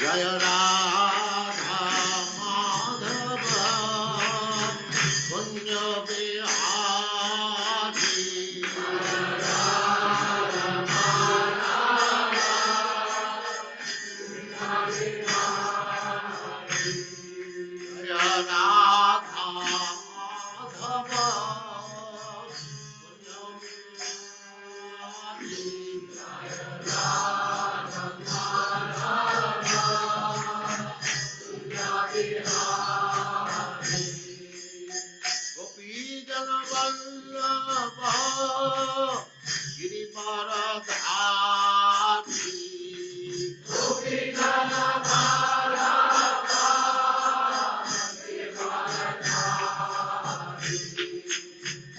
Jaya Radha Madhava Kunja Bihari Jaya Radha Madhava Kunja Gopi Jana Vallabha Girivaradhari Gopi Jana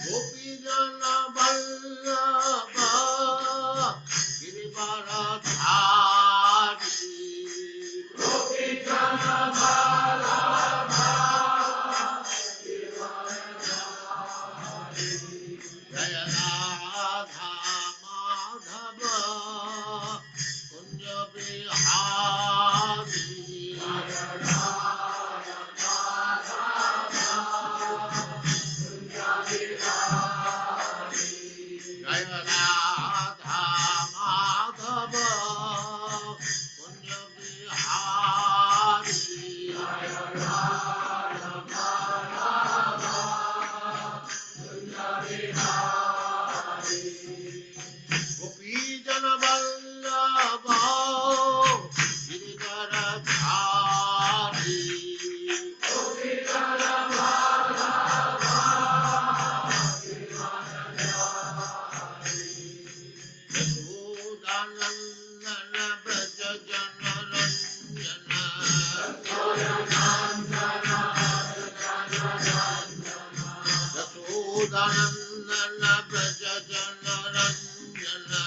Gopi Jana Vallabha Girivaradhari Gopi Jana Jaya Radha Madhava Kunja Bihari Jaya Radha Madhava Kunja Bihari Gopi Jana Vallabha Girivaradhari Gopi Jana Yashodanandana Braja Jana Ranjana Yashodanandana Braja Jana Ranjana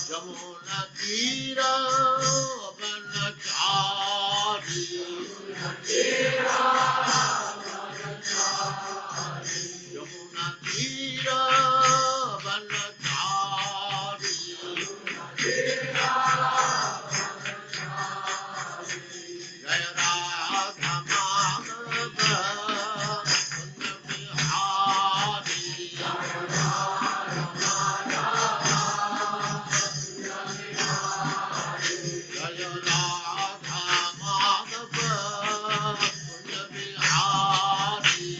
Jamuna Tira Vanachari Jamuna Tira Vanachari Jaya Radha Madhava Kunja Bihari Jaya Radha Madhava Kunja Bihari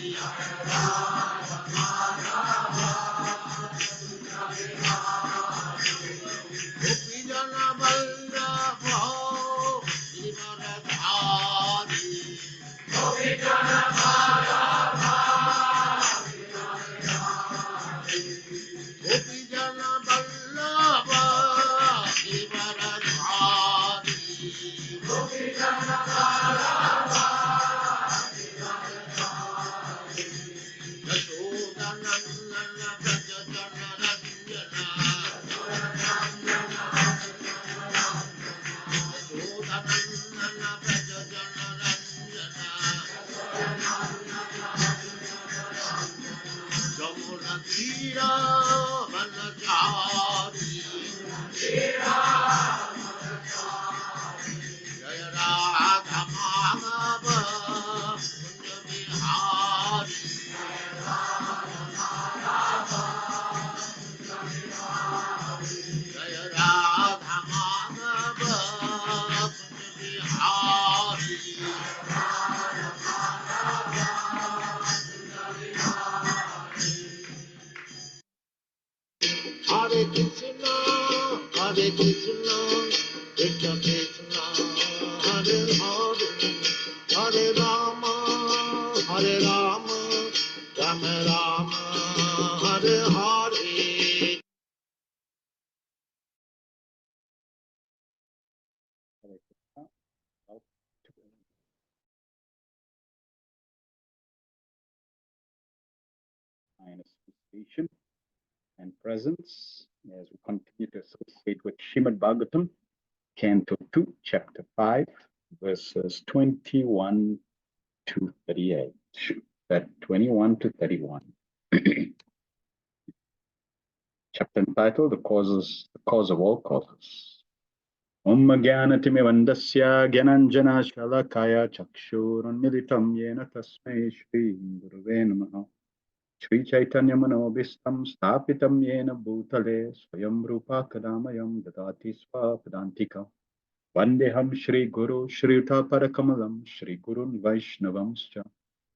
Gopi Jana Vallabha Girivaradhari Gopi Jana Gopi Jana Vallabha Girivaradhari Gopi Jana Yashodanandana Braja Jana Ranjana Yashodanandana Braja Jana Ranjana Jamuna Tira Vanachari Jaya Radha Madhava Kunja Bihari Jaya Radha Madhava Kunja Bihari Hare Krishna Krishna Krishna Hare Hare Hare Rama Rama Rama Hare Hare and association and presence as we continue to associate with Srimad Bhagavatam Canto 2, Chapter 5, verses 21 to 38. That 21 to 31. Chapter entitled The Cause of All Causes. Om Jnanatimirandasya Gyananjana Shalakaya Chakshurunmilitam Yena Tasmai Shri Guruve Namaha. Shri Chaitanya Manobhistam Stapitam Yena Bhutale Swayam Rupa Kadamayam Dadati Swapadantika. Vandeham Shri Guru Shri Uta Parakamalam Shri Gurun Vaishnavamscha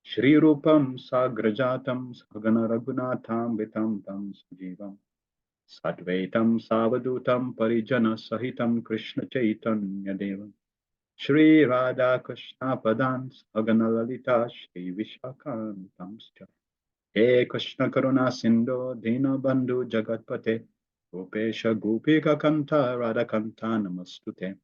Shri Rupam Sagrajatam Sagana Raghunatham Vitam Tam Sujivam Sadvaitam Savadutam Parijana Sahitam Krishna Chaitanya Devam Shri Radha Krishna Padan Sagana Lalita Shri Vishakantamscha He Krishna Karuna Sindhu Dina Bandhu Jagatpate Gopesha Gopika Kanta Radha Kanta Namastute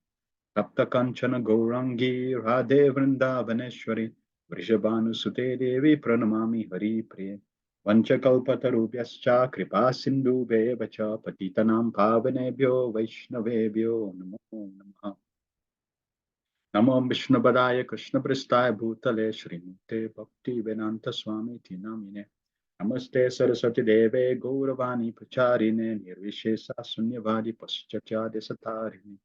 Tapta Kanchana Gaurangi Radhe Vrindavaneshwari Vrishabhanu Sute Devi Pranamami Hari Priye Vanchakalpatarubhyascha Kripa Sindhu Bevacha Patitanam Pavanebhyo Vaishnavebhyo Namo Namaha Namo Vishnupadaya Krishna Pristaya Bhutale Srimate Bhakti Vedanta Swami Tinamine Namaste Saraswati Deve Gauravani Pracharine Nirvishesa Sunyavadi Paschatya Desatarine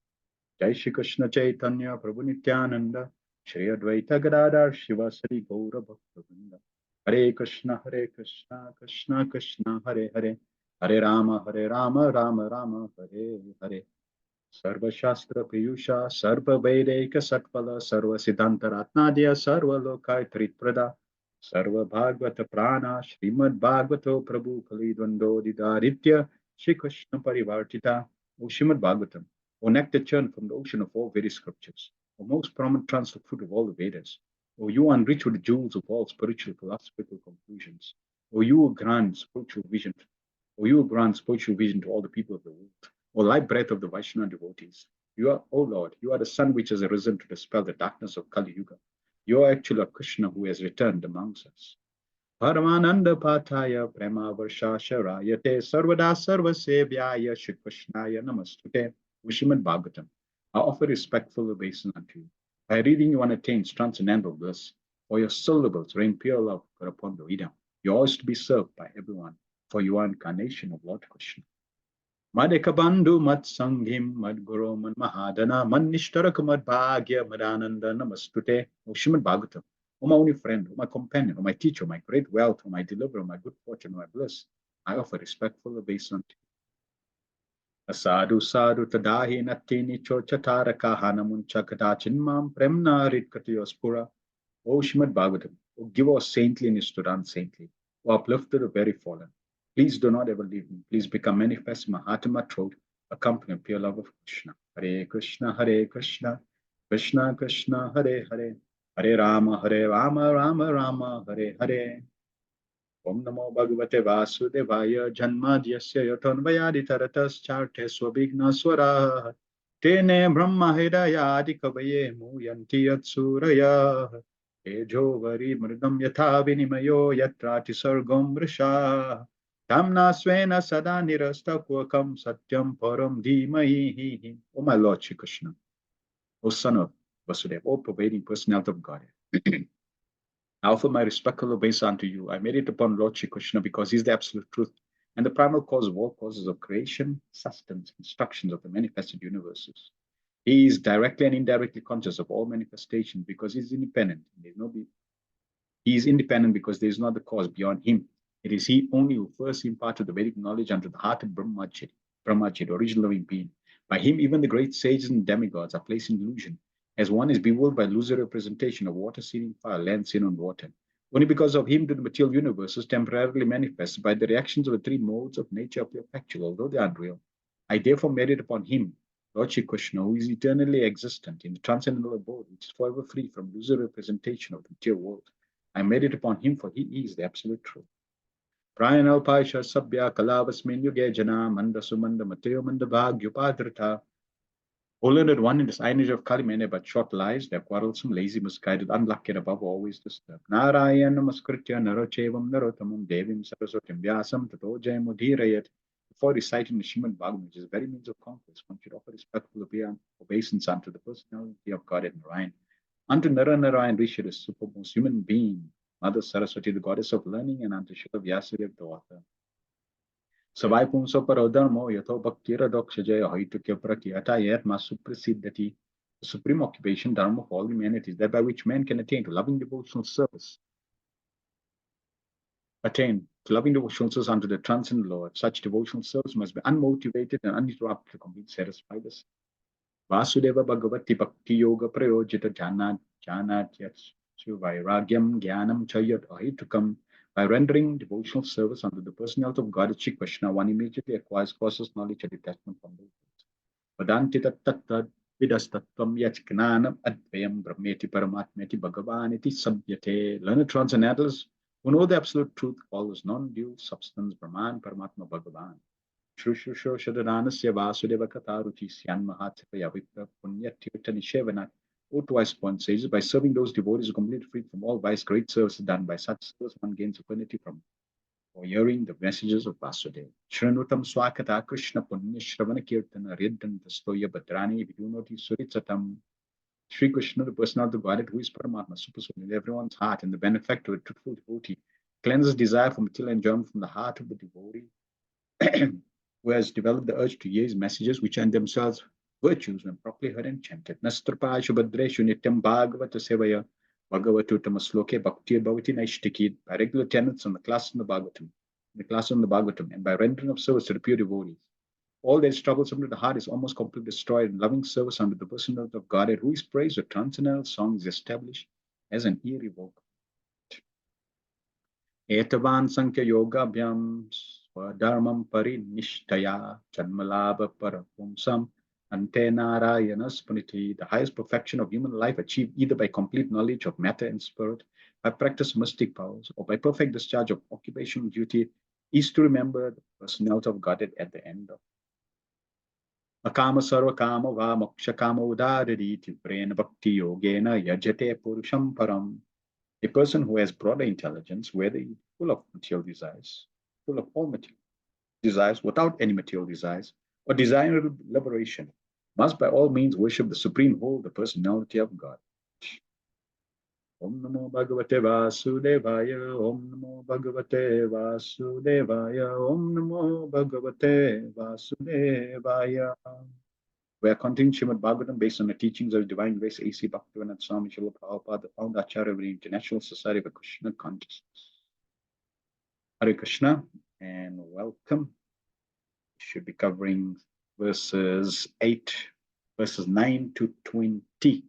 Jai Shri Krishna Chaitanya Prabhu Nityananda Shri Advaita Gadadhar Shivasari Gaura Bhakta Hare Krishna Krishna Krishna Hare Hare Hare Rama Rama Rama Hare Hare Sarva Shastra Piyusha Sarva Vedeka Satpala Sarva Siddhanta Ratnadya Sarva Lokai Tritprada Sarva Bhagavata Prana Srimad Bhagavato Prabhu Kalidvando Didaritya Shri Krishna Parivartita O Srimad Bhagavatam, O nectar churned from the ocean of all Vedic scriptures, O most prominent translate fruit of all the Vedas, O you enriched with the jewels of all spiritual philosophical conclusions, O you who grant spiritual vision, O you who grant spiritual vision to all the people of the world, O light breath of the Vaishnava devotees. You are, O Lord, you are the sun which has arisen to dispel the darkness of Kali Yuga. You are actually a Krishna who has returned amongst us. Paramananda Pataya Prema Varshasharayate Sarvada Sarvasevyaya Shri Krishnaya Namastute Srimad Bhagavatam. I offer respectful obeisance unto you. By reading one attains transcendental bliss, for your syllables rain pure love upon the reader. You are always to be served by everyone, for you are incarnation of Lord Krishna. Madekabandhu Mat Sanghim Mad Guru Man Mahadana Man Nishtarak Mad Bhagya Madananda Namastute O Srimad Bhagavatam. O my only friend, O my companion, O my teacher, O my great wealth, O my deliverer, O my good fortune, O my bliss, I offer respectful obeisance to you. Asadu Sadhu Tadahi Natini Chochatara Hanamuncha Kadachinmam Premna Ritkatiyospura. O Srimad Bhagavatam, O give us saintliness to run saintly, O uplifter the very fallen. Please do not ever leave me. Please become manifest in my heart and my throat, accompanying pure love of Krishna. Hare Krishna, Krishna Krishna, Hare Hare, Hare Rama, Rama Rama, Hare Hare. Om Namo Bhagavate Vasudevaya Janmadhyasya Yatanvayadi Taratas Charte Swabhigna Swara Tene Brahma Hidayadi Kavaye Muyanti Yatsuraya Ejo Vari Mridam Yatha Vinimayo Yatrati Sargam Vrisha Tamna Svena Sada Nirasta Kwakam Satyam Param Dhimahi. O my Lord Shri Krishna, O Son of Vasudeva, O pervading personality of God. I offer my respectful obeisance unto you. I meditate upon Lord Shri Krishna because he is the absolute truth and the primal cause of all causes of creation, sustenance, instructions of the manifested universes. He is directly and indirectly conscious of all manifestation because he is independent. He is independent because there is no other cause beyond him. It is he only who first imparted the Vedic knowledge unto the heart of Brahmaji, the original living being. By him, even the great sages and demigods are placed in illusion, as one is bewildered by illusory representation of water seeing fire, land seen on water. Only because of him do the material universes temporarily manifest by the reactions of the three modes of nature appear factual, although they are unreal. I therefore meditate upon him, Lord Shri Krishna, who is eternally existent in the transcendental abode, which is forever free from illusory representation of the material world. I meditate upon him, for he is the absolute truth. Prayanalpaisha Sabya Kalavasmin Yuge Jana Manda Sumanda Mateo Manda Bhagyupadrita. O learned one in this iron age of Kali, many but short lives, they are quarrelsome, lazy, misguided, unlucky, and above always disturbed. Narayana Namaskritya Narochevam Narotamam Devim Saraswatim Vyasam Tato Jayamudhirayat. Before reciting the Srimad Bhagavatam, which is the very means of conquest, one should offer respectful obeisance unto the personality of God and Narayan. Unto Narayan Rishi, the supermost human being, Mother Saraswati, the goddess of learning, and unto Srila Vyasadeva, the author. Savai Pumsa Parodharmo Yatho Bhaktira Dokshajaya Haitukya Prakyata Yat Masuprasiddhati, the supreme occupation, dharma of all humanity, that by which man can attain to loving devotional service. Attain to loving devotional service unto the transcendent Lord. Such devotional service must be unmotivated and uninterrupted to complete satisfies. Vasudeva Bhagavati Bhakti Yoga Prayojita Janat Yatsu Vairagyam Jnanam Chayat Ahitukam. By rendering devotional service unto the personality of God, Shri Krishna, one immediately acquires causeless knowledge and detachment from the world. Vedanti Tattva Vidastatvam Yachknanam Advayam Brahmeti Paramatmeti Bhagavaniti Sabhyate. Learned transcendentalists who know the absolute truth follows non-dual substance Brahman Paramatma Bhagavan. Shrushushoshadadanasya Vasudeva Kataruchi Syan Mahatsapaya Vipra Punya Tirtha Nishevana. O2 point says, by serving those devotees who completely free from all vice, great service is done. By such service, one gains affinity from or hearing the messages of Vasudeva. Shranutam Swakata Krishna Punya Shravana Kirtana Riddan Tastoya Bhadrani Vidunoti Suritsatam. Sri Krishna, the personality of Godhead, who is Paramatma, supersoul in everyone's heart, and the benefactor, a truthful devotee, cleanses desire for material enjoyment from the heart of the devotee, who has developed the urge to hear his messages, which are in themselves virtues when properly heard and chanted. Nastrapa Shubhadreshu Nityam Bhagavata Sevaya Bhagavatu Tamasloke Bhakti Bhavati Naishtiki, by regular tenets on the class in the Bhagavatam, and by rendering of service to the pure devotees. All that is troublesome to the heart is almost completely destroyed, and loving service under the personality of Godhead, who is praised with transcendental songs, is established as an irrevocable. Etavan Sankhya Yoga Bhyam Swadharmam Parinishtaya Janmalabha Parapumsam Ante Narayana Spuniti. The highest perfection of human life achieved either by complete knowledge of matter and spirit, by practice of mystic powers, or by perfect discharge of occupational duty, is to remember the personality of Godhead at the end of Akama Sarva Kama Va Moksha Kama Udadadi Tivrena Bhakti Yogena Yajate Purusham Param. A person who has broader intelligence, whether he is full of material desires, full of all material desires, without any material desires, or desire liberation, must by all means worship the supreme whole, the personality of God. Om Namo Bhagavate Vasudevaya, Om Namo Bhagavate Vasudevaya, Om Namo Bhagavate Vasudevaya. We are continuing Srimad Bhagavatam based on the teachings of Divine Grace A.C. Bhaktivinoda Swami Srila Prabhupada, the founder Acharya of the International Society of Krishna Consciousness. Hare Krishna and welcome. We should be covering verses 9 to 20.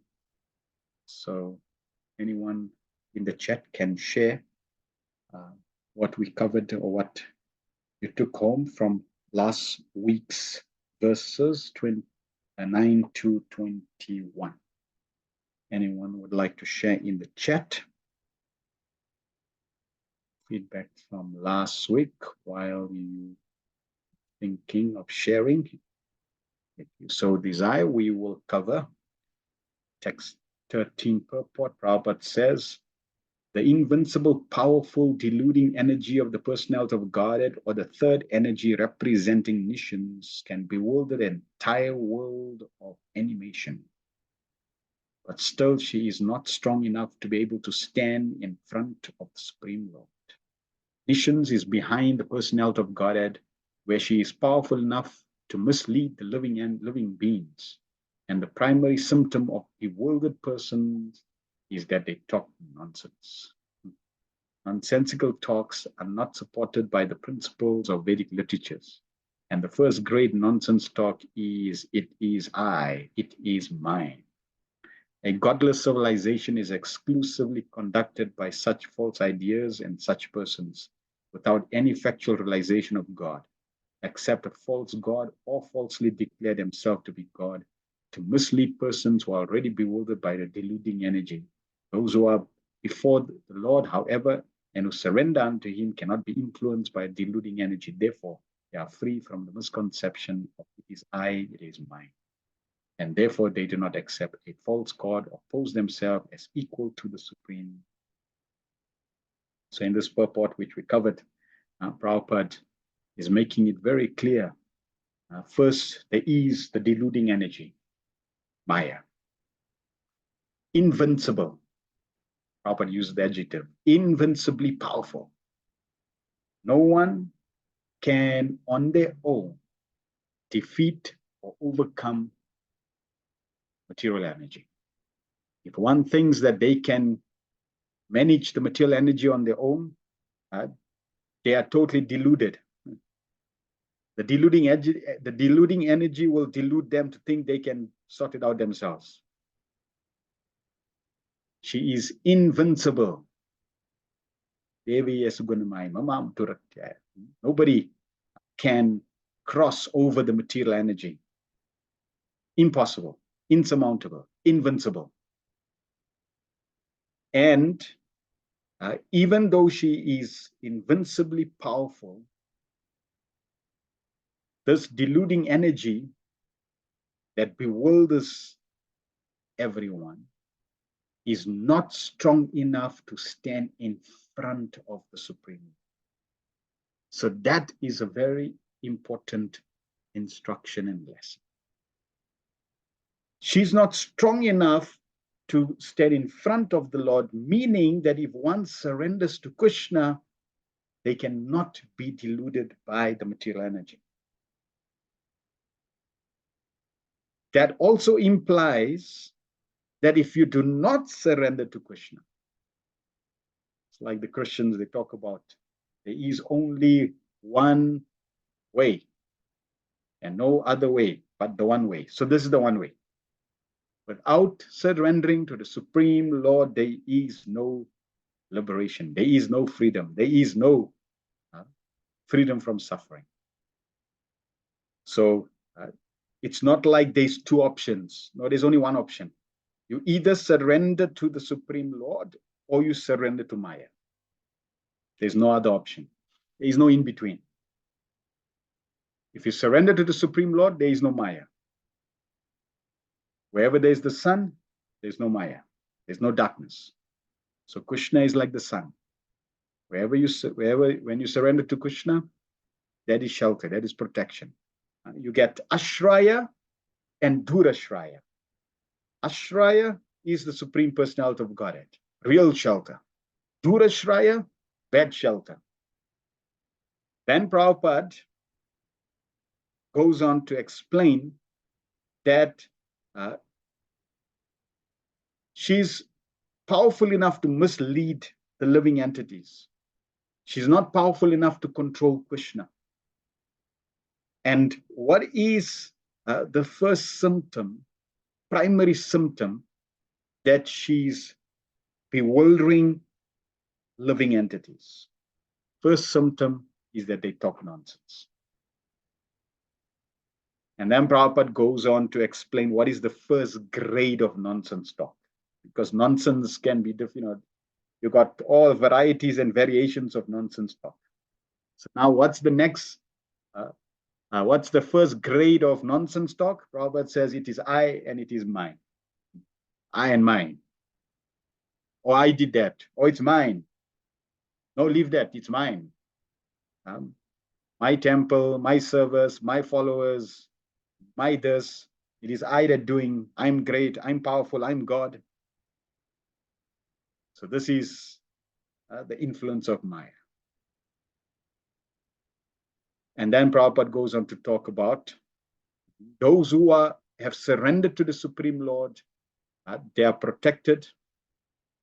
So anyone in the chat can share what we covered or what you took home from last week's verses 9 to 21. Anyone would like to share in the chat? Feedback from last week while you thinking of sharing. If you so desire, we will cover text 13 purport. Prabhupada says, the invincible, powerful, deluding energy of the personality of Godhead, or the third energy representing Nishans, can bewilder the entire world of animation. But still she is not strong enough to be able to stand in front of the Supreme Lord. Nishans is behind the personality of Godhead, where she is powerful enough to mislead the living beings. And the primary symptom of bewildered persons is that they talk nonsense. Nonsensical talks are not supported by the principles of Vedic literatures. And the first great nonsense talk is, it is I, it is mine. A godless civilization is exclusively conducted by such false ideas and such persons, without any factual realization of God, except a false God or falsely declare themselves to be God, to mislead persons who are already bewildered by the deluding energy. Those who are before the Lord, however, and who surrender unto Him cannot be influenced by deluding energy. Therefore, they are free from the misconception of it is I, it is mine. And therefore they do not accept a false God or pose themselves as equal to the Supreme. So in this purport which we covered, Prabhupada is making it very clear. First, there is the deluding energy, Maya. Invincible. Prabhupada used the adjective, invincibly powerful. No one can on their own defeat or overcome material energy. If one thinks that they can manage the material energy on their own, they are totally deluded. The deluding energy will delude them to think they can sort it out themselves. She is invincible. Nobody can cross over the material energy. Impossible, insurmountable, invincible. And even though she is invincibly powerful, this deluding energy that bewilders everyone is not strong enough to stand in front of the Supreme. So that is a very important instruction and lesson. She's not strong enough to stand in front of the Lord, meaning that if one surrenders to Krishna, they cannot be deluded by the material energy. That also implies that if you do not surrender to Krishna, it's like the Christians, they talk about there is only one way and no other way but the one way. So this is the one way. Without surrendering to the Supreme Lord, there is no liberation. There is no freedom. There is no freedom from suffering. So it's not like there's two options. No, there's only one option. You either surrender to the Supreme Lord or you surrender to Maya. There's no other option. There is no in between. If you surrender to the Supreme Lord, there is no Maya. Wherever there's the sun, there's no Maya. There's no darkness. So Krishna is like the sun. When you surrender to Krishna, that is shelter, that is protection. You get Ashraya and Durashraya. Ashraya is the Supreme Personality of Godhead, real shelter. Durashraya, bad shelter. Then Prabhupada goes on to explain that she's powerful enough to mislead the living entities. She's not powerful enough to control Krishna. And what is the first symptom, primary symptom, that she's bewildering living entities? First symptom is that they talk nonsense. And then Prabhupada goes on to explain what is the first grade of nonsense talk. Because nonsense can be different. You got all varieties and variations of nonsense talk. So now what's the next? What's the first grade of nonsense talk? Prabhupada says it is I and it is mine. I and mine. Or I did that. Or it's mine. No, leave that. It's mine. My temple, my service, my followers, my this. It is I that doing. I'm great. I'm powerful. I'm God. So this is the influence of Maya. And then Prabhupada goes on to talk about those who have surrendered to the Supreme Lord. They are protected.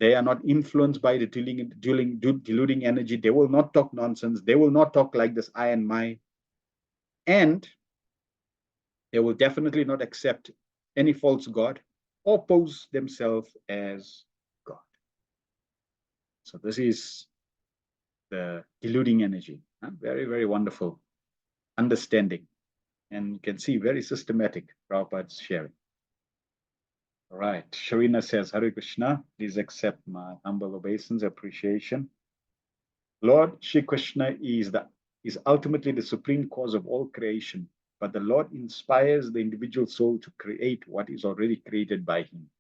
They are not influenced by the deluding energy. They will not talk nonsense. They will not talk like this I and my. And they will definitely not accept any false god or pose themselves as God. So this is the deluding energy. Very, very wonderful understanding. And you can see very systematic Prabhupada's sharing. All right, Sharina says, Hare Krishna, please accept my humble obeisance, appreciation. Lord Shri Krishna is ultimately the supreme cause of all creation, but the Lord inspires the individual soul to create what is already created by him.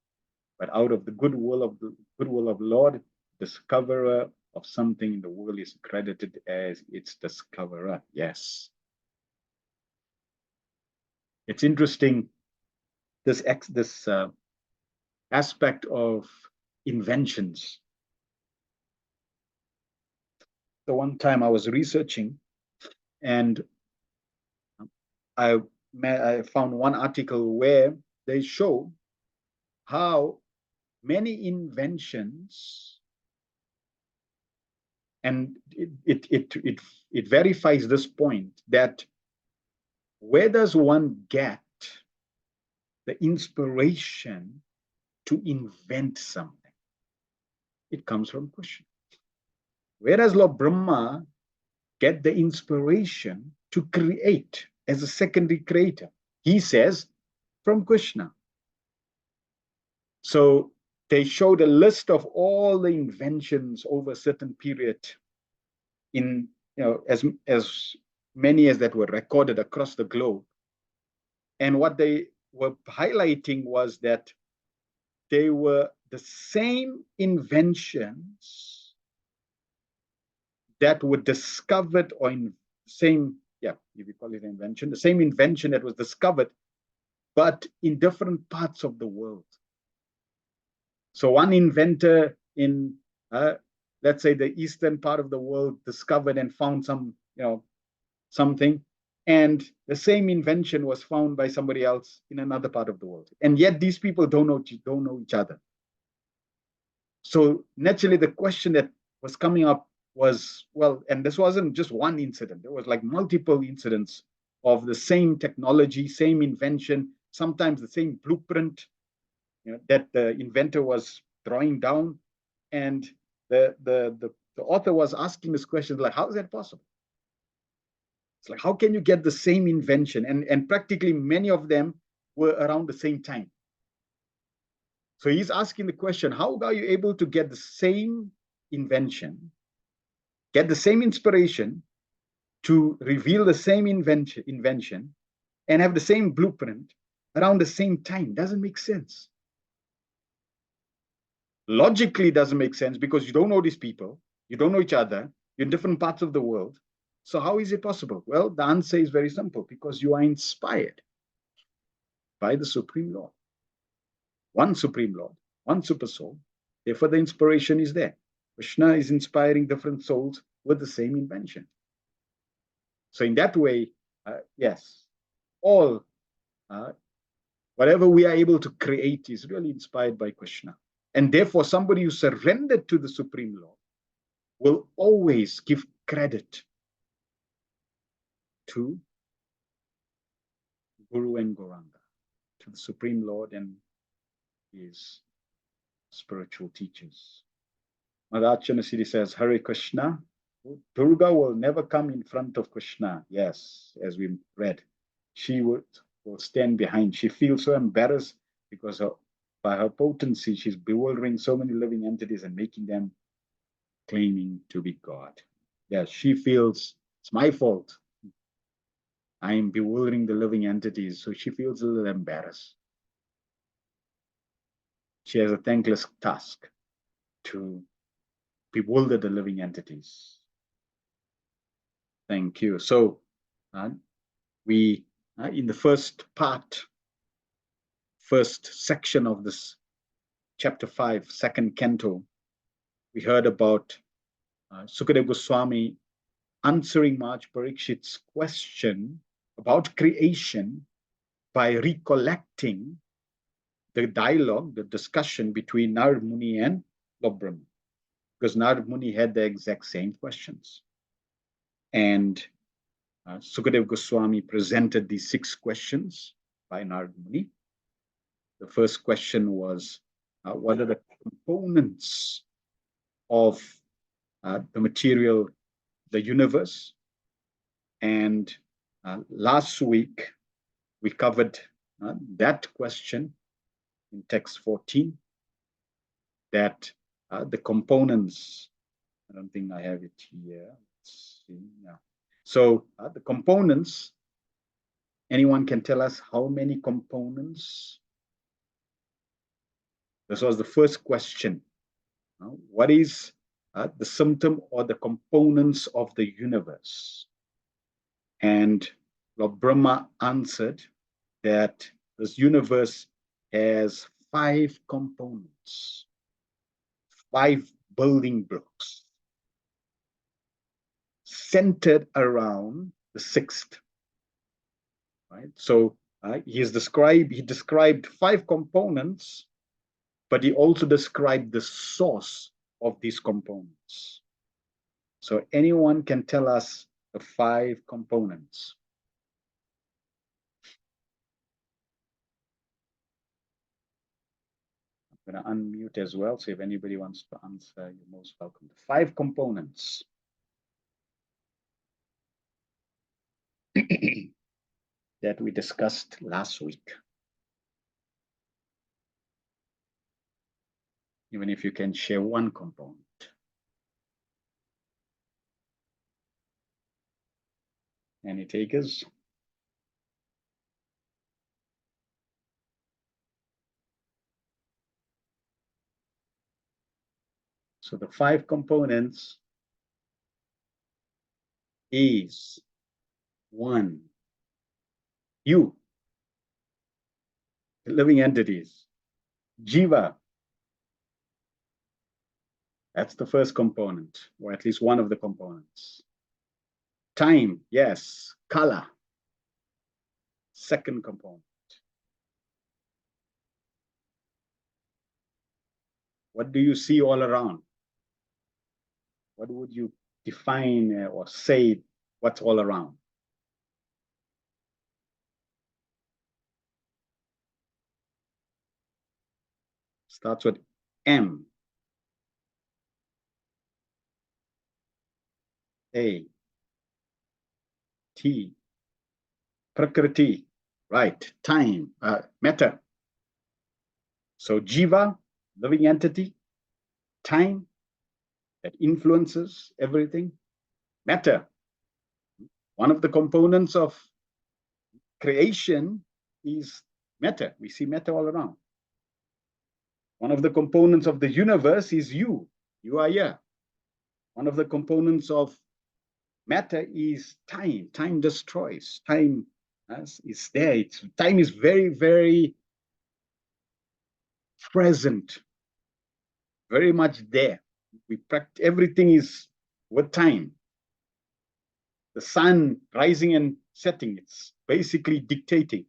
But out of the goodwill of the Lord, discoverer of something in the world is credited as its discoverer. Yes. It's interesting, this aspect of inventions. The one time I was researching And I found one article where they show how many inventions, and it verifies this point, that where does one get the inspiration to invent something? It comes from Krishna. Where does Lord Brahma get the inspiration to create as a secondary creator? He says from Krishna. So they showed a list of all the inventions over a certain period, in as many as that were recorded across the globe. And what they were highlighting was that they were the same inventions that were discovered, or in same, if you call it invention, the same invention that was discovered, but in different parts of the world. So one inventor in, let's say, the eastern part of the world discovered and found something, and the same invention was found by somebody else in another part of the world. And yet these people don't know each other. So naturally, the question that was coming up was, well, and this wasn't just one incident. There was like multiple incidents of the same technology, same invention, sometimes the same blueprint, that the inventor was drawing down. And the author was asking this question, like, how is that possible? It's like, how can you get the same invention? And practically many of them were around the same time. So he's asking the question, how are you able to get the same invention, get the same inspiration to reveal the same invention and have the same blueprint around the same time? Doesn't make sense. Logically doesn't make sense, because you don't know these people, you don't know each other, you're in different parts of the world. So how is it possible? Well, the answer is very simple: because you are inspired by the Supreme Lord. One Supreme Lord, one Super Soul. Therefore, the inspiration is there. Krishna is inspiring different souls with the same invention. So in that way, yes, all whatever we are able to create is really inspired by Krishna. And therefore, somebody who surrendered to the Supreme Lord will always give credit to Guru and Gauranga, to the Supreme Lord and his spiritual teachers. Madhachana Siddhi says, Hare Krishna, Durga will never come in front of Krishna. Yes, as we read, she will stand behind. She feels so embarrassed because by her potency, she's bewildering so many living entities and making them claiming to be God. Yes, she feels it's my fault. I am bewildering the living entities. So she feels a little embarrassed. She has a thankless task to bewilder the living entities. Thank you. So we, in the first section of this chapter 5, second canto, we heard about Sukadeva Goswami answering Maharaj Parikshit's question about creation by recollecting the dialogue, the discussion between Narad Muni and Lord Brahma, because Narad Muni had the exact same questions. And Sukadeva Goswami presented these 6 questions by Narad Muni. The first question was, what are the components of the material, the universe? And last week, we covered that question in text 14, that the components, I don't think I have it here. Let's see. Yeah. So the components, anyone can tell us how many components? This was the first question. What is the symptom or the components of the universe? And Lord Brahma answered that this universe has 5 components, 5 building blocks, centered around the sixth, right? So he described 5 components, but he also described the source of these components. So anyone can tell us the 5 components. I'm going to unmute as well. So if anybody wants to answer, you're most welcome. The 5 components that we discussed last week. Even if you can share 1 component. Any takers? So the 5 components is 1, you, the living entities. Jiva, that's the first component, or at least one of the components. Time, yes. Kala, second component. What do you see all around? What would you define or say what's all around? Starts with M. A. T. Prakriti. Right. Time. Matter. So Jiva, living entity. Time that influences everything. Matter. One of the components of creation is matter. We see matter all around. One of the components of the universe is you. You are here. One of the components of matter is time. Time destroys. Time is there. Time is very, very present, very much there. We practice, everything is with time. The sun rising and setting, it's basically dictating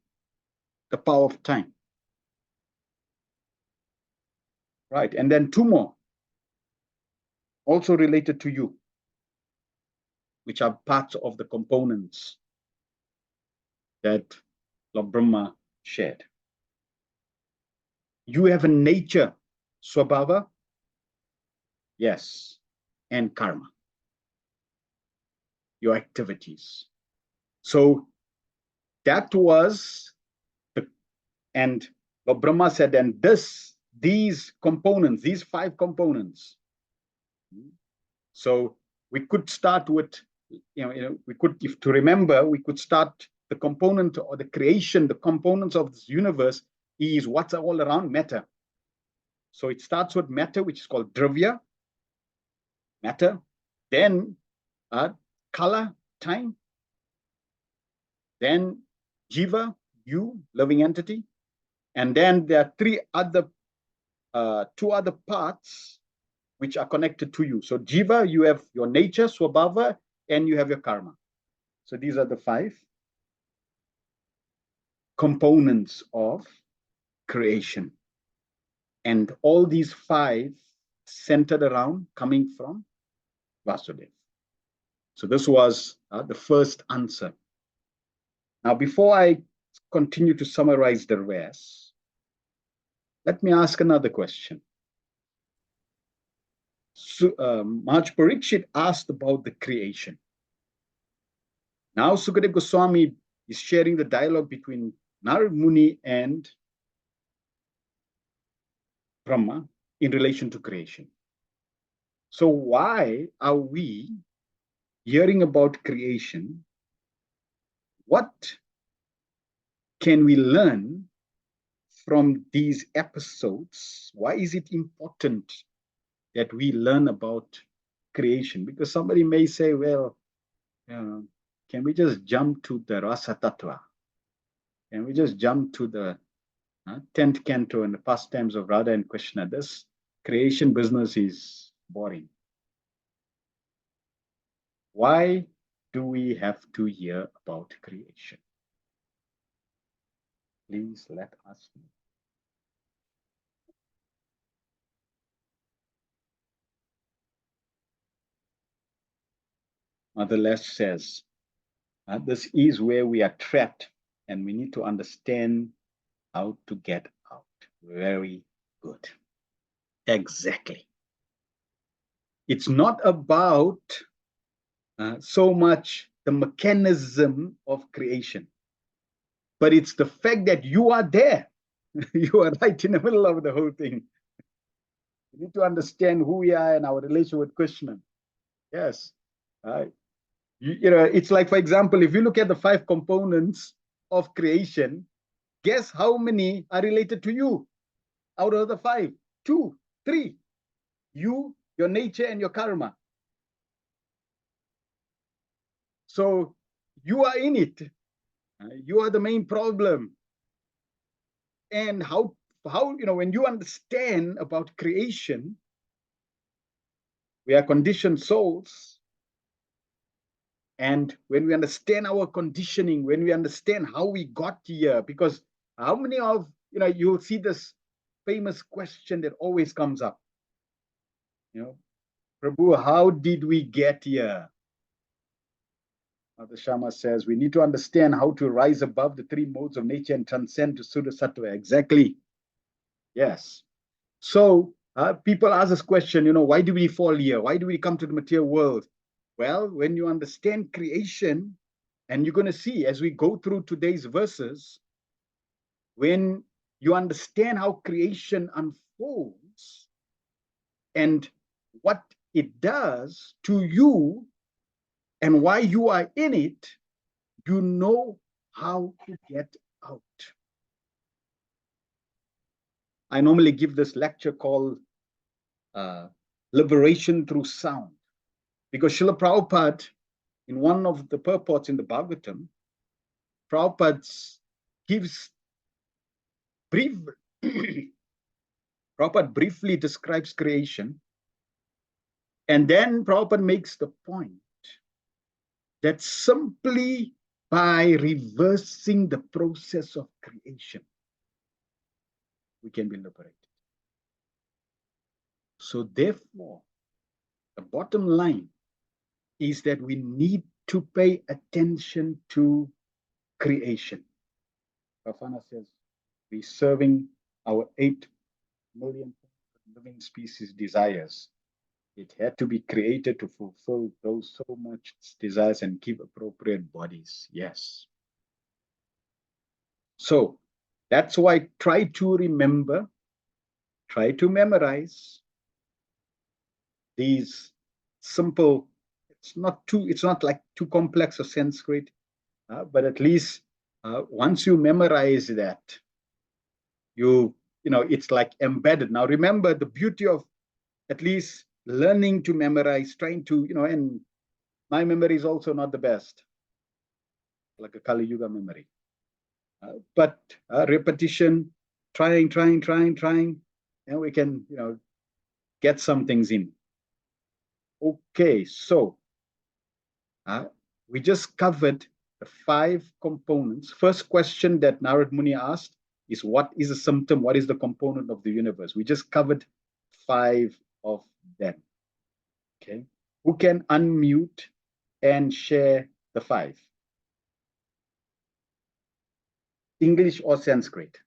the power of time. Right, and then 2 more, also related to you, which are parts of the components that Lord Brahma shared. You have a nature, swabhava, yes, and karma, your activities. So that was and Lord Brahma said, and these components, these 5 components. So we could start with, we could, if to remember, we could start the component or the creation, the components of this universe is what's all around matter. So it starts with matter, which is called dravya, matter. Then kala, time. Then jiva, you, living entity. And then there are 2 other parts which are connected to you. So jiva, you have your nature, swabhava, and you have your karma. So these are the 5 components of creation. And all these 5 centered around coming from Vasudeva. So this was the first answer. Now, before I continue to summarize the rest, let me ask another question. So, Maharaj Parikshit asked about the creation. Now Sukadeva Goswami is sharing the dialogue between Narad Muni and Brahma in relation to creation. So why are we hearing about creation? What can we learn from these episodes? Why is it important that we learn about creation? Because somebody may say, well, can we just jump to the Rasa Tattva? Can we just jump to the 10th canto and the pastimes of Radha and Krishna? This creation business is boring. Why do we have to hear about creation? Please let us know. Mother Les says, this is where we are trapped and we need to understand how to get out. Very good. Exactly. It's not about so much the mechanism of creation, but it's the fact that you are there. You are right in the middle of the whole thing. We need to understand who we are and our relation with Krishna. Yes. It's like, for example, if you look at the 5 components of creation, guess how many are related to you out of the 5? 2, 3. You, your nature, and your karma. So you are in it. You are the main problem. And how when you understand about creation, we are conditioned souls. And when we understand our conditioning, when we understand how we got here, because how many of, you'll see this famous question that always comes up, Prabhu, how did we get here? The Shama says, we need to understand how to rise above the 3 modes of nature and transcend to Suddha Sattva. Exactly. Yes. So people ask this question, why do we fall here? Why do we come to the material world? Well, when you understand creation, and you're going to see as we go through today's verses, when you understand how creation unfolds and what it does to you and why you are in it, you know how to get out. I normally give this lecture called Liberation Through Sound, because Srila Prabhupada, in one of the purports in the Bhagavatam, Prabhupada gives Prabhupada briefly describes creation, and then Prabhupada makes the point that simply by reversing the process of creation, we can be liberated. So therefore, the bottom line is that we need to pay attention to creation. Rafana says, we're serving our 8 million living species desires. It had to be created to fulfill those so much desires and give appropriate bodies. Yes. So that's why try to remember, try to memorize these simple, it's not like too complex or Sanskrit, but at least once you memorize that, it's like embedded. Now remember the beauty of at least learning to memorize, trying to, and my memory is also not the best, like a Kali Yuga memory. But repetition, trying, and we can, get some things in. Okay, so we just covered the 5 components. First question that Narad Muni asked is, what is a symptom? What is the component of the universe? We just covered 5 of them. Okay, who can unmute and share the 5? English or Sanskrit?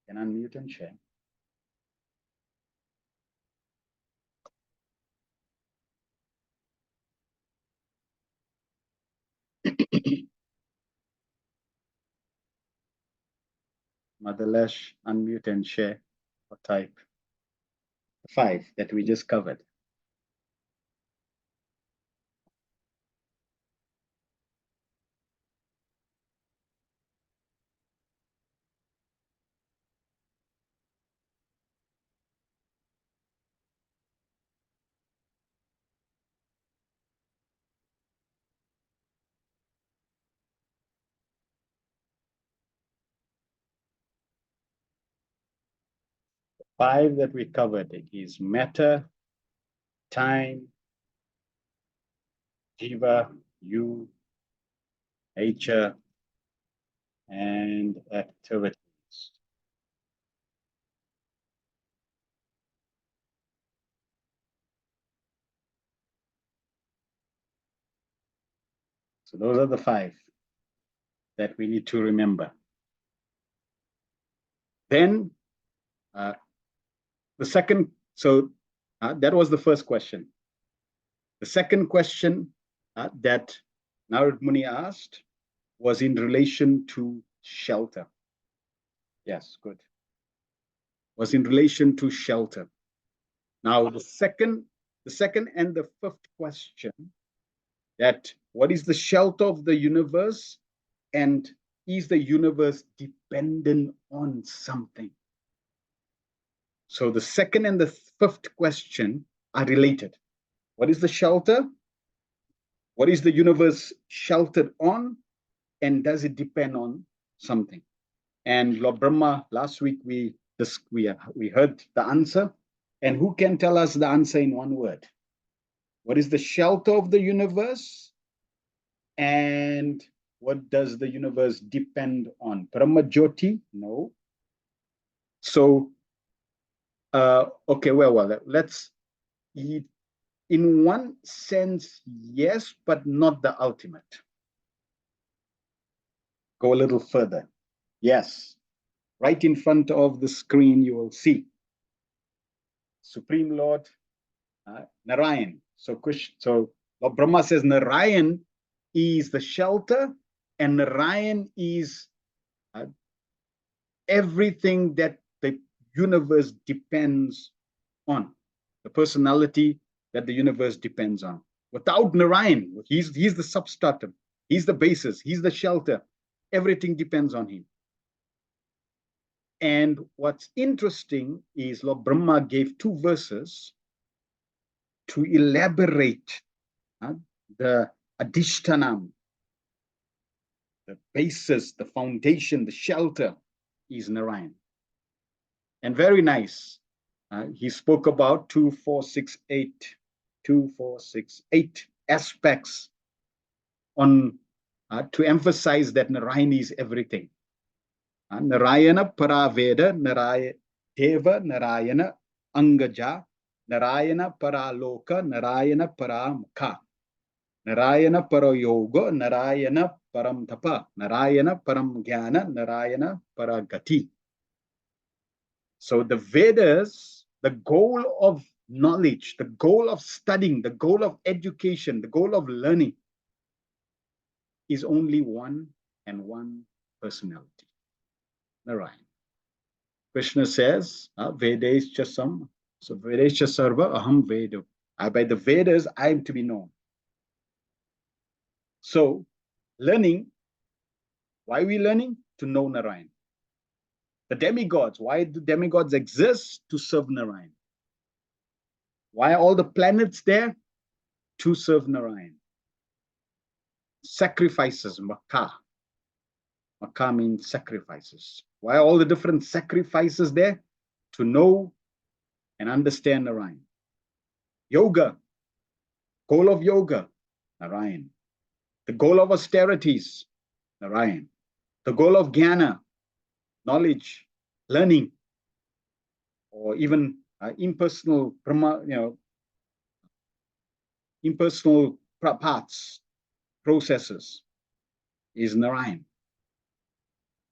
Can unmute and share. Mother Lesh, unmute and share or type. 5 that we just covered. 5 that we covered. It is matter, time, jiva, you, nature, and activities. So those are the 5 that we need to remember. Then the second, so that was the first question. The second question that Narad Muni asked was in relation to shelter. Yes, good. Was in relation to shelter. Now, the second and the fifth question, that what is the shelter of the universe, and is the universe dependent on something? So the second and the fifth question are related. What is the shelter? What is the universe sheltered on? And does it depend on something? And Lord Brahma, last week we heard the answer. And who can tell us the answer in one word? What is the shelter of the universe? And what does the universe depend on? Brahma Jyoti? No. So, okay, well, let's, in one sense, yes, but not the ultimate. Go a little further. Yes. Right in front of the screen, you will see Supreme Lord Narayan. So Lord Brahma says Narayan is the shelter, and Narayan is everything that the universe depends on, the personality that the universe depends on. Without Narayan, he's the substratum, he's the basis, he's the shelter. Everything depends on him. And what's interesting is Lord Brahma gave 2 verses to elaborate the adishtanam, the basis, the foundation, the shelter is Narayan. And very nice. He spoke about 2, 4, 6, 8 aspects on to emphasize that Narayan is everything. Narayana Paraveda, Narayana Deva, Narayana Angaja, Narayana Paraloka, Narayana Paramukha, Narayana Parayoga, Narayana Paramtapa, Narayana Paramgyana, Narayana Paragati. So the Vedas, the goal of knowledge, the goal of studying, the goal of education, the goal of learning is only one and one personality, Narayan. Krishna says, Vedescha Sam, so Vedescha Sarva Aham Vedo. By the Vedas, I am to be known. So, learning, why are we learning? To know Narayan. The demigods, why do demigods exist? To serve Narayan. Why are all the planets there? To serve Narayan. Sacrifices, Makka. Makka means sacrifices. Why are all the different sacrifices there? To know and understand Narayan. Yoga, goal of yoga, Narayan. The goal of austerities, Narayan. The goal of jnana, knowledge, learning, or even impersonal, impersonal paths, processes, is Narayan.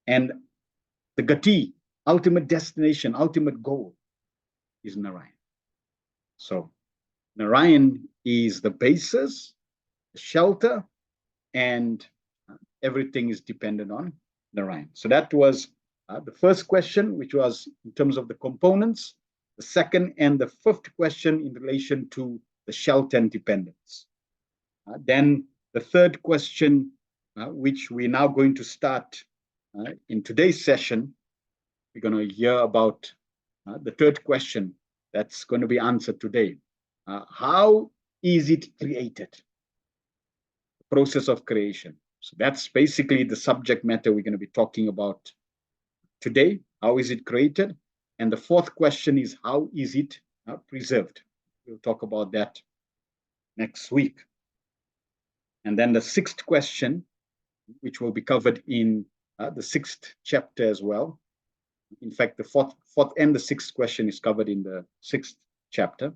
And the gati, ultimate destination, ultimate goal, is Narayan. So Narayan is the basis, the shelter, and everything is dependent on Narayan. So that was the first question, which was in terms of the components. The second and the fifth question in relation to the shelter and dependence. Then the third question, which we're now going to start in today's session, we're going to hear about the third question that's going to be answered today. How is it created? The process of creation. So that's basically the subject matter we're going to be talking about today. How is it created? And the fourth question is, how is it preserved? We'll talk about that next week. And then the sixth question, which will be covered in the sixth chapter as well. In fact, the fourth and the sixth question is covered in the sixth chapter.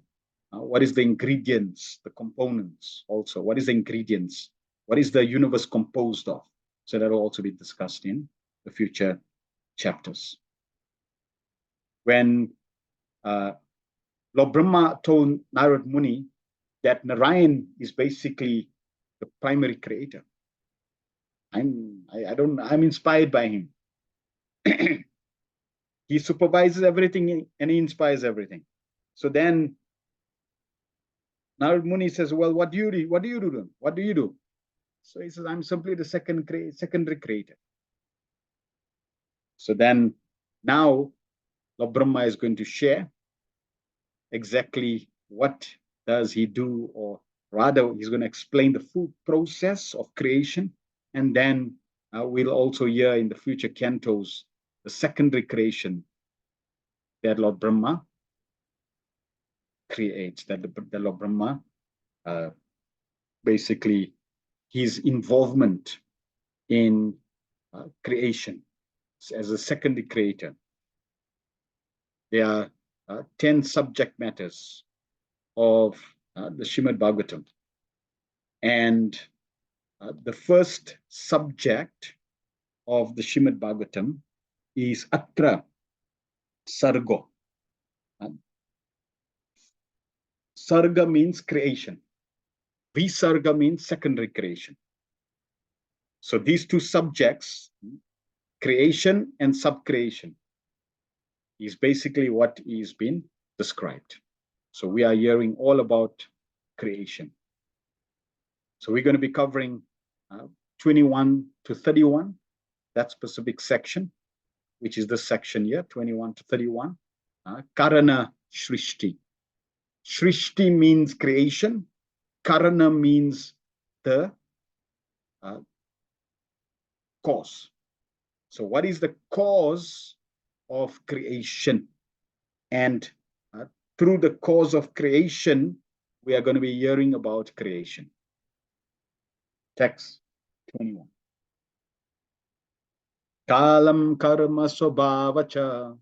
What is the ingredients, the components also? What is the ingredients? What is the universe composed of? So that will also be discussed in the future chapters. When Lord Brahma told Narad Muni that Narayan is basically the primary creator, I'm inspired by him. He supervises everything and he inspires everything. So then Narad Muni says, well, what do you do? What do you do? What do you do? So he says, I'm simply the secondary creator. So then now Lord Brahma is going to share exactly what does he do, or rather he's going to explain the full process of creation. And then we'll also hear in the future cantos the secondary creation that Lord Brahma creates, that the Lord Brahma basically his involvement in creation as a secondary creator. There are 10 subject matters of the Srimad Bhagavatam. And the first subject of the Srimad Bhagavatam is Atra Sargo. Sarga means creation. Visarga means secondary creation. So these two subjects, creation and subcreation, is basically what is being described. So we are hearing all about creation. So we're going to be covering 21 to 31, that specific section, which is the section here, 21 to 31. Karana Shrishti. Shrishti means creation. Karana means the cause. So what is the cause of creation? And through the cause of creation, we are going to be hearing about creation. Text 21. Kalam karma swabhavacha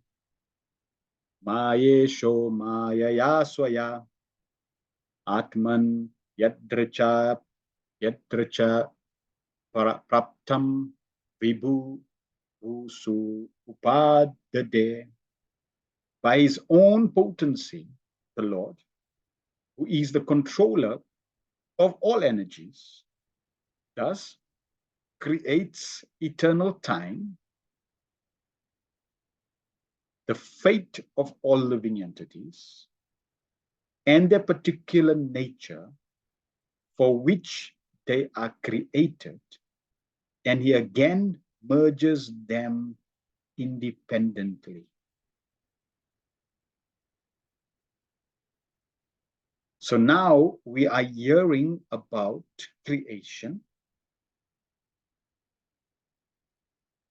mayesho mayaya swaya atman yadracha praptam vibhu usu upadade. By his own potency, the Lord, who is the controller of all energies, thus creates eternal time, the fate of all living entities, and their particular nature for which they are created, and he again merges them independently. So now we are hearing about creation.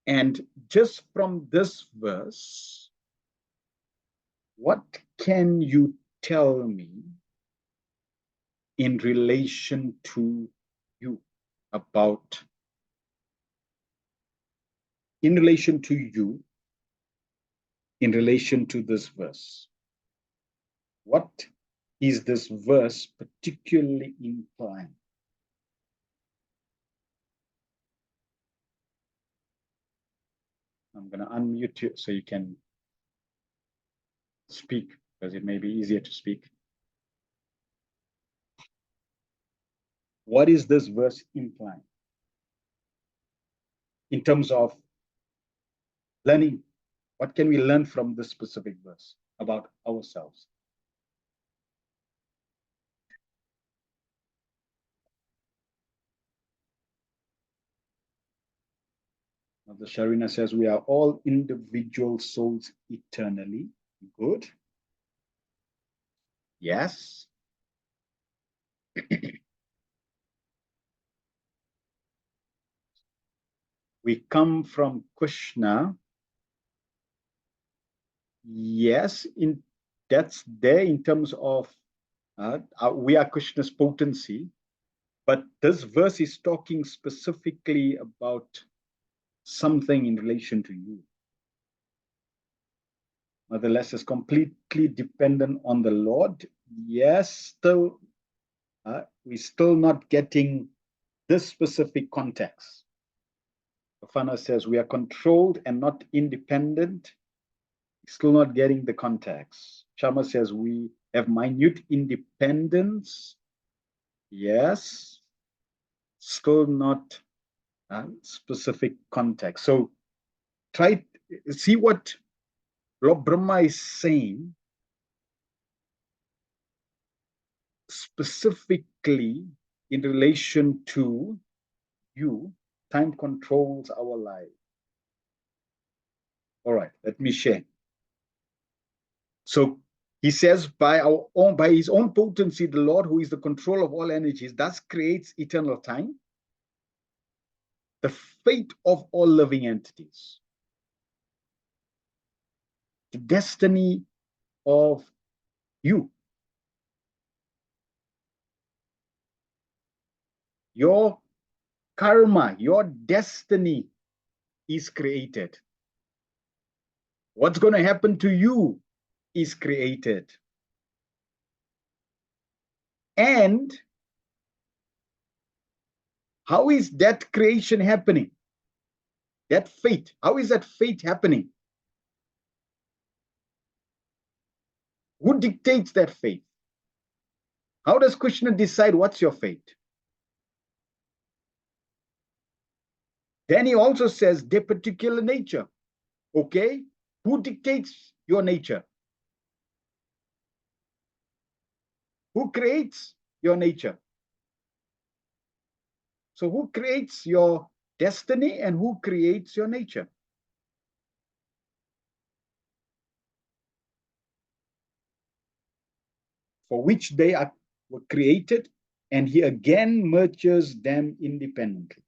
And just from this verse, what can you tell me in relation to you about, in relation to you, in relation to this verse? What is this verse particularly implying? I'm going to unmute you so you can speak, because it may be easier to speak. What is this verse implying in terms of learning? What can we learn from this specific verse about ourselves? The Sharina says we are all individual souls eternally. Good. Yes. We come from Krishna Yes, that's there in terms of we are Krishna's potency, but this verse is talking specifically about something in relation to you. Nevertheless, is completely dependent on the Lord. Yes, still, we're still not getting this specific context. Bafana says we are controlled and not independent. Still not getting the context. Sharma says we have minute independence. Yes, still not specific context. So try see what Lord Brahma is saying specifically in relation to you. Time controls our life. All right, let me share. So he says, by his own potency, the Lord, who is the control of all energies, thus creates eternal time, the fate of all living entities, the destiny of you. Your karma, your destiny is created. What's going to happen to you is created. And how is that creation happening? That fate, how is that fate happening? Who dictates that fate? How does Krishna decide what's your fate? Then he also says their particular nature. Okay? Who dictates your nature? Who creates your nature? So who creates your destiny and who creates your nature? For which they were created, and he again merges them independently.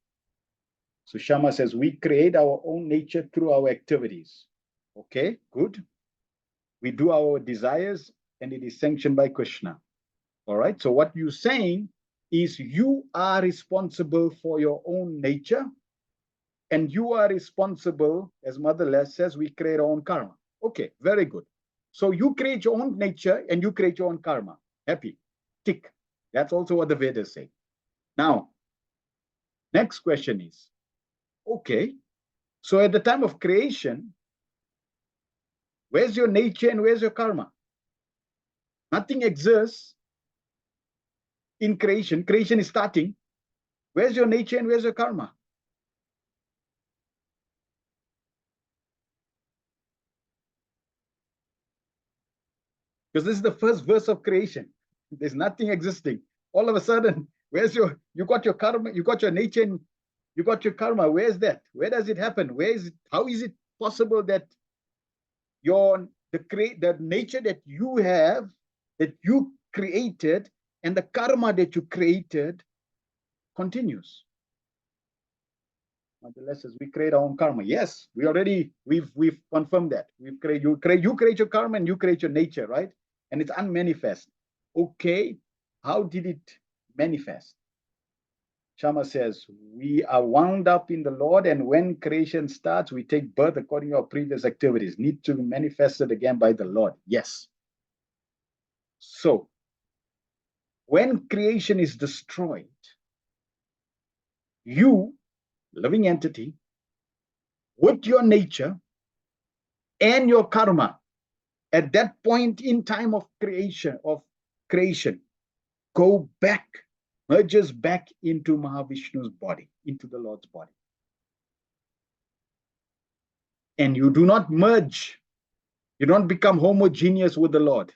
So Shama says, we create our own nature through our activities. Okay, good. We do our desires and it is sanctioned by Krishna. All right, so what you're saying is you are responsible for your own nature and you are responsible, as Mother Les says, we create our own karma. Okay, very good. So you create your own nature and you create your own karma. Happy, tick. That's also what the Vedas say. Now, next question is, okay, so at the time of creation, where's your nature and where's your karma? Nothing exists in creation. Creation is starting. Where's your nature and where's your karma? Because this is the first verse of creation. There's nothing existing. All of a sudden, you got your karma, you got your nature, and you got your karma. Where's that? Where does it happen? How is it possible that the nature that you have, that you created, and the karma that you created continues? Nonetheless, as we create our own karma. Yes, we've confirmed that. You create your karma and you create your nature, right? And it's unmanifest. Okay, how did it manifest? Shama says, we are wound up in the Lord, and when creation starts, we take birth according to our previous activities. Need to be manifested again by the Lord. Yes. So, when creation is destroyed, you, living entity, with your nature and your karma, at that point in time of creation, go back, merges back into Mahavishnu's body, into the Lord's body. And you do not merge, you don't become homogeneous with the Lord.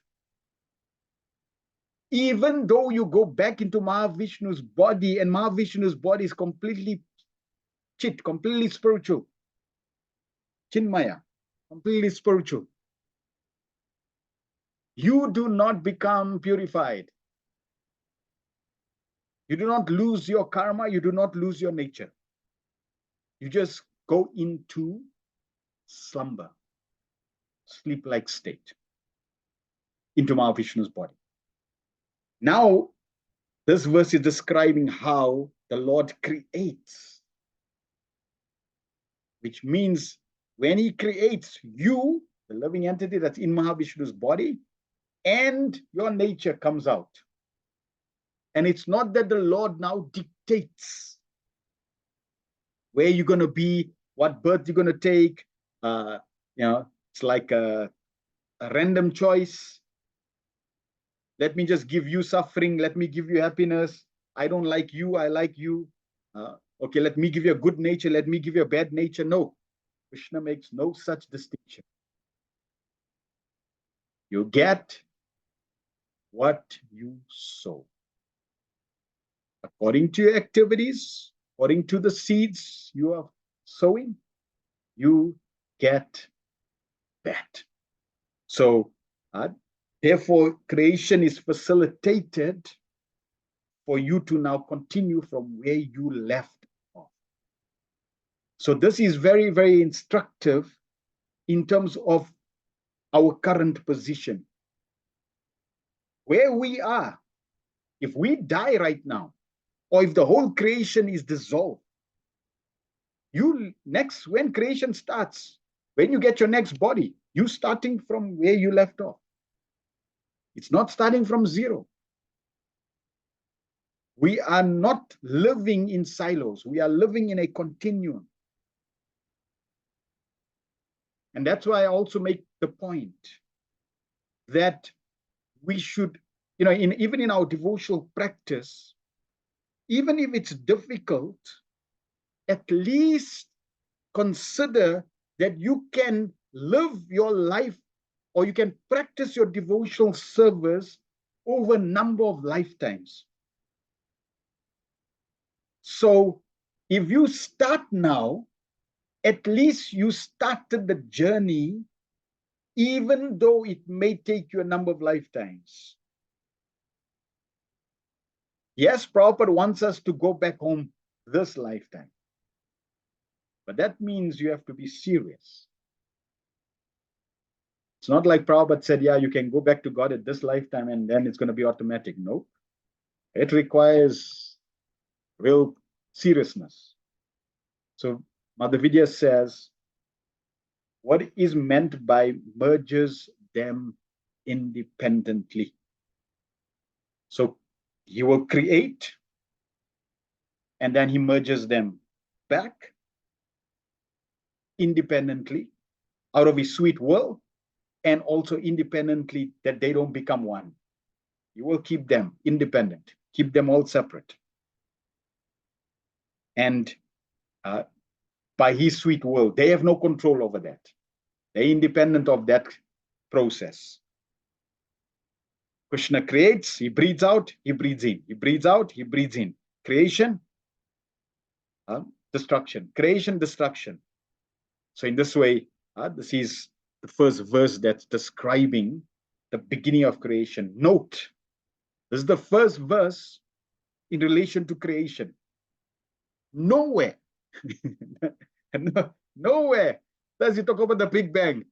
Even though you go back into Mahavishnu's body, and Mahavishnu's body is completely chit, completely spiritual, chinmaya, completely spiritual, you do not become purified. You do not lose your karma, you do not lose your nature. You just go into slumber. sleep-like state into Mahavishnu's body. Now, this verse is describing how the Lord creates, which means when he creates you, the living entity that's in Mahavishnu's body, and your nature comes out. And it's not that the Lord now dictates where you're going to be, what birth you're going to take. It's like a random choice. Let me just give you suffering. Let me give you happiness. I don't like you. I like you. Okay, let me give you a good nature. Let me give you a bad nature. No, Krishna makes no such distinction. You get what you sow. According to your activities, according to the seeds you are sowing, you get that. So, therefore, creation is facilitated for you to now continue from where you left off. So this is very, very instructive in terms of our current position. Where we are, if we die right now, or if the whole creation is dissolved, when creation starts, when you get your next body, you starting from where you left off. It's not starting from zero. We are not living in silos. We are living in a continuum. And that's why I also make the point that we should, even in our devotional practice, even if it's difficult, at least consider that you can live your life or you can practice your devotional service over a number of lifetimes. So if you start now, at least you started the journey, even though it may take you a number of lifetimes. Yes, Prabhupada wants us to go back home this lifetime. But that means you have to be serious. It's not like Prabhupada said, yeah, you can go back to God at this lifetime and then it's going to be automatic. No. It requires real seriousness. So Mother Vidya says, what is meant by merges them independently? So he will create and then he merges them back independently out of his sweet will, and also independently that they don't become one. You will keep them independent, keep them all separate. And by his sweet will, they have no control over that. They're independent of that process. Krishna creates, he breathes out, he breathes in. He breathes out, he breathes in. Creation, destruction. Creation, destruction. So in this way, this is the first verse that's describing the beginning of creation. Note, this is the first verse in relation to creation. Nowhere, nowhere does he talk about the Big Bang.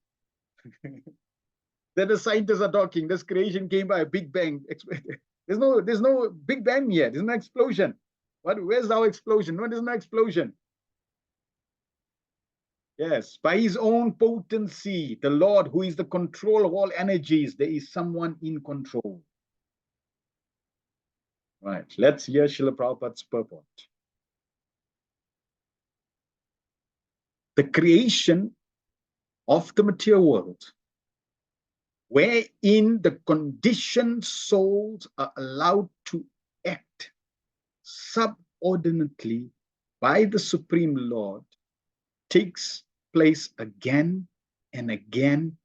Then the scientists are talking, this creation came by a Big Bang. There's no Big Bang yet. There's no explosion. Where's our explosion? No, there's no explosion. Yes, by his own potency, the Lord, who is the control of all energies, there is someone in control. Right, let's hear Srila Prabhupada's purport. The creation of the material world, wherein the conditioned souls are allowed to act subordinately by the Supreme Lord, takes place again and again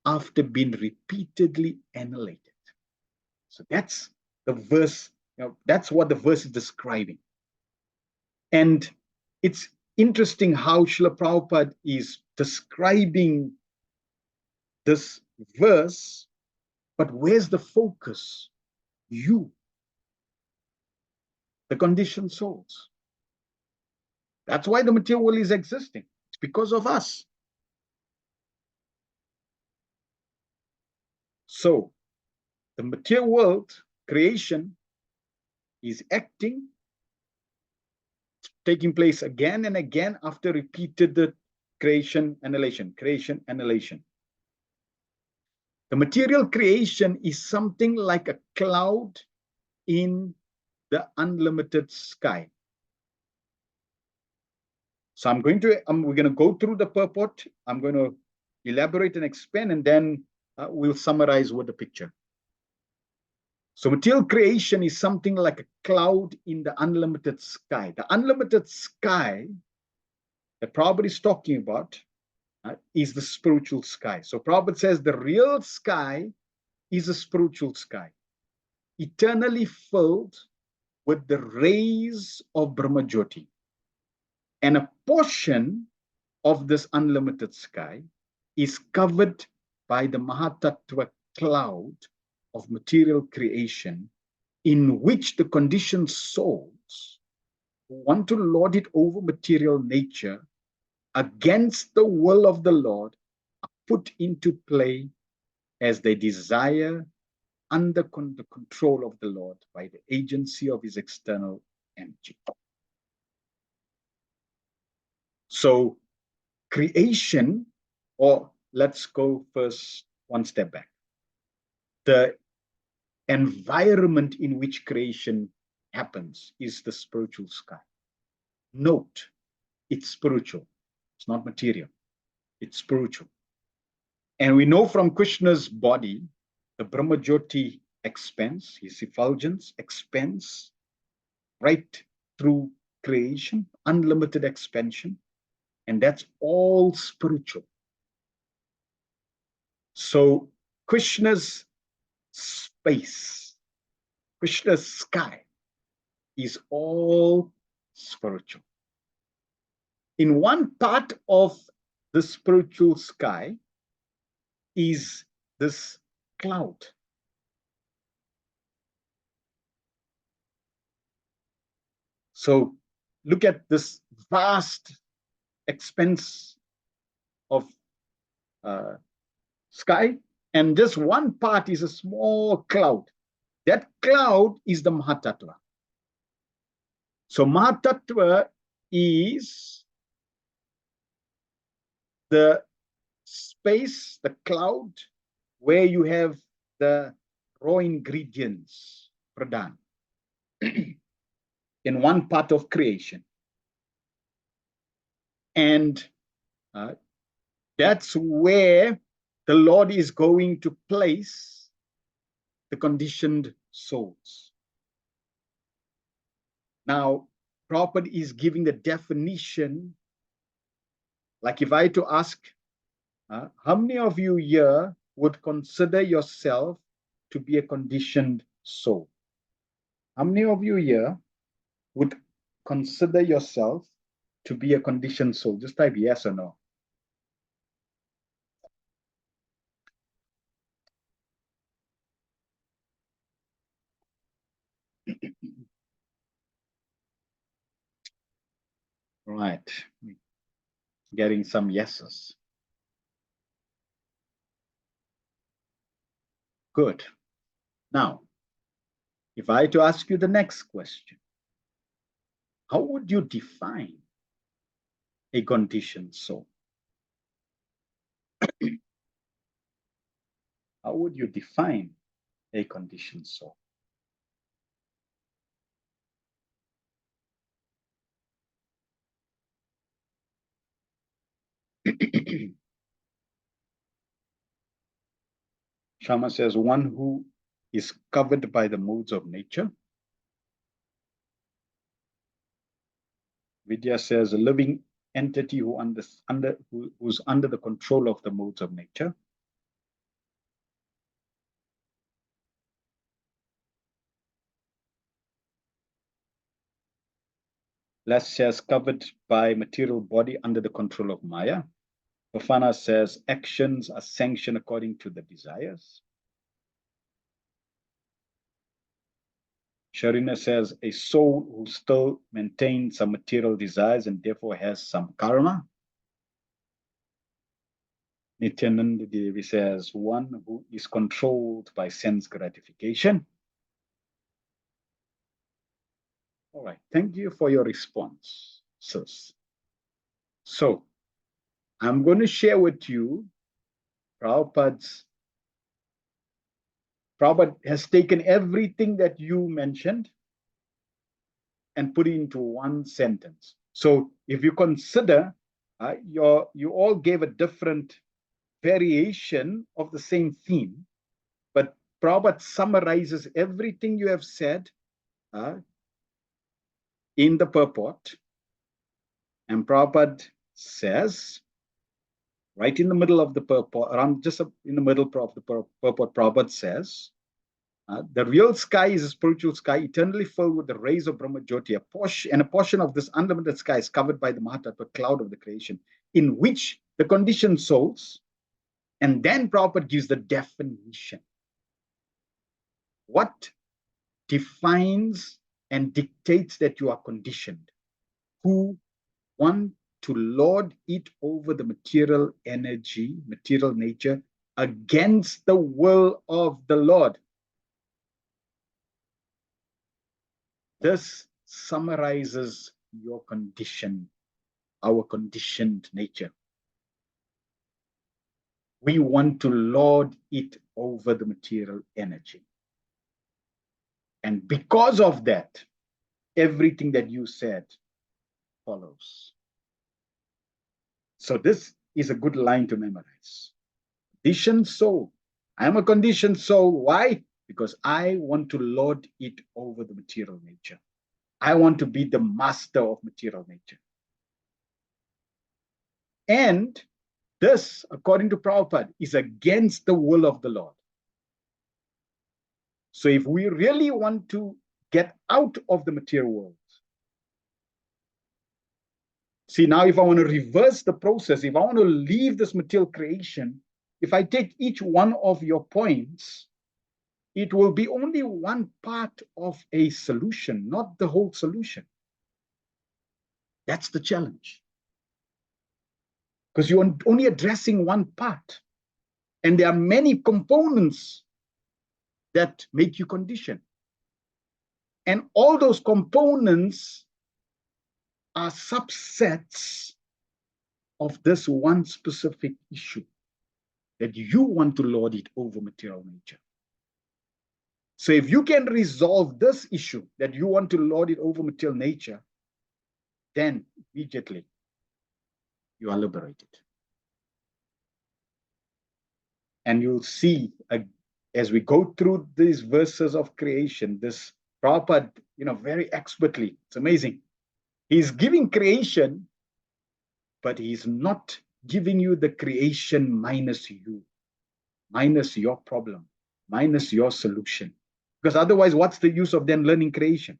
after being repeatedly annihilated. So that's the verse, that's what the verse is describing. And it's interesting how Srila Prabhupada is describing this verse, but where's the focus? You, the conditioned souls. That's why the material world is existing. It's because of us. So the material world, creation, is acting, taking place again and again after repeated creation, annihilation, creation, annihilation. The material creation is something like a cloud in the unlimited sky. So we're going to go through the purport. I'm going to elaborate and expand, and then we'll summarize with the picture. So material creation is something like a cloud in the unlimited sky. The unlimited sky that Prabhupada is talking about is the spiritual sky. So Prabhupada says the real sky is a spiritual sky, eternally filled with the rays of Brahmajyoti. And a portion of this unlimited sky is covered by the Mahatattva cloud of material creation, in which the conditioned souls who want to lord it over material nature against the will of the Lord are put into play as they desire under the control of the Lord by the agency of his external energy. So creation, or let's go first one step back. The environment in which creation happens is the spiritual sky. Note, it's spiritual. It's not material. It's spiritual. And we know from Krishna's body, the Brahmajyoti expands, his effulgence expands right through creation, unlimited expansion. And that's all spiritual. So Krishna's space, Krishna's sky is all spiritual. In one part of the spiritual sky is this cloud. So look at this vast expanse of sky, and just one part is a small cloud. That cloud is the Mahatattva. So Mahatattva is the space, the cloud, where you have the raw ingredients, pradhan, in one part of creation. And that's where the Lord is going to place the conditioned souls. Now, Prabhupada is giving the definition, like if I to ask, how many of you here would consider yourself to be a conditioned soul? How many of you here would consider yourself to be a conditioned soul? Just type yes or no. Right. Getting some yeses. Good. Now, if I to ask you the next question, how would you define a conditioned soul? How would you define a conditioned soul? Shama says, one who is covered by the modes of nature. Vidya says, a living entity who's under the control of the modes of nature. Les says, covered by material body under the control of Maya. Bafana says, actions are sanctioned according to the desires. Sharina says, a soul who still maintains some material desires and therefore has some karma. Nityananda Devi says, one who is controlled by sense gratification. All right, thank you for your response, sis. So, I'm going to share with you Prabhupada has taken everything that you mentioned and put it into one sentence. So if you consider, you all gave a different variation of the same theme, but Prabhupada summarizes everything you have said in the purport. And Prabhupada says, right in the middle of the purport, around just in the middle of the purport, Prabhupada says, the real sky is a spiritual sky, eternally filled with the rays of Brahma Jyoti. A portion of this unlimited sky is covered by the Mahatattva cloud of the creation, in which the conditioned souls, and then Prabhupada gives the definition. What defines and dictates that you are conditioned? Who want to lord it over the material energy, material nature, against the will of the Lord. This summarizes your condition, our conditioned nature. We want to lord it over the material energy. And because of that, everything that you said follows. So this is a good line to memorize. Conditioned soul. I am a conditioned soul. Why? Because I want to lord it over the material nature. I want to be the master of material nature. And this, according to Prabhupada, is against the will of the Lord. So if we really want to get out of the material world, see, now if I want to reverse the process, if I want to leave this material creation, if I take each one of your points, it will be only one part of a solution, not the whole solution. That's the challenge. Because you're only addressing one part. And there are many components that make you conditioned. And all those components are subsets of this one specific issue that you want to lord it over material nature. So if you can resolve this issue that you want to lord it over material nature, then immediately you are liberated. And you'll see as we go through these verses of creation, this Prabhupada, very expertly, it's amazing. He's giving creation, but he's not giving you the creation minus you, minus your problem, minus your solution. Because otherwise, what's the use of then learning creation?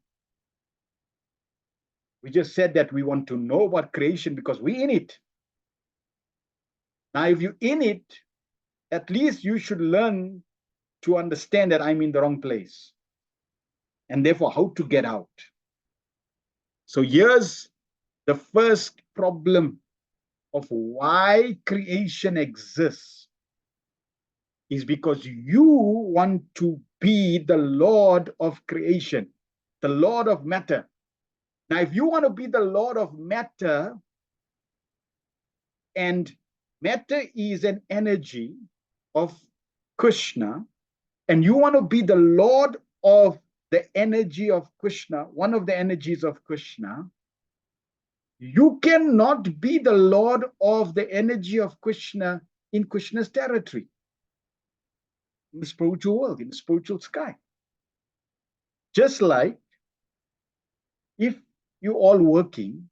We just said that we want to know about creation because we're in it. Now, if you're in it, at least you should learn to understand that I'm in the wrong place. And therefore, how to get out. So here's the first problem of why creation exists, is because you want to be the Lord of creation, the Lord of matter. Now, if you want to be the Lord of matter, and matter is an energy of Krishna, and you want to be the Lord of the energy of Krishna, one of the energies of Krishna, you cannot be the Lord of the energy of Krishna in Krishna's territory, in the spiritual world, in the spiritual sky. Just like if you're all working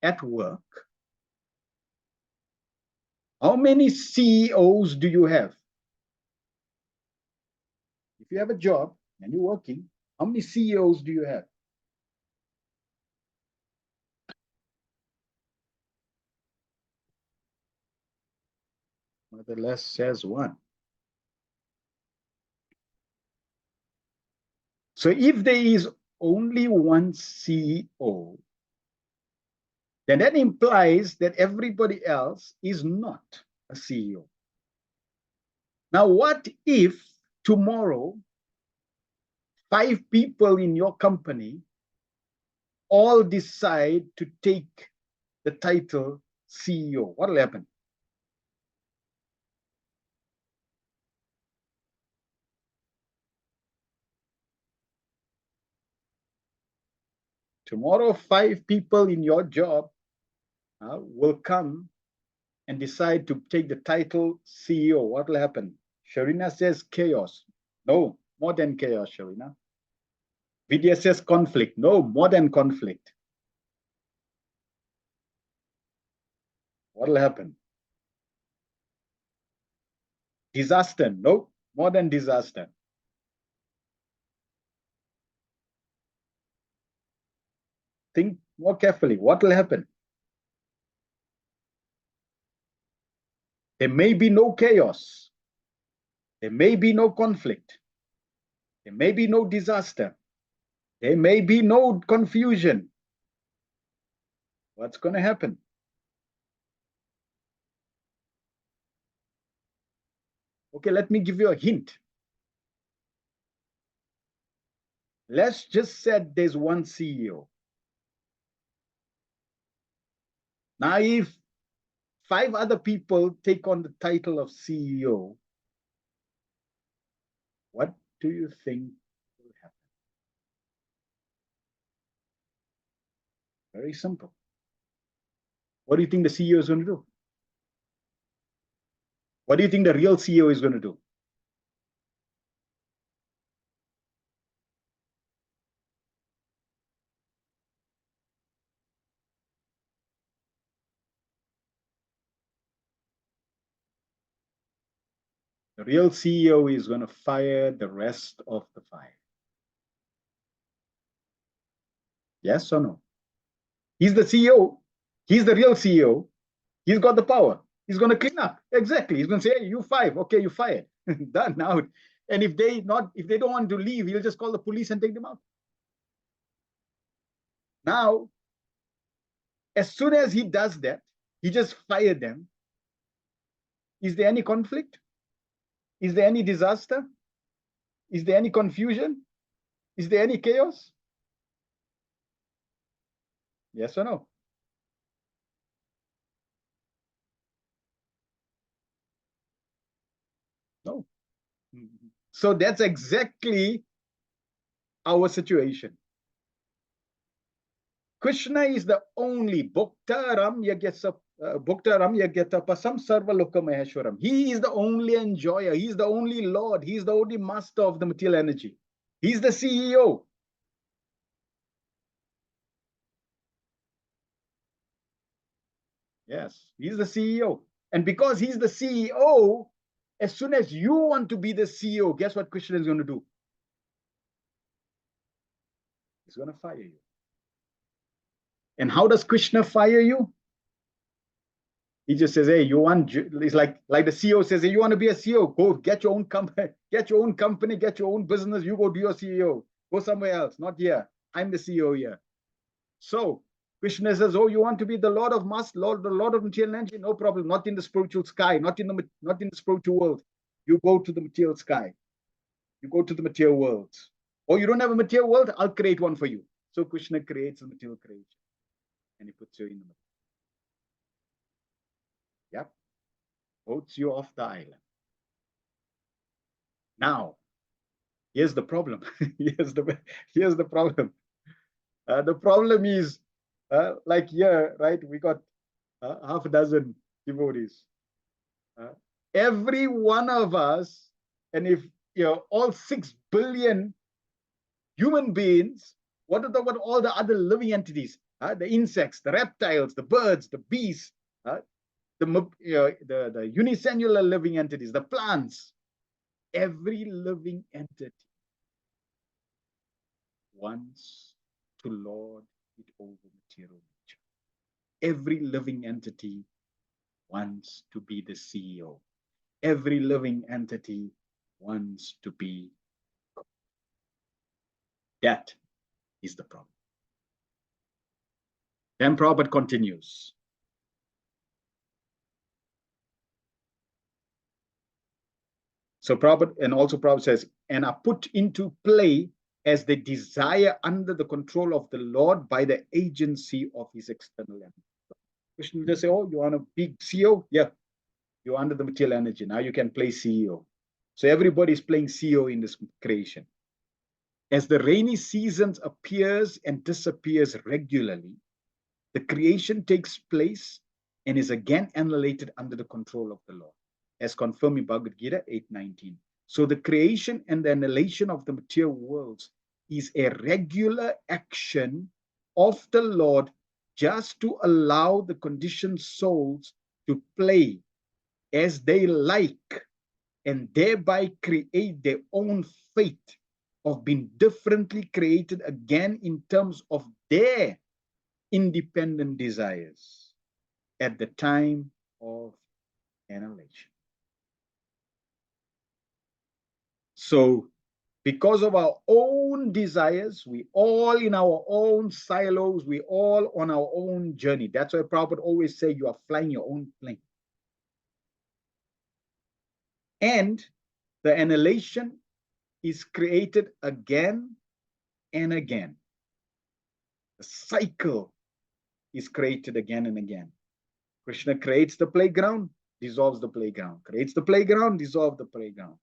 at work, how many CEOs do you have? If you have a job and you're working, how many CEOs do you have? Mother Les says one. So if there is only one CEO, then that implies that everybody else is not a CEO. Now, what if tomorrow 5 people in your company all decide to take the title CEO? What will happen? Tomorrow, 5 people in your job will come and decide to take the title CEO. What will happen? Sharina says chaos. No, more than chaos, Sharina. Vidya says conflict. No, more than conflict. What will happen? Disaster. No, more than disaster. Think more carefully. What will happen? There may be no chaos. There may be no conflict. There may be no disaster. There may be no confusion. What's going to happen? Okay, let me give you a hint. Let's just say there's one CEO. Now, if 5 other people take on the title of CEO, what do you think will happen? Very simple. What do you think the CEO is going to do? What do you think the real CEO is going to do? The real CEO is going to fire the rest of the 5. Yes or no? He's the CEO. He's the real CEO. He's got the power. He's going to clean up. Exactly. He's going to say, hey, you 5. Okay, you fired. Done now. And if they don't want to leave, he'll just call the police and take them out. Now, as soon as he does that, he just fired them. Is there any conflict? Is there any disaster? Is there any confusion? Is there any chaos? Yes or no? No. So that's exactly our situation. Krishna is the only Bhoktaram Yagyatapasam Sarvaloka Maheshwaram. He is the only enjoyer. He's the only Lord. He's the only master of the material energy. He's the CEO. Yes, he's the CEO. And because he's the CEO, as soon as you want to be the CEO, guess what Krishna is going to do? He's going to fire you. And how does Krishna fire you? He just says, hey, you want, it's like the CEO says, hey, you want to be a CEO, go get your own company, get your own business, you go do your CEO, go somewhere else, not here. I'm the CEO here. So Krishna says, oh, you want to be the Lord of Mass, the Lord of material energy? No problem, not in the spiritual sky, not in the spiritual world. You go to the material sky. You go to the material world. Or you don't have a material world, I'll create one for you. So Krishna creates a material creation. And he puts you in the middle. Yep. Votes you off the island. Now, here's the problem. here's the problem. The problem is, like here, right? We got half a dozen devotees. Every one of us, and if all 6 billion human beings, what about all the other living entities? The insects, the reptiles, the birds, the beasts, the unicellular living entities, the plants. Every living entity wants to lord it over material nature. Every living entity wants to be the CEO. Every living entity wants to be God. That is the problem. Then Prabhupada continues. So Prabhupada, and also Prabhupada says, and are put into play as they desire under the control of the Lord by the agency of his external energy. Krishna just say, oh, you want to be CEO? Yeah, you're under the material energy. Now you can play CEO. So everybody is playing CEO in this creation. As the rainy seasons appears and disappears regularly, the creation takes place and is again annihilated under the control of the Lord, as confirmed in Bhagavad Gita 8:19. So the creation and the annihilation of the material worlds is a regular action of the Lord just to allow the conditioned souls to play as they like and thereby create their own fate of being differently created again in terms of their independent desires at the time of annihilation. So, because of our own desires, we all in our own silos, we all on our own journey. That's why Prabhupada always say you are flying your own plane. And the annihilation is created again and again. The cycle is created again and again. Krishna creates the playground, dissolves the playground, creates the playground, dissolves the playground.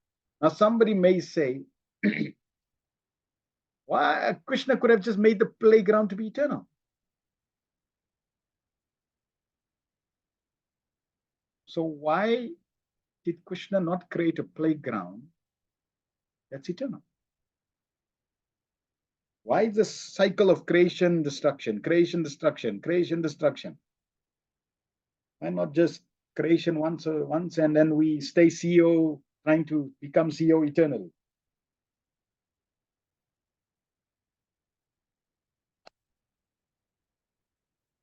Now somebody may say, why Krishna could have just made the playground to be eternal. So why did Krishna not create a playground that's eternal? Why is the cycle of creation, destruction, creation, destruction, creation, destruction? Why not just creation once and then we stay CEO, trying to become CEO eternally?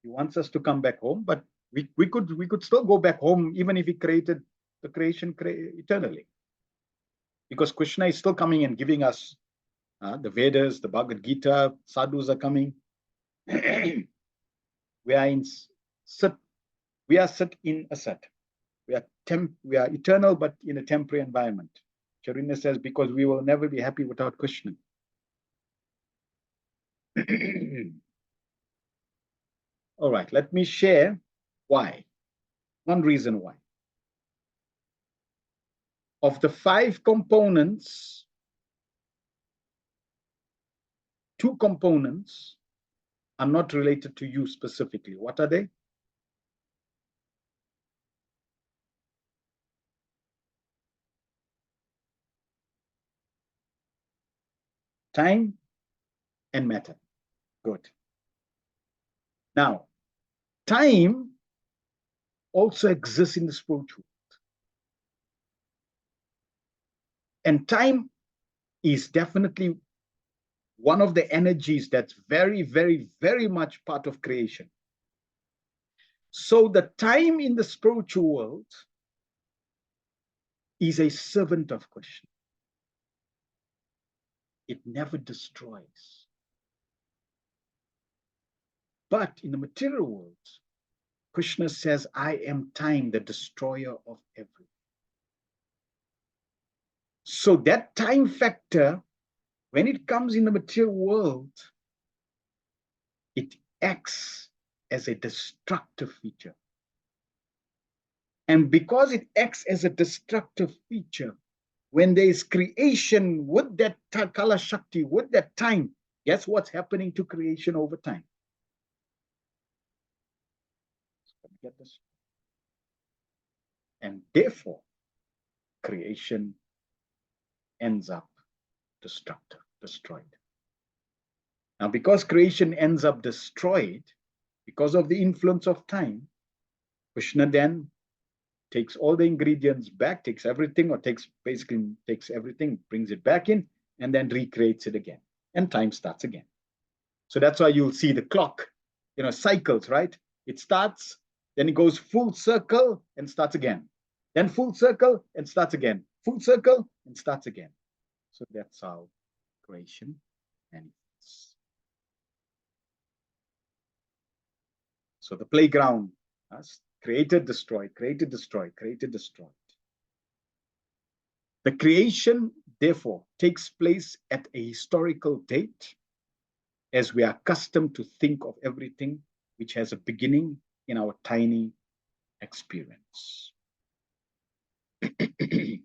He wants us to come back home, but we could still go back home even if he created the creation eternally. Because Krishna is still coming and giving us the Vedas, the Bhagavad Gita, sadhus are coming. We are in sit. We are sit in a set. We are eternal, but in a temporary environment. Charina says, because we will never be happy without Krishna. All right, let me share why. One reason why. Of the 5 components, 2 components are not related to you specifically. What are they? Time and matter. Good. Now, time also exists in the spiritual world. And time is definitely one of the energies that's very, very, very much part of creation. So the time in the spiritual world is a servant of Krishna. It never destroys. But in the material world, Krishna says, I am time, the destroyer of everything. So that time factor, when it comes in the material world, it acts as a destructive feature. And because it acts as a destructive feature, when there is creation with that Kala Shakti, with that time, guess what's happening to creation over time? Get this? And therefore, creation ends up destructive, destroyed. Now, because creation ends up destroyed, because of the influence of time, Krishna then takes all the ingredients back, takes everything, or basically takes everything, brings it back in, and then recreates it again. And time starts again. So that's why you'll see the clock, cycles, right? It starts, then it goes full circle and starts again. Then full circle and starts again. Full circle and starts again. So that's how creation ends. So the playground, created, destroyed, created, destroyed, created, destroyed. The creation, therefore, takes place at a historical date, as we are accustomed to think of everything which has a beginning in our tiny experience. The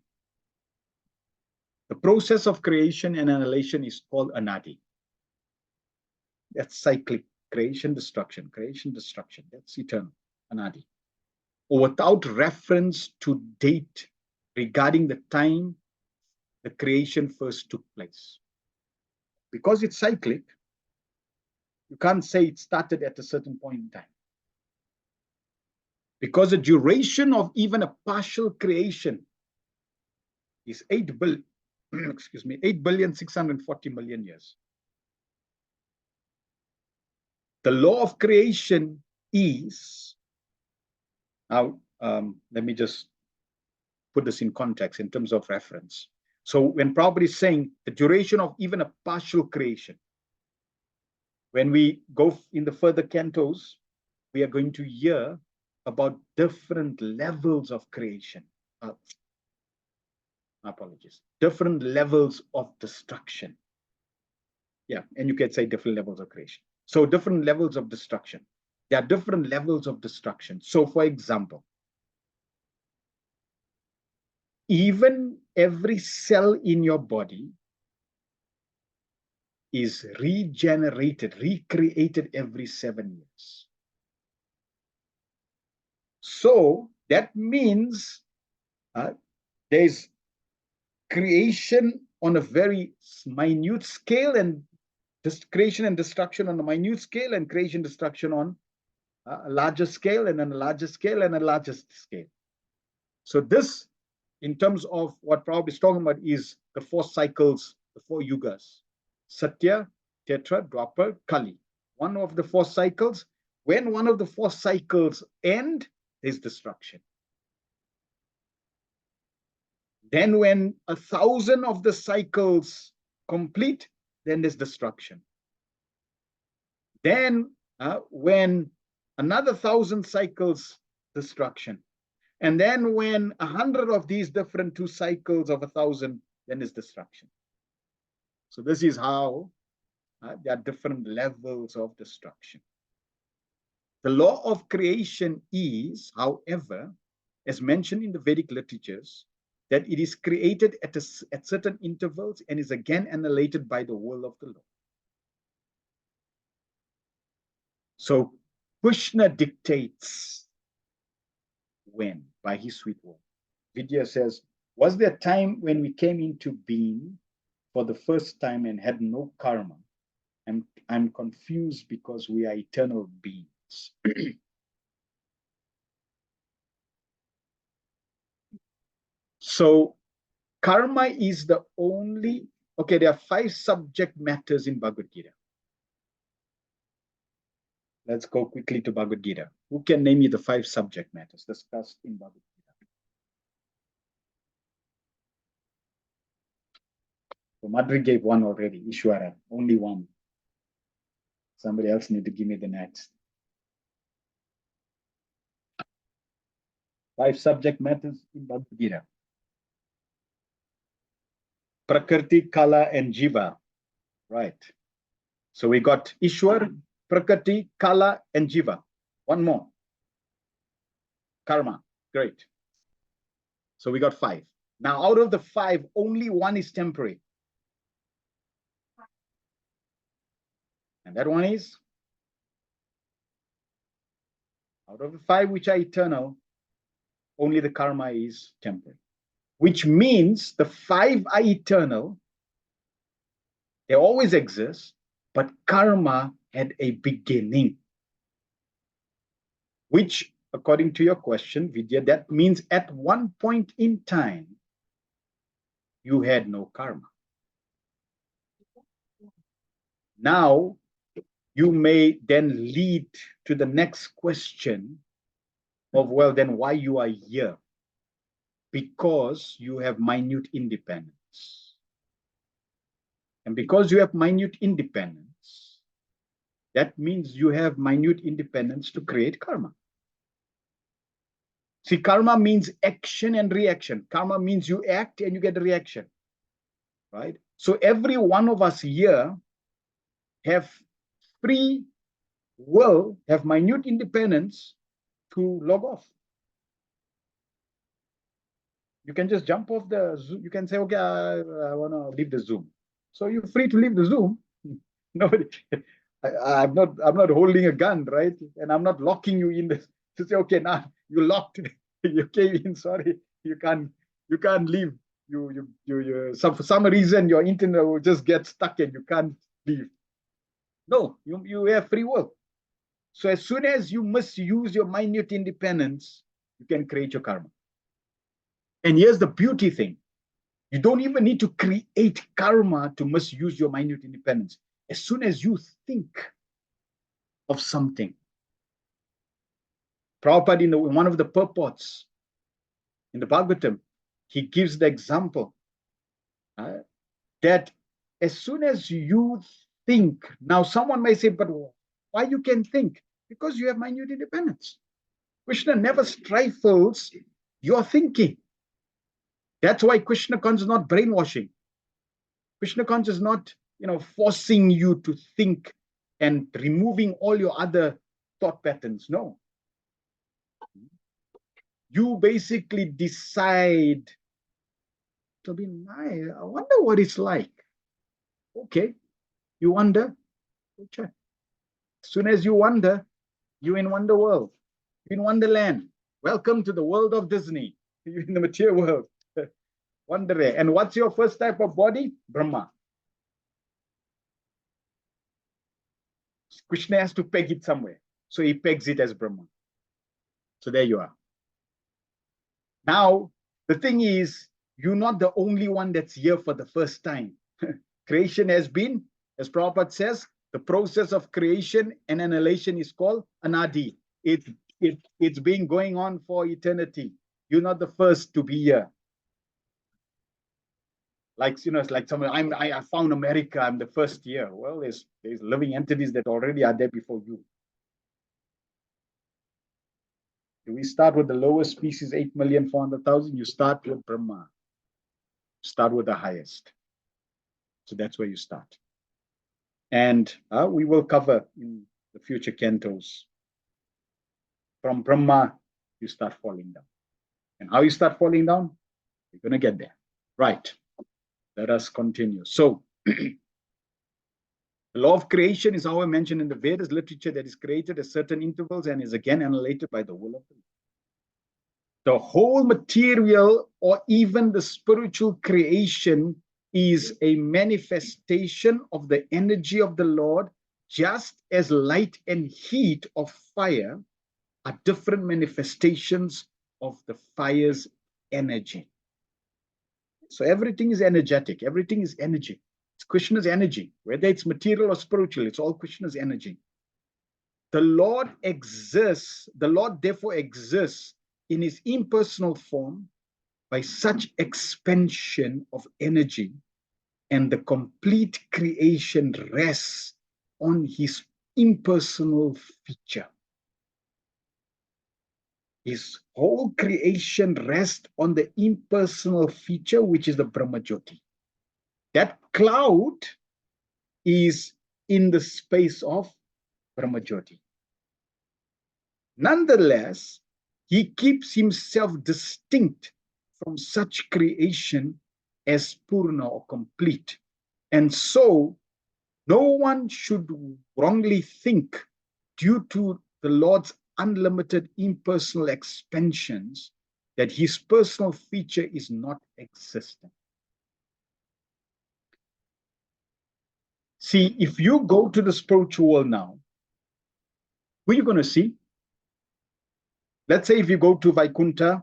process of creation and annihilation is called anadi. That's cyclic. Creation, destruction, that's eternal, anadi. Or without reference to date regarding the time the creation first took place. Because it's cyclic, you can't say it started at a certain point in time. Because the duration of even a partial creation is 8 billion, 8,640,000,000 years. The law of creation is, now let me just put this in context in terms of reference. So when Prabhupada is saying the duration of even a partial creation, when we go in the further cantos, we are going to hear about different levels of creation. Apologies. Different levels of destruction. Yeah, and you can say different levels of creation. So different levels of destruction. There are different levels of destruction. So for example, even every cell in your body is regenerated, recreated every 7 years. So that means there's creation on a very minute scale, and creation and destruction on a minute scale, and creation destruction on a larger scale, and then a larger scale, and a larger scale. So this, in terms of what Prabhupada is talking about, is the 4 cycles, the 4 yugas: Satya, Tetra, Dwapar, Kali. One of the 4 cycles. When one of the 4 cycles end, there's destruction. Then when 1,000 of the cycles complete, then there's destruction. Then when another 1,000 cycles, destruction. And then when 100 of these different 2 cycles of 1,000, then is destruction. So this is how there are different levels of destruction. The law of creation is, however, as mentioned in the Vedic literatures, that it is created at certain intervals and is again annihilated by the will of the Lord. So Krishna dictates when, by his sweet will. Vidya says, was there a time when we came into being for the first time and had no karma? I'm confused because we are eternal beings. So karma is the only, okay, there are 5 subject matters in Bhagavad Gita. Let's go quickly to Bhagavad Gita. Who can name me the 5 subject matters discussed in Bhagavad Gita? So Madri gave one already, Ishwara, only one. Somebody else need to give me the next. 5 subject matters in Bhagavad Gita. Prakriti, Kala, and Jiva. Right. So we got Ishwar, Prakriti, Kala, and Jiva. One more. Karma. Great. So we got 5. Now out of the 5, only one is temporary. And that one is? Out of the 5 which are eternal, only the karma is temporary. Which means the 5 are eternal. They always exist, but karma had a beginning. Which, according to your question, Vidya, that means at one point in time, you had no karma. Now, you may then lead to the next question of, well, then why you are here? Because you have minute independence. And because you have minute independence, that means you have minute independence to create karma. See, karma means action and reaction. Karma means you act and you get a reaction, right? So every one of us here have free will, have minute independence to log off. You can just jump off the Zoom. You can say, okay, I want to leave the Zoom. So you're free to leave the Zoom. Nobody, I'm not holding a gun, right? And I'm not locking you in this to say, okay, now you locked, you came in. Sorry, you can't leave. For some reason your internet will just get stuck and you can't leave. No, you have free will. So as soon as you misuse your minute independence, you can create your karma. And here's the beauty thing. You don't even need to create karma to misuse your minute independence. As soon as you think of something, Prabhupada in one of the purports in the Bhagavatam, he gives the example that as soon as you think, now someone may say, but why you can think? Because you have minute independence. Krishna never stifles your thinking. That's why Krishna conscious is not brainwashing. Krishna conscious is not, forcing you to think and removing all your other thought patterns. No. You basically decide to be nice. I wonder what it's like. Okay. You wonder? Okay. As soon as you wonder, you're in Wonder World. You're in Wonderland. Welcome to the world of Disney. You're in the material world. Wonderland. And what's your first type of body? Brahma. Krishna has to peg it somewhere. So he pegs it as Brahma. So there you are. Now, the thing is, you're not the only one that's here for the first time. Creation has been, as Prabhupada says, the process of creation and annihilation is called anadi. It's been going on for eternity. You're not the first to be here. Like, it's like someone, I found America, I'm the first here. Well, there's living entities that already are there before you. Do we start with the lowest species, 8,400,000? You start with Brahma. Start with the highest. So that's where you start. And we will cover in the future cantos. From Brahma, you start falling down. And how you start falling down? We're going to get there. Right. Let us continue. So, the law of creation is how I mentioned in the Vedas literature that is created at certain intervals and is again annihilated by the will of the Lord. The whole material or even the spiritual creation is a manifestation of the energy of the Lord, just as light and heat of fire are different manifestations of the fire's energy. So everything is energetic. Everything is energy. It's Krishna's energy. Whether it's material or spiritual, it's all Krishna's energy. The Lord exists. The Lord therefore exists in his impersonal form by such expansion of energy, and the complete creation rests on his impersonal feature. His whole creation rests on the impersonal feature, which is the Brahmajyoti. That cloud is in the space of Brahmajyoti. Nonetheless, he keeps himself distinct from such creation as Purna or complete. And so, no one should wrongly think, due to the Lord's unlimited impersonal expansions, that his personal feature is not existent. See, if you go to the spiritual world now, who are you going to see? Let's say if you go to Vaikunta,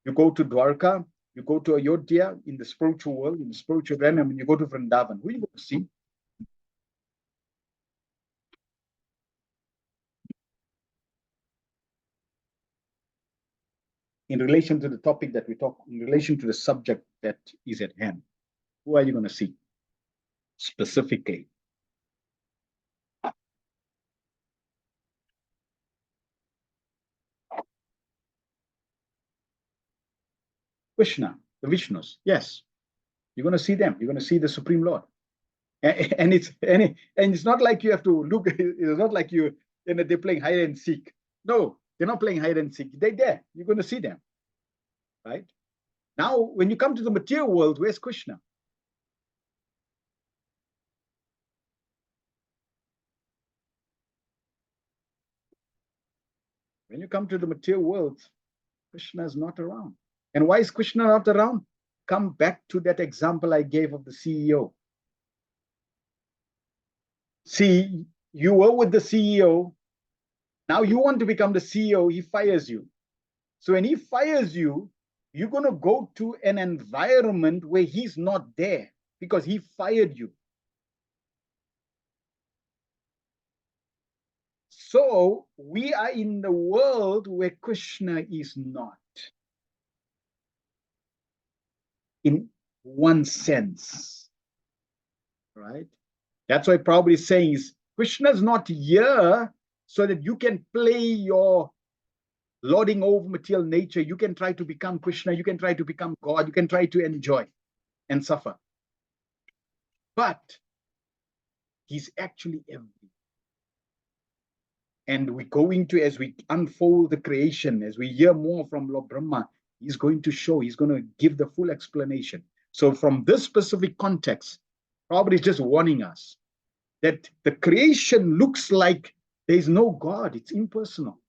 you go to Dwarka, you go to Ayodhya in the spiritual world, in the spiritual realm, and you go to Vrindavan, who are you going to see? In relation to the topic that we talk, in relation to the subject that is at hand, who are you going to see specifically? Krishna, the Vishnus. Yes, you're going to see them. You're going to see the Supreme Lord. And it's not like you have to look. It's not like they're playing hide and seek. No, they're not playing hide and seek. They're there. You're going to see them, right? Now, when you come to the material world, where's Krishna? When you come to the material world, Krishna is not around. And why is Krishna not around? Come back to that example I gave of the CEO. See, you were with the CEO. Now you want to become the CEO. He fires you. So when he fires you, you're going to go to an environment where he's not there because he fired you. So we are in the world where Krishna is not. In one sense, right? That's why Prabhupada is saying is Krishna's not here so that you can play your lording over material nature. You can try to become Krishna, you can try to become God, you can try to enjoy and suffer. But he's actually everything. And we're going to, as we unfold the creation, as we hear more from Lord Brahma, he's going to show, he's going to give the full explanation. So from this specific context, Prabhupada is just warning us that the creation looks like there's no God, it's impersonal.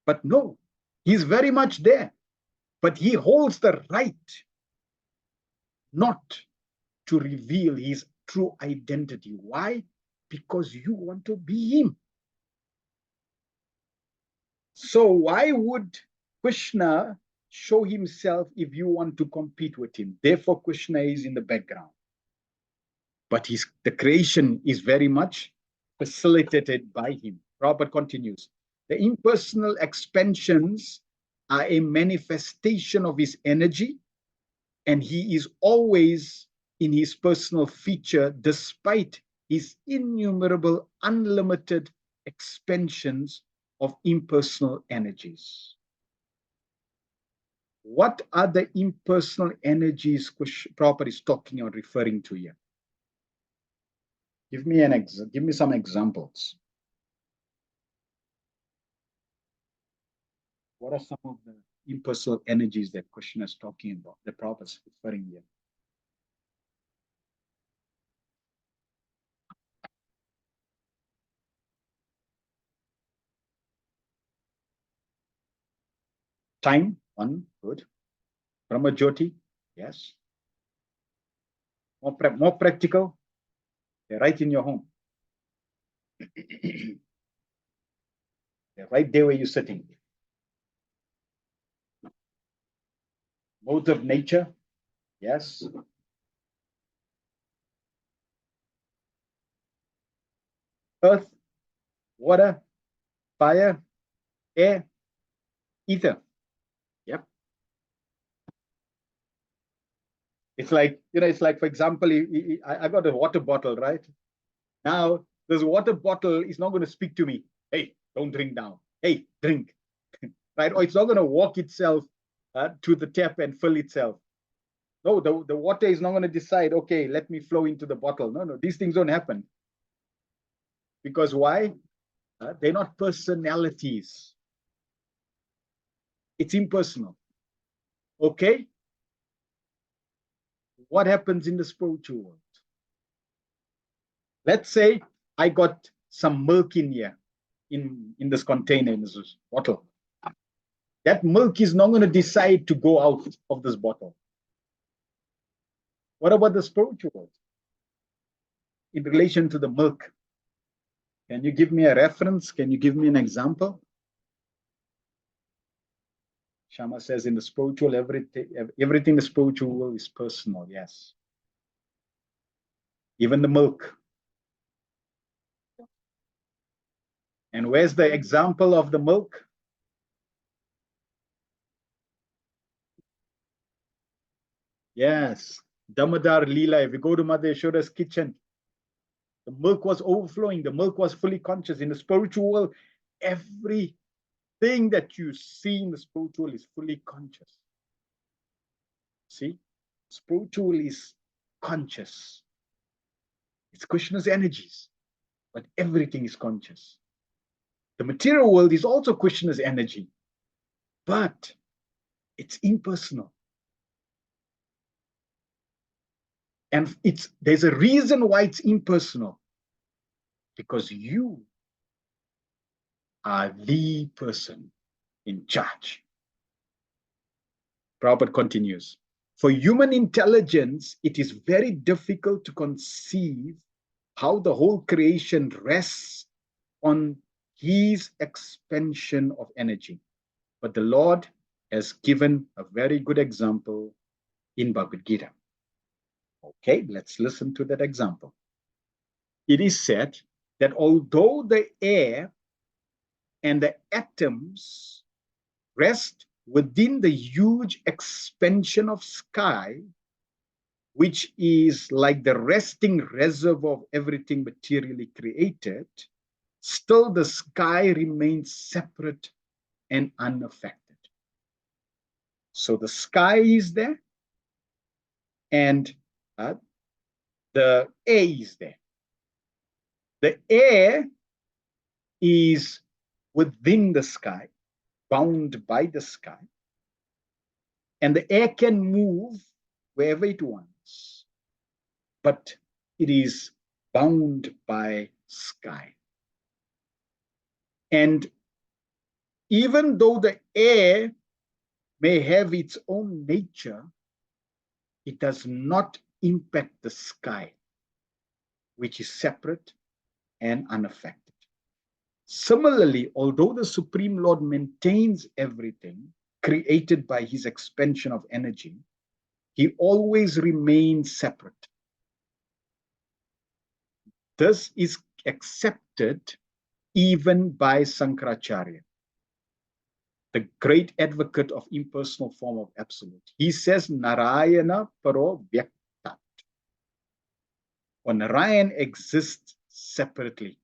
But no, he's very much there. But he holds the right not to reveal his true identity. Why? Because you want to be him. So why would Krishna show himself if you want to compete with him? Therefore, Krishna is in the background. But the creation is very much facilitated by him. Prabhupada continues. The impersonal expansions are a manifestation of his energy, and he is always in his personal feature despite his innumerable, unlimited expansions of impersonal energies. What are the impersonal energies Prabhupada is talking or referring to here? Give me some examples. What are some of the impersonal energies that Krishna is talking about, that Prabhupada is referring here? Time, one, good. Brahma Jyoti, yes. More practical, they're right in your home. They're right there where you're sitting. Modes of nature, yes. Earth, water, fire, air, ether. Yep. It's like, for example, I got a water bottle, right? Now, this water bottle is not going to speak to me. Hey, don't drink now. Hey, drink. Right? Or it's not going to walk itself to the tap and fill itself. No, the water is not going to decide, okay, let me flow into the bottle. No, these things don't happen. Because why? They're not personalities. It's impersonal. Okay? What happens in the spiritual world? Let's say I got some milk in here, in this container, in this bottle. That milk is not going to decide to go out of this bottle. What about the spiritual world? In relation to the milk, can you give me a reference? Can you give me an example? Shama says in the spiritual, everything the spiritual world is personal, yes. Even the milk. And where's the example of the milk? Yes, Damodar Leela. If you go to Mother Yashoda's kitchen, the milk was overflowing. The milk was fully conscious. In the spiritual world, everything that you see in the spiritual is fully conscious. See, spiritual is conscious. It's Krishna's energies, but everything is conscious. The material world is also Krishna's energy, but it's impersonal. And there's a reason why it's impersonal, because you are the person in charge. Prabhupada continues, for human intelligence, it is very difficult to conceive how the whole creation rests on his expansion of energy. But the Lord has given a very good example in Bhagavad Gita. Okay, let's listen to that example. It is said that although the air and the atoms rest within the huge expansion of sky, which is like the resting reservoir of everything materially created, still the sky remains separate and unaffected. So the sky is there, and the air is there. The air is within the sky, bound by the sky, and the air can move wherever it wants, but it is bound by sky. And even though the air may have its own nature, it does not impact the sky, which is separate and unaffected. Similarly, although the Supreme Lord maintains everything created by his expansion of energy, he always remains separate. This is accepted even by Sankaracharya, the great advocate of impersonal form of absolute. He says, Narayana Paro Vyaktat, or Narayan exists separately,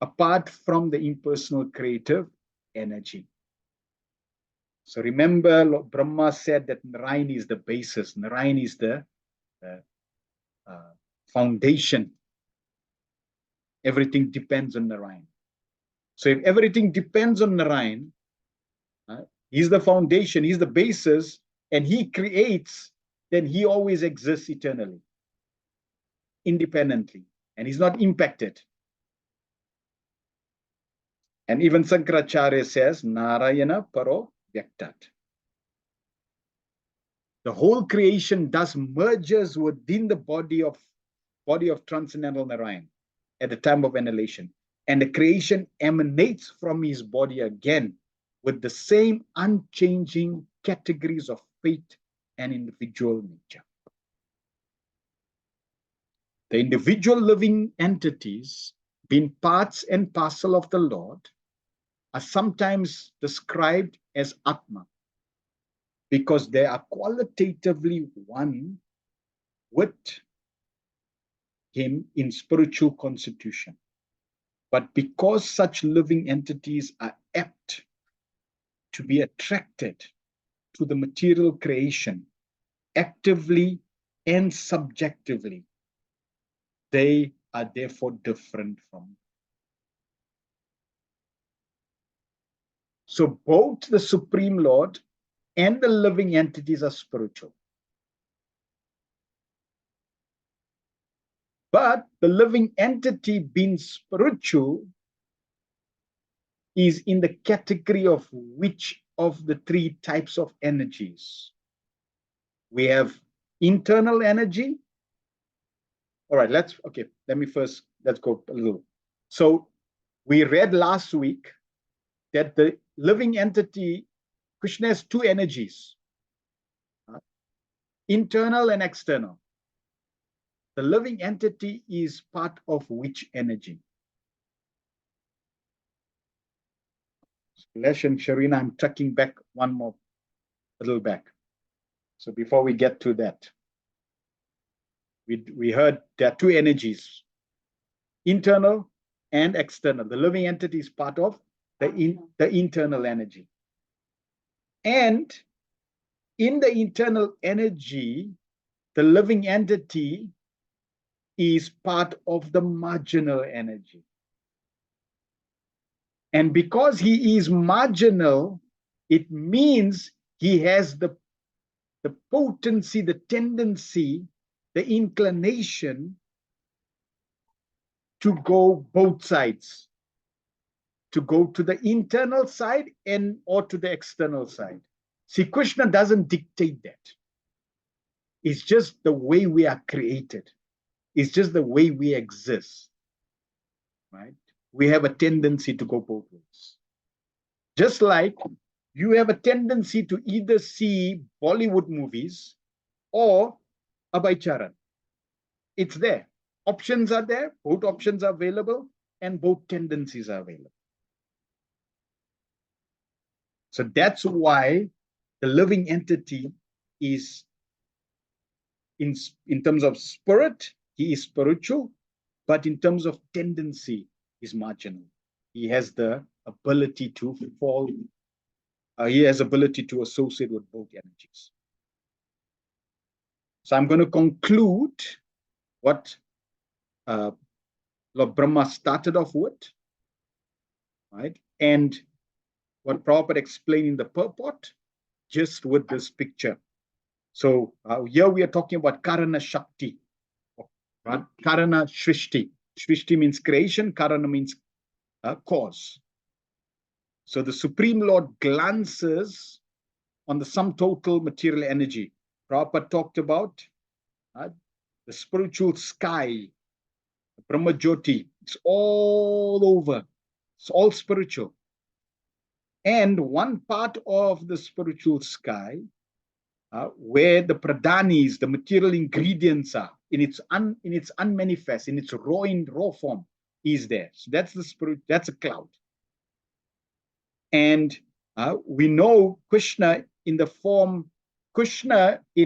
apart from the impersonal creative energy. So remember, Lord Brahma said that Narayan is the basis, Narayan is the foundation. Everything depends on Narayan. So if everything depends on Narayan, he's the foundation, he's the basis, and he creates, then he always exists eternally, independently, and he's not impacted. And even Sankaracharya says, Narayana Paro Vyaktat. The whole creation thus merges within the body of transcendental Narayan at the time of annihilation. And the creation emanates from his body again with the same unchanging categories of fate and individual nature. The individual living entities, being parts and parcel of the Lord, are sometimes described as Atma, because they are qualitatively one with him in spiritual constitution. But because such living entities are apt to be attracted to the material creation, actively and subjectively, they are therefore different from. So both the Supreme Lord and the living entities are spiritual. But the living entity being spiritual is in the category of which of the three types of energies? We have internal energy. All right, let's go a little. So we read last week that the living entity, Krishna, has two energies, internal and external. The living entity is part of which energy? Lesh and Sharina, I'm tracking back a little back. So before we get to that, we heard there are two energies, internal and external. The living entity is part of the internal energy. And in the internal energy, the living entity is part of the marginal energy. And because he is marginal, it means he has the potency, the tendency, the inclination to go both sides, to go to the internal side and or to the external side. See, Krishna doesn't dictate that. It's just the way we are created. It's just the way we exist, right? We have a tendency to go both ways. Just like you have a tendency to either see Bollywood movies or Abhaicharan. It's there. Options are there. Both options are available and both tendencies are available. So that's why the living entity is, in terms of spirit, he is spiritual, but in terms of tendency, he's marginal. He has the ability to fall. He has ability to associate with both energies. So I'm going to conclude what Lord Brahma started off with, right? And what Prabhupada explained in the purport, just with this picture. So here we are talking about Karana Shakti, right? Karana Shrishti. Shrishti means creation, Karana means cause. So the Supreme Lord glances on the sum total material energy. Prabhupada talked about the spiritual sky, Brahma Jyoti. It's all over. It's all spiritual. And one part of the spiritual sky, where the pradhanis, the material ingredients are, in its unmanifest, in its raw form, is there. So that's the spirit. That's a cloud. And we know Krishna in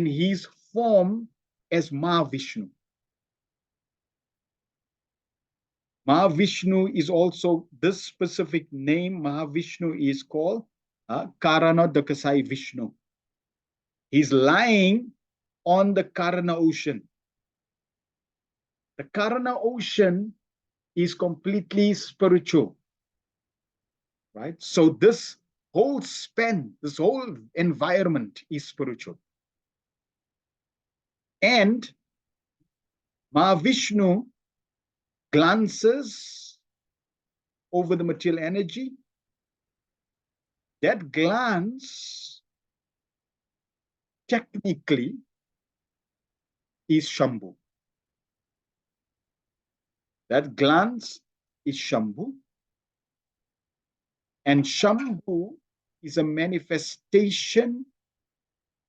his form as Mahavishnu. Mahavishnu is also, this specific name, Mahavishnu, is called Karana Dakasai Vishnu. He's lying on the Karana ocean. The Karana ocean is completely spiritual, right? So this whole span, this whole environment is spiritual. And Mahavishnu glances over the material energy. That glance technically is Shambhu. That glance is Shambhu. And Shambhu is a manifestation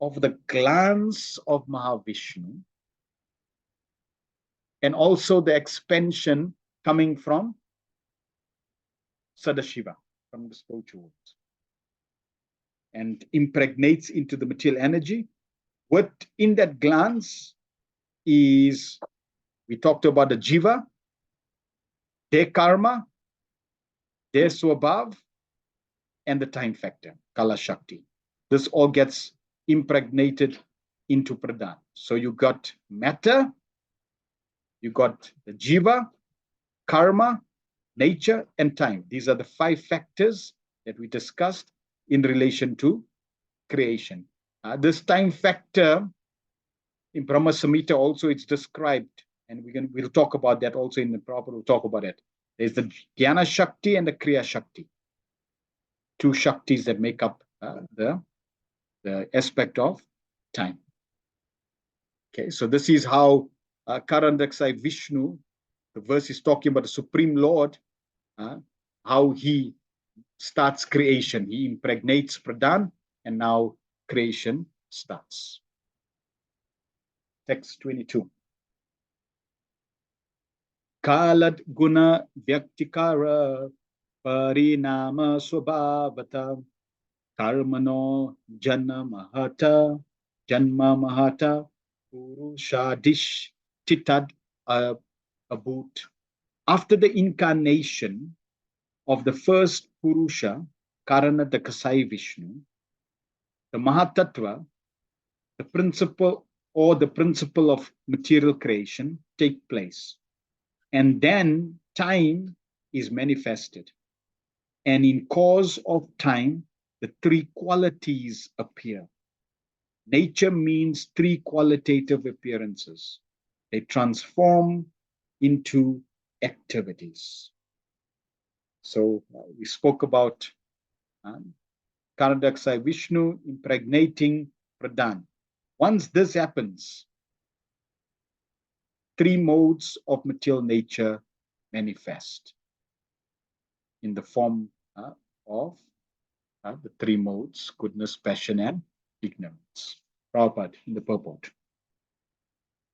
of the glance of Mahavishnu, and also the expansion coming from Sadashiva, from the spiritual world, and impregnates into the material energy. What in that glance is, we talked about the jiva, their karma, their swabhav, and the time factor, Kala Shakti. This all gets impregnated into pradhan. So you got matter, you got the jiva, karma, nature, and time. These are the 5 factors that we discussed in relation to creation. This time factor in Brahma Samhita also, it's described, and we'll talk about that also in the proper, we'll talk about it. There's the Jnana Shakti and the Kriya Shakti. 2 Shaktis that make up the aspect of time. Okay, so this is how Karanaksai Vishnu, the verse is talking about the Supreme Lord, how he starts creation. He impregnates Pradhan, and now creation starts. Text 22. Kalat guna vyaktikara parinama swabhavata karmano janma mahata purushadish titad abut. After the incarnation of the first Purusha, Karana Dakasai Vishnu, the Mahatattva the principle of material creation take place. And then time is manifested. And in cause of time, the three qualities appear. Nature means three qualitative appearances. They transform into activities. So we spoke about Karadaksai Vishnu impregnating Pradhan. Once this happens, three modes of material nature manifest in the form of the three modes: goodness, passion, and ignorance. Prabhupada in the purport.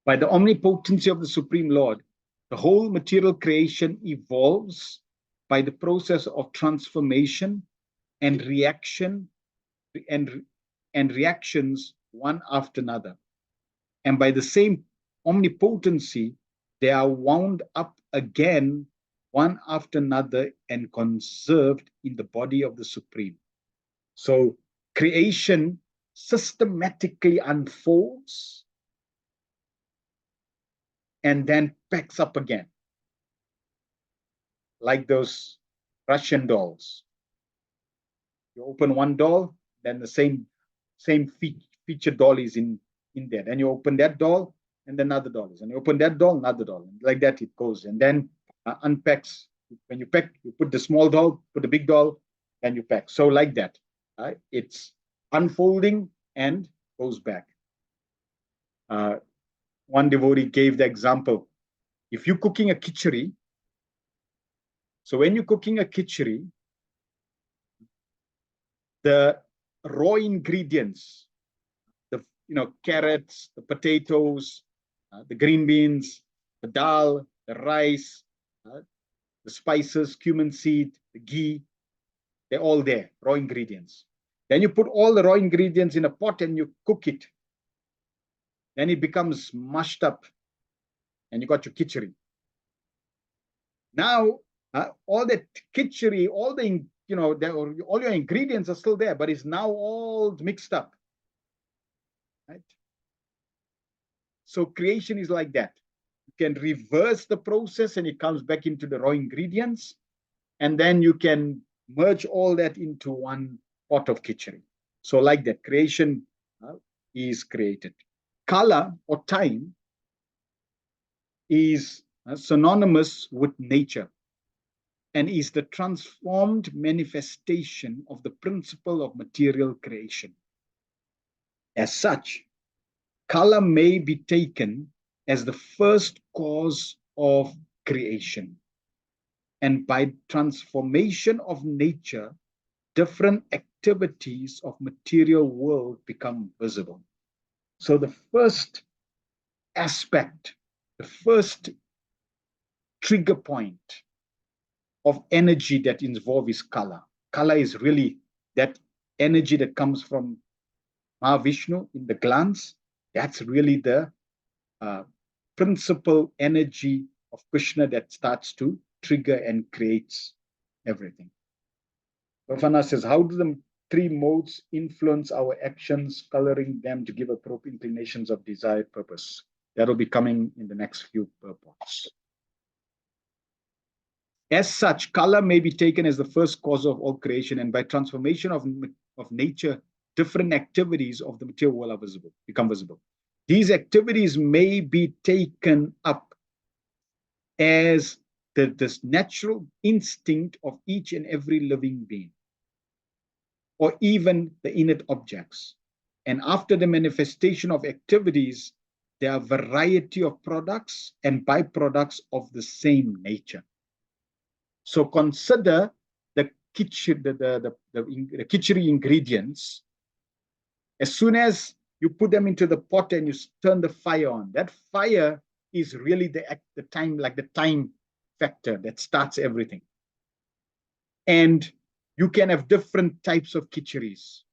By the omnipotency of the Supreme Lord, the whole material creation evolves by the process of transformation and reaction and reactions one after another. And by the same omnipotency, they are wound up again one after another and conserved in the body of the Supreme. So creation systematically unfolds and then packs up again, like those Russian dolls. You open one doll, then the same feature doll is in there. Then you open that doll, and then another doll is. And you open that doll, another doll. And like that it goes. And then unpacks. When you pack, you put the small doll, put the big doll, and you pack. So like that. It's unfolding and goes back. One devotee gave the example. If you're cooking a khichdi, so when you're cooking a khichdi, the raw ingredients, the carrots, the potatoes, the green beans, the dal, the rice, the spices, cumin seed, the ghee, they're all there, raw ingredients. Then you put all the raw ingredients in a pot and you cook it. Then it becomes mushed up and you got your khichdi. Now, all that khichdi, all the all your ingredients are still there, but it's now all mixed up. Right? So creation is like that. You can reverse the process and it comes back into the raw ingredients, and then you can merge all that into one pot of khichdi. So like that, creation is created. Kala or time is synonymous with nature and is the transformed manifestation of the principle of material creation. As such, Kala may be taken as the first cause of creation. And by transformation of nature, different activities of material world become visible. So the first aspect, the first trigger point of energy that involves is Kala. Kala is really that energy that comes from Mahavishnu in the glands. That's really the principal energy of Krishna that starts to trigger and creates everything. Ravana says, how do the three modes influence our actions, coloring them to give appropriate inclinations of desired purpose? That will be coming in the next few purports. As such, color may be taken as the first cause of all creation, and by transformation of nature, different activities of the material world are visible, become visible. These activities may be taken up as this natural instinct of each and every living being, or even the inert objects. And after the manifestation of activities, there are a variety of products and byproducts of the same nature. So consider the khichdi ingredients. As soon as you put them into the pot and you turn the fire on, that fire is really the time, like the time factor that starts everything. And you can have different types of khichdi's,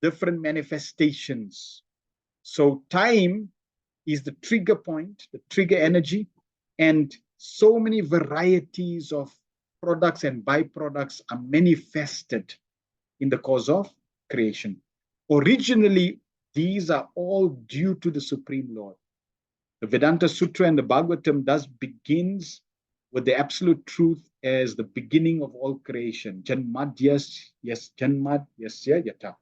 different manifestations. So time is the trigger point, the trigger energy, and so many varieties of products and byproducts are manifested in the course of creation. Originally, these are all due to the Supreme Lord. The Vedanta Sutra and the Bhagavatam thus begins with the absolute truth as the beginning of all creation. Janmad Janmad yasya yata.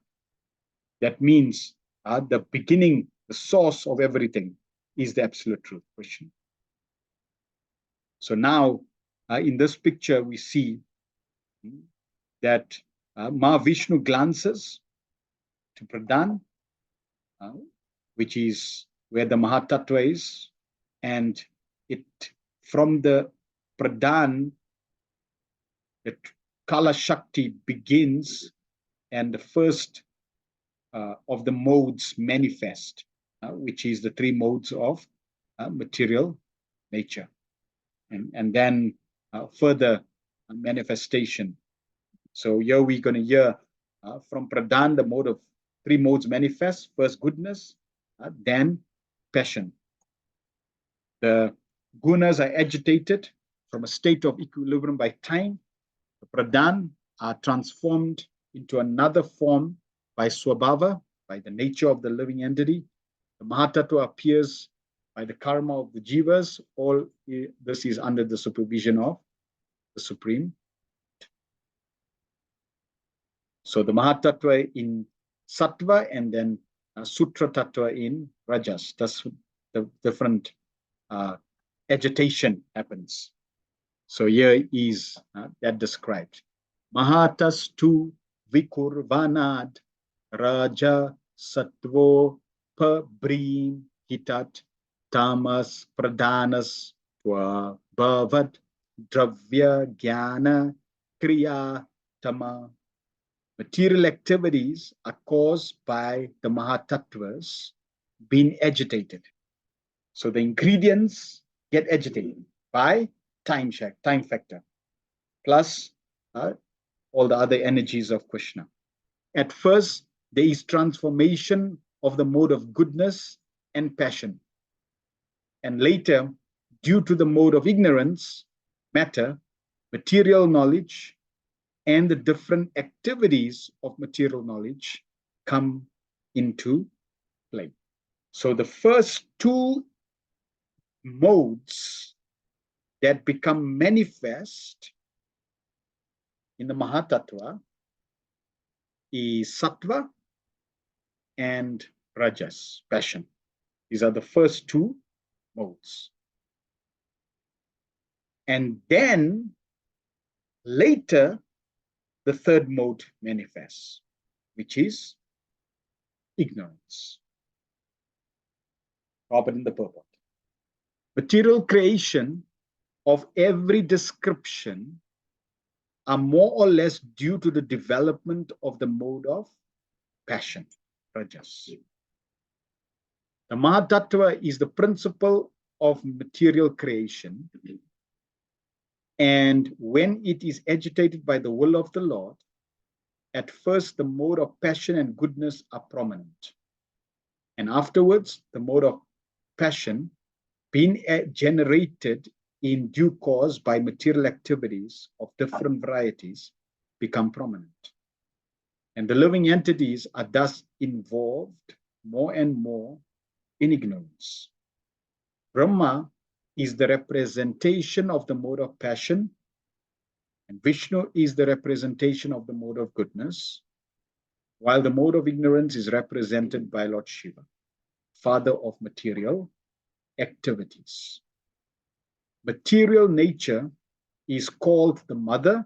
That means the beginning, the source of everything is the absolute truth, Krishna. So now in this picture, we see that Mahavishnu glances to Pradhan, which is where the Mahatattva is, and it from the Pradhan, the Kala Shakti begins, and the first of the modes manifest, which is the three modes of material nature, and then further manifestation. So here we're going to hear from Pradhan, the mode of three modes manifest. First goodness, then passion. The gunas are agitated from a state of equilibrium by time. The Pradhan are transformed into another form by Swabhava, by the nature of the living entity. The Mahatattva appears by the karma of the jivas. All this is under the supervision of the Supreme. So the Mahatattva in Sattva and then Sutra Tattva in Rajas. That's the different agitation happens. So here is that described. Mahatastu Vikurvanad Raja Sattvo Pabrim Hitat Tamas Pradhanas Tva Bhavat Dravya Jnana Kriya Tama. Material activities are caused by the Mahatattvas being agitated. So the ingredients get agitated by time factor, plus all the other energies of Krishna. At first, there is transformation of the mode of goodness and passion. And later, due to the mode of ignorance, matter, material knowledge, and the different activities of material knowledge come into play. So the first two modes that become manifest in the Mahatattva is Sattva and Rajas, passion. These are the first two modes. And then later, the third mode manifests, which is ignorance. Robert in the purport. Material creation of every description are more or less due to the development of the mode of passion, Rajas. The Mahatattva is the principle of material creation, and when it is agitated by the will of the Lord, at first the mode of passion and goodness are prominent, and afterwards the mode of passion, being generated in due course by material activities of different varieties, become prominent. And the living entities are thus involved more and more in ignorance. Brahma is the representation of the mode of passion, and Vishnu is the representation of the mode of goodness, while the mode of ignorance is represented by Lord Shiva, father of material activities. Material nature is called the mother,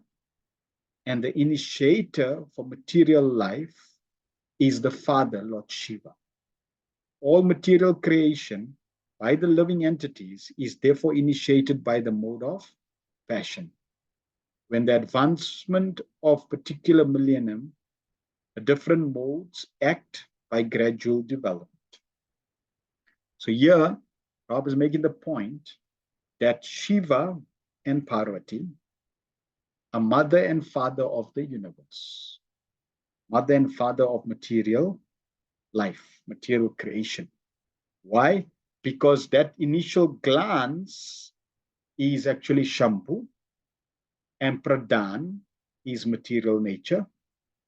and the initiator for material life is the father, Lord Shiva. All material creation by the living entities is therefore initiated by the mode of passion. When the advancement of particular millennium, the different modes act by gradual development. So here, Rob is making the point that Shiva and Parvati are mother and father of the universe, mother and father of material life, material creation. Why? Because that initial glance is actually Shambhu, and Pradhan is material nature,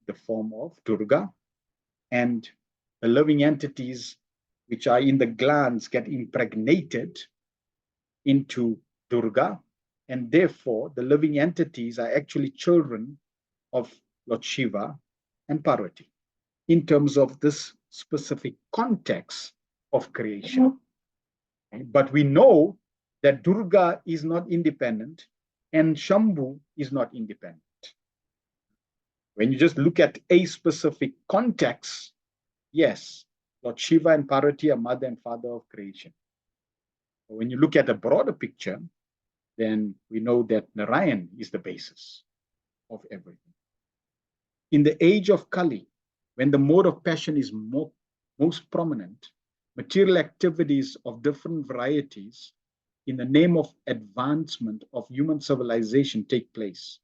the form of Durga, and the living entities which are in the glands get impregnated into Durga, and therefore the living entities are actually children of Lord Shiva and Parvati in terms of this specific context of creation. But we know that Durga is not independent and Shambhu is not independent. When you just look at a specific context, yes, Lord Shiva and Parvati are mother and father of creation. But when you look at a broader picture, then we know that Narayan is the basis of everything. In the age of Kali, when the mode of passion is most prominent, material activities of different varieties in the name of advancement of human civilization take place,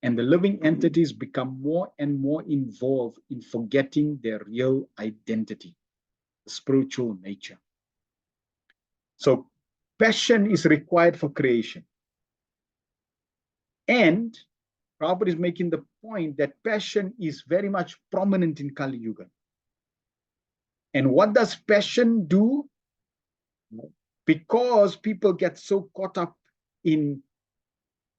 and the living entities become more and more involved in forgetting their real identity, the spiritual nature. So passion is required for creation. And Prabhupada is making the point that passion is very much prominent in Kali Yuga. And what does passion do? Because people get so caught up in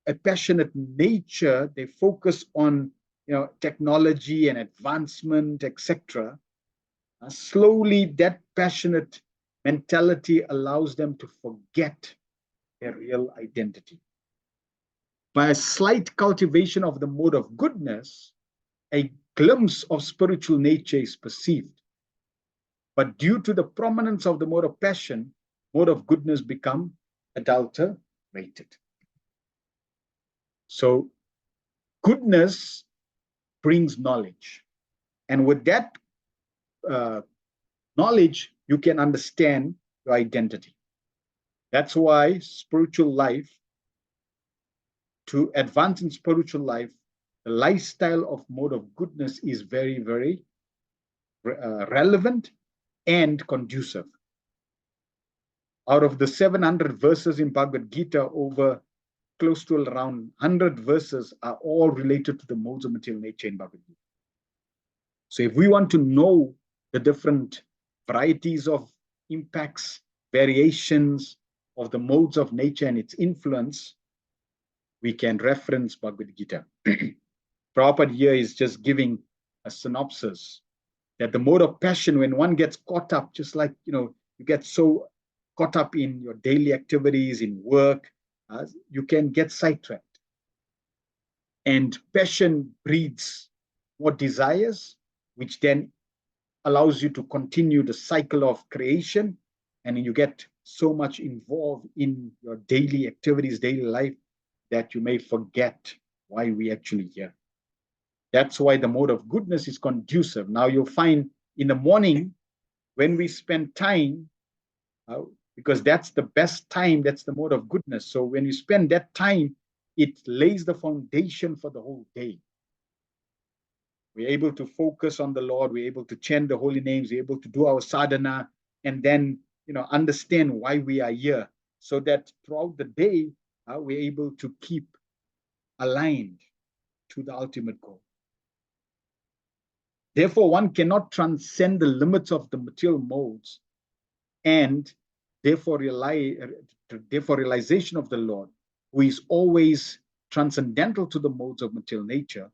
a passionate nature, they focus on technology and advancement, etc. Slowly, that passionate mentality allows them to forget their real identity. By a slight cultivation of the mode of goodness, a glimpse of spiritual nature is perceived. But due to the prominence of the mode of passion, mode of goodness become adulterated. So goodness brings knowledge. And with that knowledge, you can understand your identity. That's why spiritual life, to advance in spiritual life, the lifestyle of mode of goodness is very, very relevant and conducive. Out of the 700 verses in Bhagavad Gita, over close to around 100 verses are all related to the modes of material nature in Bhagavad Gita. So if we want to know the different varieties of impacts, variations of the modes of nature and its influence, we can reference Bhagavad Gita. Prabhupada here is just giving a synopsis that the mode of passion, when one gets caught up, just like, you get so caught up in your daily activities, in work, you can get sidetracked. And passion breeds more desires, which then allows you to continue the cycle of creation, and you get so much involved in your daily activities, daily life, that you may forget why we actually here. That's why the mode of goodness is conducive. Now you'll find in the morning when we spend time, because that's the best time, that's the mode of goodness. So when you spend that time, it lays the foundation for the whole day. We're able to focus on the Lord, we're able to chant the holy names, we're able to do our sadhana, and then understand why we are here, so that throughout the day, we're able to keep aligned to the ultimate goal. Therefore, one cannot transcend the limits of the material modes, and therefore realization of the Lord, who is always transcendental to the modes of material nature,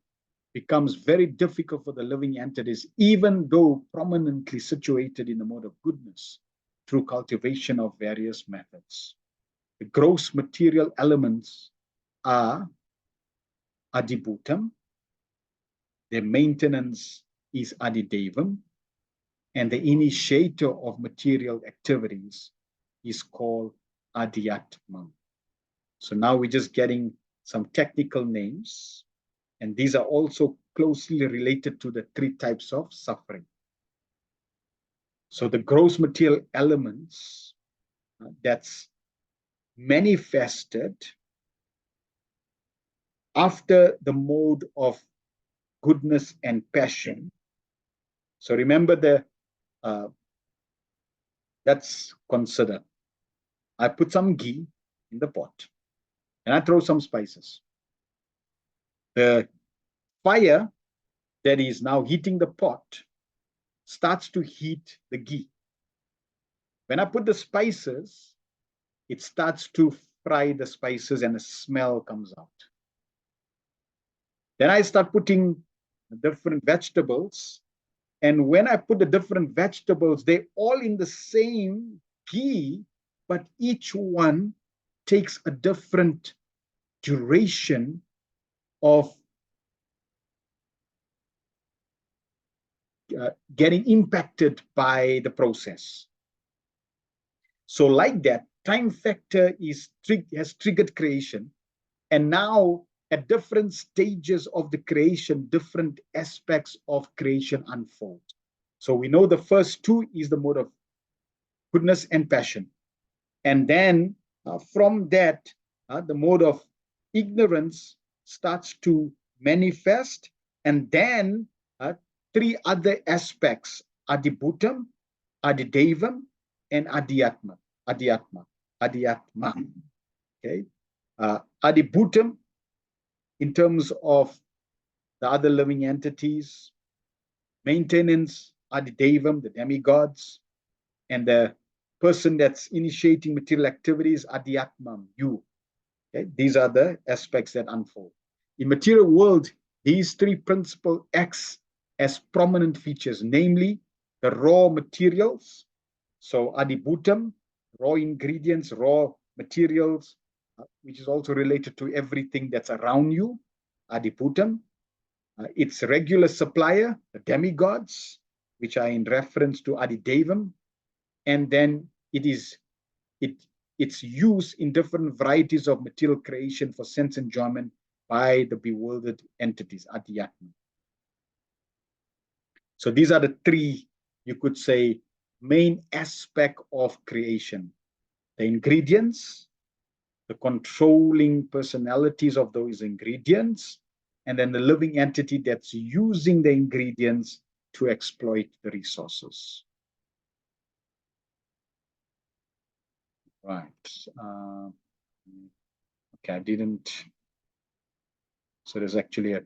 becomes very difficult for the living entities, even though prominently situated in the mode of goodness through cultivation of various methods. The gross material elements are adibhutam, their maintenance is adidevam, and the initiator of material activities is called adhyatma. So now we're just getting some technical names, and these are also closely related to the three types of suffering. So the gross material elements that's manifested after the mode of goodness and passion. So remember let's consider, I put some ghee in the pot and I throw some spices. The fire that is now heating the pot starts to heat the ghee. When I put the spices, it starts to fry the spices and a smell comes out. Then I start putting different vegetables. And when I put the different vegetables, they're all in the same ghee, but each one takes a different duration of getting impacted by the process. So like that, time factor has triggered creation. And now at different stages of the creation, different aspects of creation unfold. So we know the first two is the mode of goodness and passion. And then from that, the mode of ignorance starts to manifest. And then three other aspects, Adibhutam, Adidevam, and Adhyatma. Okay. Adibhutam, in terms of the other living entities, maintenance, Adidevam, the demigods, and the person that's initiating material activities, Adhyatmam, you. Okay? These are the aspects that unfold. In material world, these three principal acts as prominent features, namely the raw materials, so Adibhutam, raw ingredients, raw materials, which is also related to everything that's around you, Adibhutam. Its regular supplier, the demigods, which are in reference to Adidevam, and then its use in different varieties of material creation for sense enjoyment by the bewildered entities, Adhyatma. So these are the three, you could say, main aspect of creation. The ingredients, the controlling personalities of those ingredients, and then the living entity that's using the ingredients to exploit the resources. Right. Okay, I didn't. So there's actually a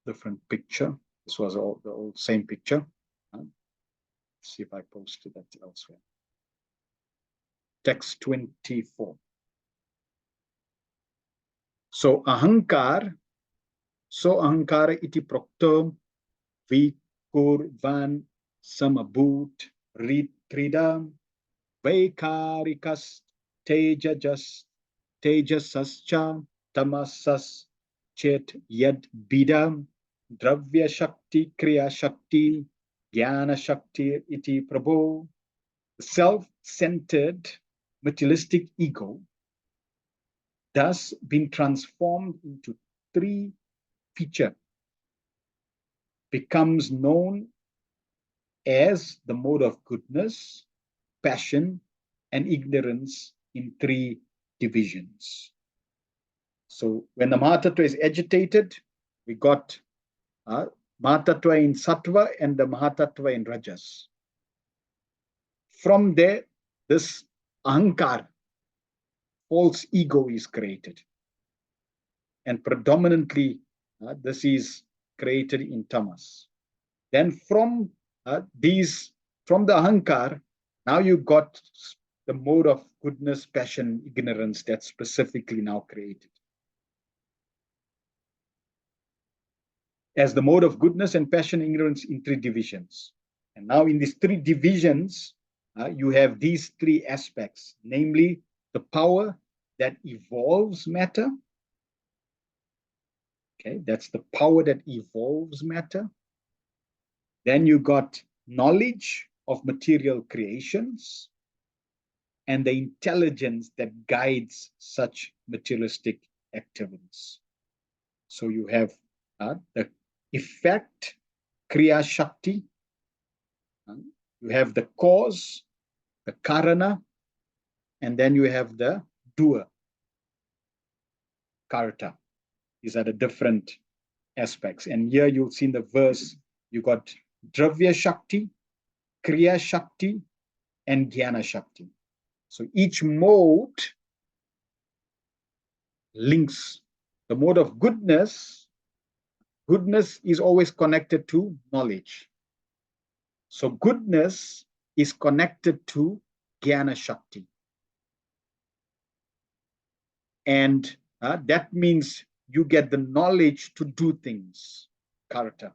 different picture. This was all the old same picture. Let's see if I posted that elsewhere. Text 24. So ahankar iti proktam vikurvan samabhut ritridam vaikarikas tejasascha tamasas chet yad bidam dravya shakti kriya shakti jnana shakti iti prabhu. The self-centered materialistic ego thus been transformed into three features, becomes known as the mode of goodness, passion, and ignorance in three divisions. So when the Mahatattva is agitated, we got Mahatattva in Sattva and the Mahatattva in Rajas. From there, this Ahankar, false ego, is created. And predominantly, this is created in Tamas. Then from from the Ahankar, now you got the mode of goodness, passion, ignorance that's specifically now created. As the mode of goodness and passion, ignorance in three divisions. And now in these three divisions, you have these three aspects, namely the power that evolves matter. Okay, that's the power that evolves matter. Then you got knowledge of material creations and the intelligence that guides such materialistic activities. So you have the effect, Kriya Shakti. You have the cause, the Karana, and then you have the doer, Karta. These are the different aspects. And here you'll see in the verse, you got Dravya Shakti, Kriya Shakti, and Jnana Shakti. So each mode links the mode of goodness. Goodness is always connected to knowledge. So goodness is connected to Jnana Shakti. And that means you get the knowledge to do things, character.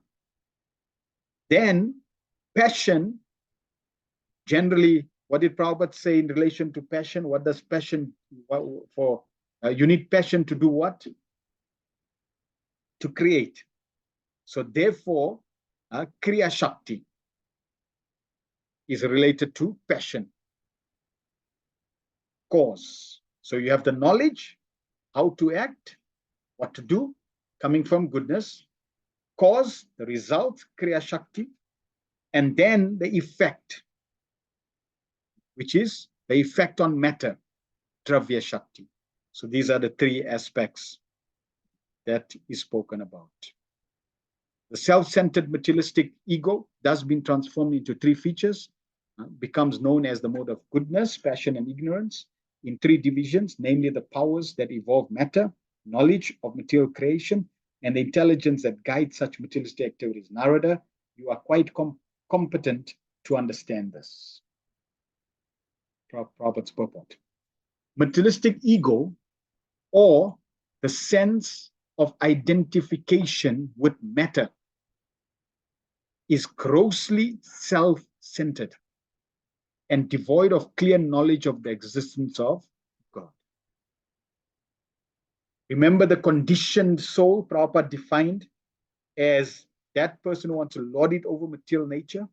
Then passion, generally, what did Prabhupada say in relation to passion? What does passion for? You need passion to do what? To create. So therefore, Kriya Shakti is related to passion, cause. So you have the knowledge, how to act, what to do, coming from goodness, cause, the result, Kriya Shakti, and then the effect, which is the effect on matter, Dravya Shakti. So these are the three aspects that is spoken about. The self-centered materialistic ego thus been transformed into three features, becomes known as the mode of goodness, passion, and ignorance in three divisions, namely the powers that evolve matter, knowledge of material creation, and the intelligence that guides such materialistic activities. Narada, you are quite competent to understand this. Prabhupada's purport. Materialistic ego, or the sense of identification with matter, is grossly self-centered and devoid of clear knowledge of the existence of God. Remember, the conditioned soul, Prabhupada defined as that person who wants to lord it over material nature.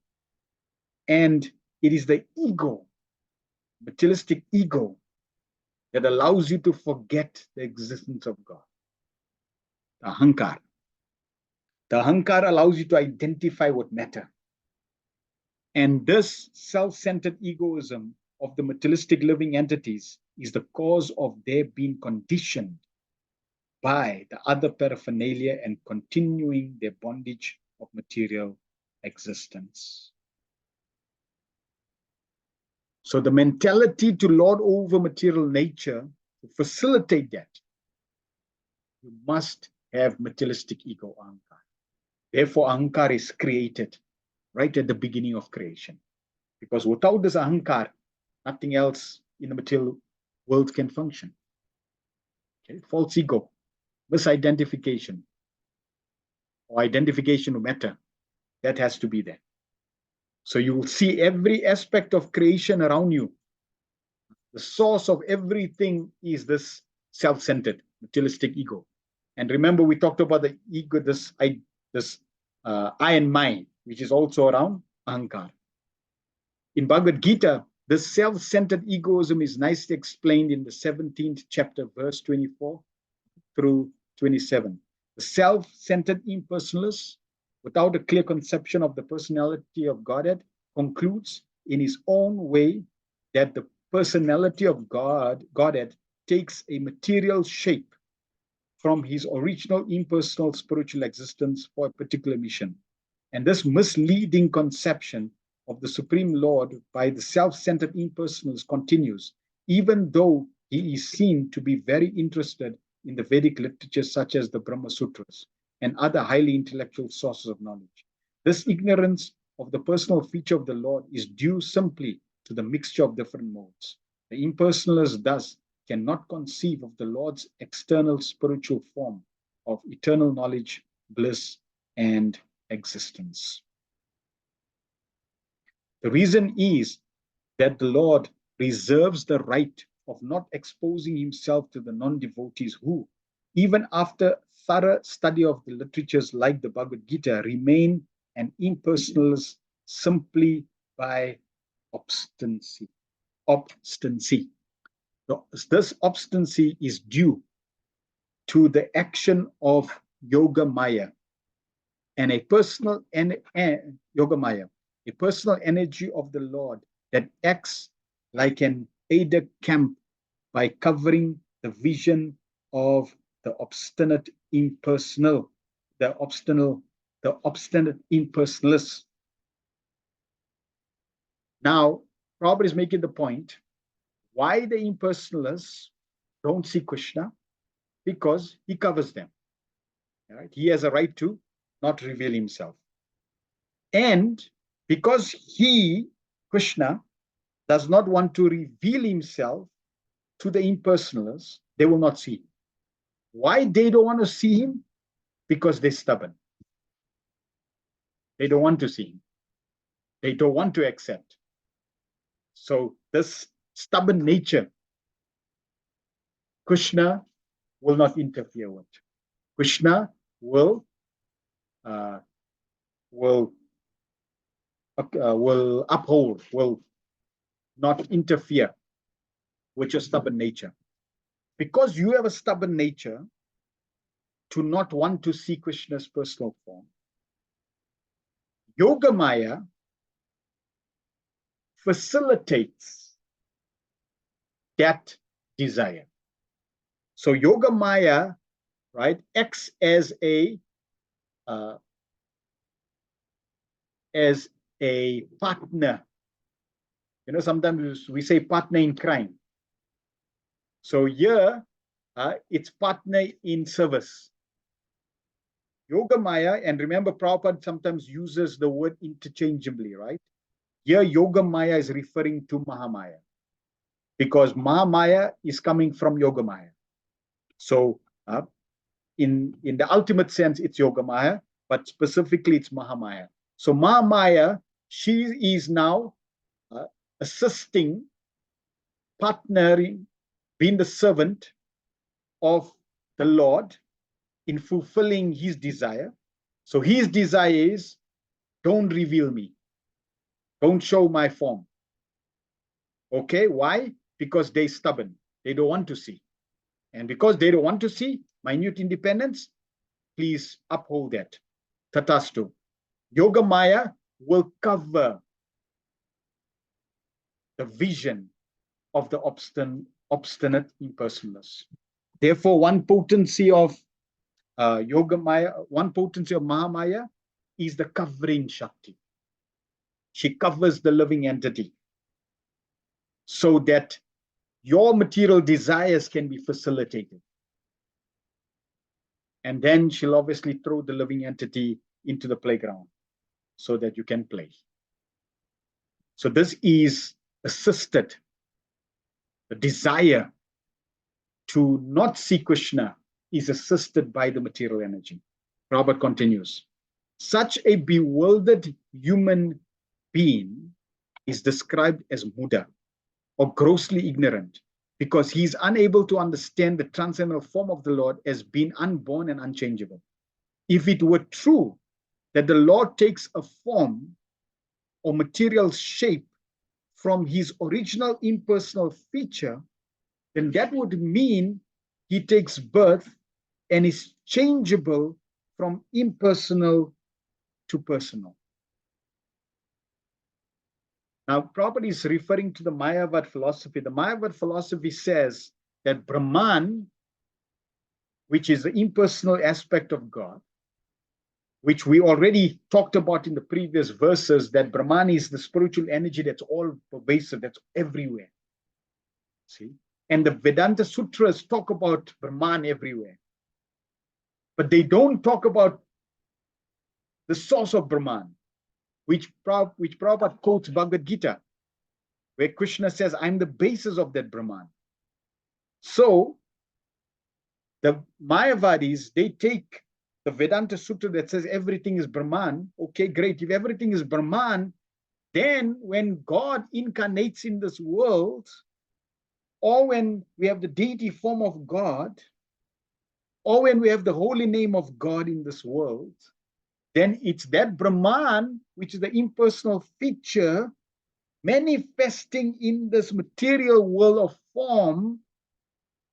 And it is the ego, materialistic ego, that allows you to forget the existence of God. The ahankar. The ahankar allows you to identify with matter. And this self-centered egoism of the materialistic living entities is the cause of their being conditioned by the other paraphernalia and continuing their bondage of material existence. So the mentality to lord over material nature, to facilitate that, you must have materialistic ego, ahankar. Therefore, ahankar is created right at the beginning of creation. Because without this ahankar, nothing else in the material world can function. Okay? False ego, misidentification, or identification of matter, that has to be there. So you will see every aspect of creation around you. The source of everything is this self-centered, materialistic ego. And remember, we talked about the ego, this I and my, which is also around ahankar. In Bhagavad Gita, this self-centered egoism is nicely explained in the 17th chapter, verse 24 through 27. The self-centered impersonalist, without a clear conception of the personality of Godhead, concludes in his own way that the personality of Godhead takes a material shape from his original impersonal spiritual existence for a particular mission. And this misleading conception of the Supreme Lord by the self-centered impersonalist continues, even though he is seen to be very interested in the Vedic literature such as the Brahma Sutras and other highly intellectual sources of knowledge. This ignorance of the personal feature of the Lord is due simply to the mixture of different modes. The impersonalist thus cannot conceive of the Lord's external spiritual form of eternal knowledge, bliss, and existence. The reason is that the Lord reserves the right of not exposing himself to the non-devotees who, even after thorough study of the literatures like the Bhagavad Gita, remain an impersonalist simply by obstinacy. This obstinacy is due to the action of Yoga Maya and a personal Yoga Maya, a personal energy of the Lord that acts like an aid camp by covering the vision of the obstinate impersonal, the obstinate impersonalist. Now, Prabhupada is making the point why the impersonalists don't see Krishna, because he covers them. Right? He has a right to not reveal himself. And Because he, Krishna, does not want to reveal himself to the impersonalists, they will not see him. Why they don't want to see him? Because they're stubborn. They don't want to see him. They don't want to accept. So this stubborn nature, Krishna will not interfere with. Krishna will uphold, will not interfere with your stubborn nature. Because you have a stubborn nature to not want to see Krishna's personal form, Yogamaya facilitates that desire. So Yogamaya, right, acts as a partner. You know, sometimes we say partner in crime. So here, it's partner in service. Yogamaya, and remember, Prabhupada sometimes uses the word interchangeably, right? Here, Yogamaya is referring to Mahamaya, because Mahamaya is coming from Yogamaya. So, in the ultimate sense, it's Yogamaya, but specifically it's Mahamaya. So Mahamaya, she is now assisting, partnering, being the servant of the Lord in fulfilling his desire. So his desire is, don't reveal me. Don't show my form. Okay, why? Because they're stubborn. They don't want to see. And because they don't want to see minute independence, please uphold that. Tatastu. Yogamaya will cover the vision of the obstinate impersonalists. Therefore, one potency of Yogamaya, one potency of Mahamaya is the covering Shakti. She covers the living entity so that your material desires can be facilitated. And then she'll obviously throw the living entity into the playground so that you can play. So this is assisted. The desire to not see Krishna is assisted by the material energy. Prabhupada continues. Such a bewildered human being is described as Muda, or grossly ignorant, because he is unable to understand the transcendental form of the Lord as being unborn and unchangeable. If it were true that the Lord takes a form or material shape from his original impersonal feature, then that would mean he takes birth and is changeable from impersonal to personal. Now, Prabhupada is referring to the Mayavad philosophy. The Mayavad philosophy says that Brahman, which is the impersonal aspect of God, which we already talked about in the previous verses, that Brahman is the spiritual energy that's all pervasive, that's everywhere. See? And the Vedanta Sutras talk about Brahman everywhere. But they don't talk about the source of Brahman, which Prabhupada quotes Bhagavad Gita, where Krishna says, I'm the basis of that Brahman. So the Mayavadis, they take the Vedanta Sutra that says everything is Brahman. Okay, great. If everything is Brahman, then when God incarnates in this world, or when we have the deity form of God, or when we have the holy name of God in this world, then it's that Brahman, which is the impersonal feature, manifesting in this material world of form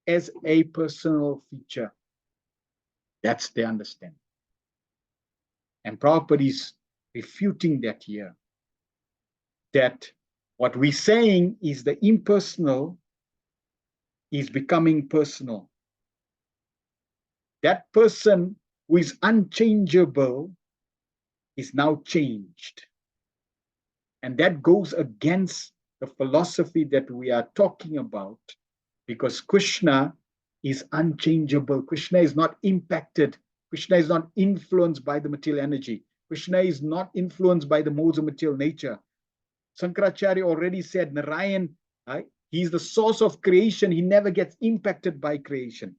as a personal feature. That's the understanding. And Prabhupada is refuting that here. That what we're saying is the impersonal is becoming personal. That person who is unchangeable is now changed. And that goes against the philosophy that we are talking about, because Krishna is unchangeable. Krishna is not impacted. Krishna is not influenced by the material energy. Krishna is not influenced by the modes of material nature. Shankaracharya already said Narayan, he's the source of creation. He never gets impacted by creation.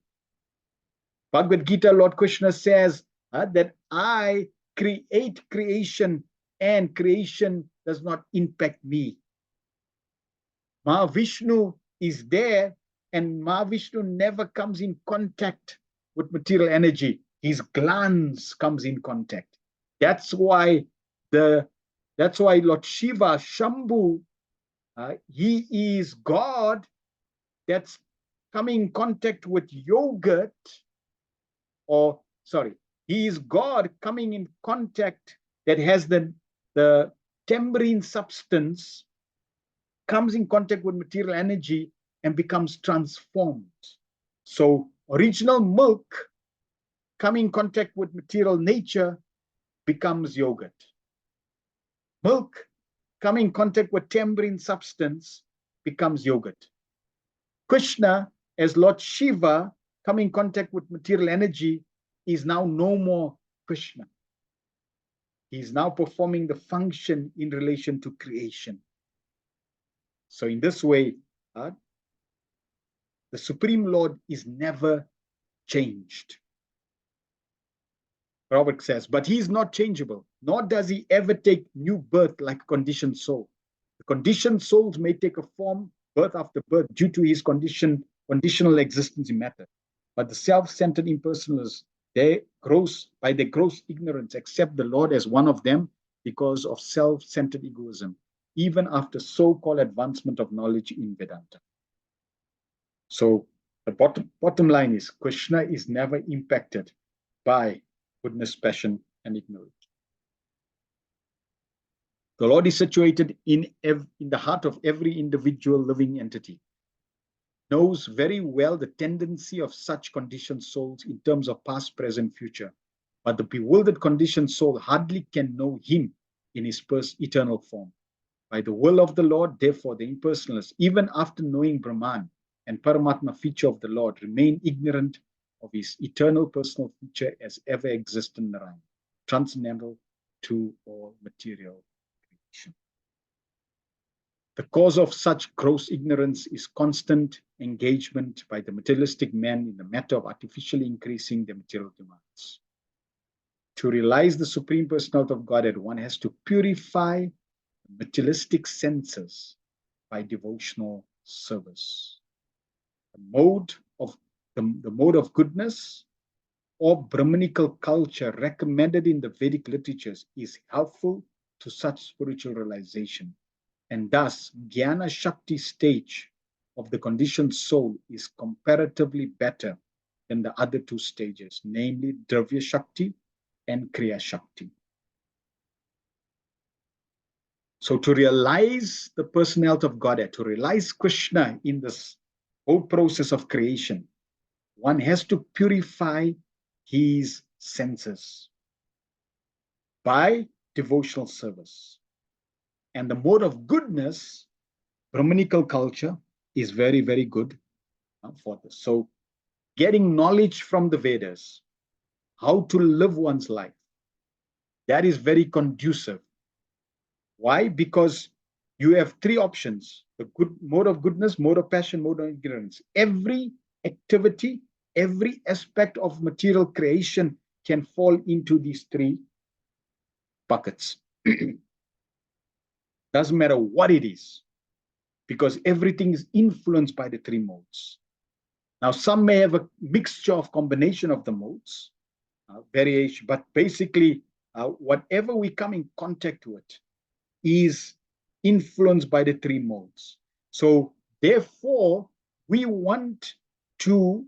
Bhagavad Gita, Lord Krishna says that I create creation and creation does not impact me. Mahavishnu is there and Mahavishnu never comes in contact with material energy. His glance comes in contact. That's why Lord Shiva, Shambhu, he is God that's coming in contact with yogurt, or sorry, he is God coming in contact that has the tambourine substance, comes in contact with material energy and becomes transformed. So original milk coming in contact with material nature becomes yogurt. Milk coming in contact with tambourine substance becomes yogurt. Krishna, as Lord Shiva, coming in contact with material energy, is now no more Krishna. He is now performing the function in relation to creation. So in this way, the Supreme Lord is never changed. Robert says, but he is not changeable, nor does he ever take new birth like a conditioned soul. The conditioned souls may take a form, birth after birth, due to his conditional existence in matter. But the self-centered impersonalists, by their gross ignorance, accept the Lord as one of them because of self-centered egoism, even after so-called advancement of knowledge in Vedanta. So the bottom line is Krishna is never impacted by goodness, passion, and ignorance. The Lord is situated in the heart of every individual living entity, knows very well the tendency of such conditioned souls in terms of past, present, future. But the bewildered conditioned soul hardly can know him in his eternal form. By the will of the Lord, therefore, the impersonalists, even after knowing Brahman and Paramatma feature of the Lord, remain ignorant of his eternal personal feature as ever existent Narayan, transcendental to all material creation. The cause of such gross ignorance is constant engagement by the materialistic man in the matter of artificially increasing their material demands. To realize the Supreme Personality of Godhead, one has to purify materialistic senses by devotional service. The mode of goodness or Brahmanical culture recommended in the Vedic literatures is helpful to such spiritual realization. And thus, Jnana Shakti stage of the conditioned soul is comparatively better than the other two stages, namely Dravya Shakti and Kriya Shakti. So to realize the personality of Godhead, to realize Krishna in this whole process of creation, one has to purify his senses by devotional service. And the mode of goodness, Brahmanical culture, is very, very good for this. So getting knowledge from the Vedas, how to live one's life, that is very conducive. Why? Because you have three options: the good mode of goodness, mode of passion, mode of ignorance. Every activity, every aspect of material creation can fall into these three buckets. Doesn't matter what it is, because everything is influenced by the three modes. Now, some may have a mixture of combination of the modes, variation, but basically, whatever we come in contact with is influenced by the three modes. So, therefore, we want to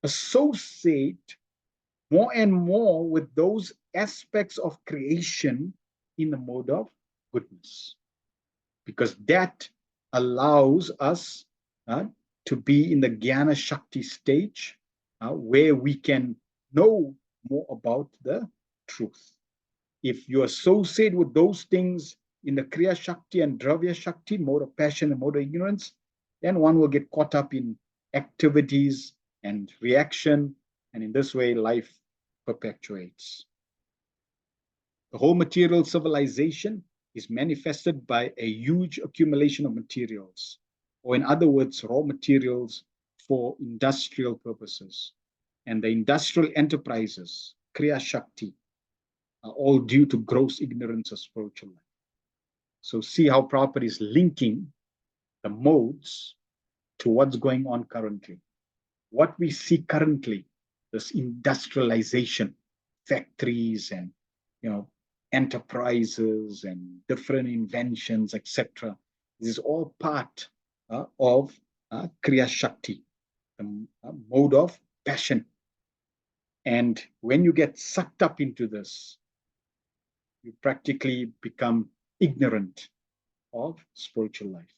associate more and more with those aspects of creation in the mode of goodness, because that allows us to be in the Jnana Shakti stage where we can know more about the truth. If you associate with those things in the Kriya Shakti and Dravya Shakti, mode of passion and mode of ignorance, then one will get caught up in activities and reaction, and in this way life perpetuates. The whole material civilization is manifested by a huge accumulation of materials, or in other words, raw materials for industrial purposes. And the industrial enterprises, Kriya Shakti, are all due to gross ignorance of spiritual life. So see how Prabhupada is linking the modes to what's going on currently. What we see currently, this industrialization, factories and enterprises and different inventions, etc. This is all part of Kriya Shakti, the mode of passion. And when you get sucked up into this, you practically become ignorant of spiritual life.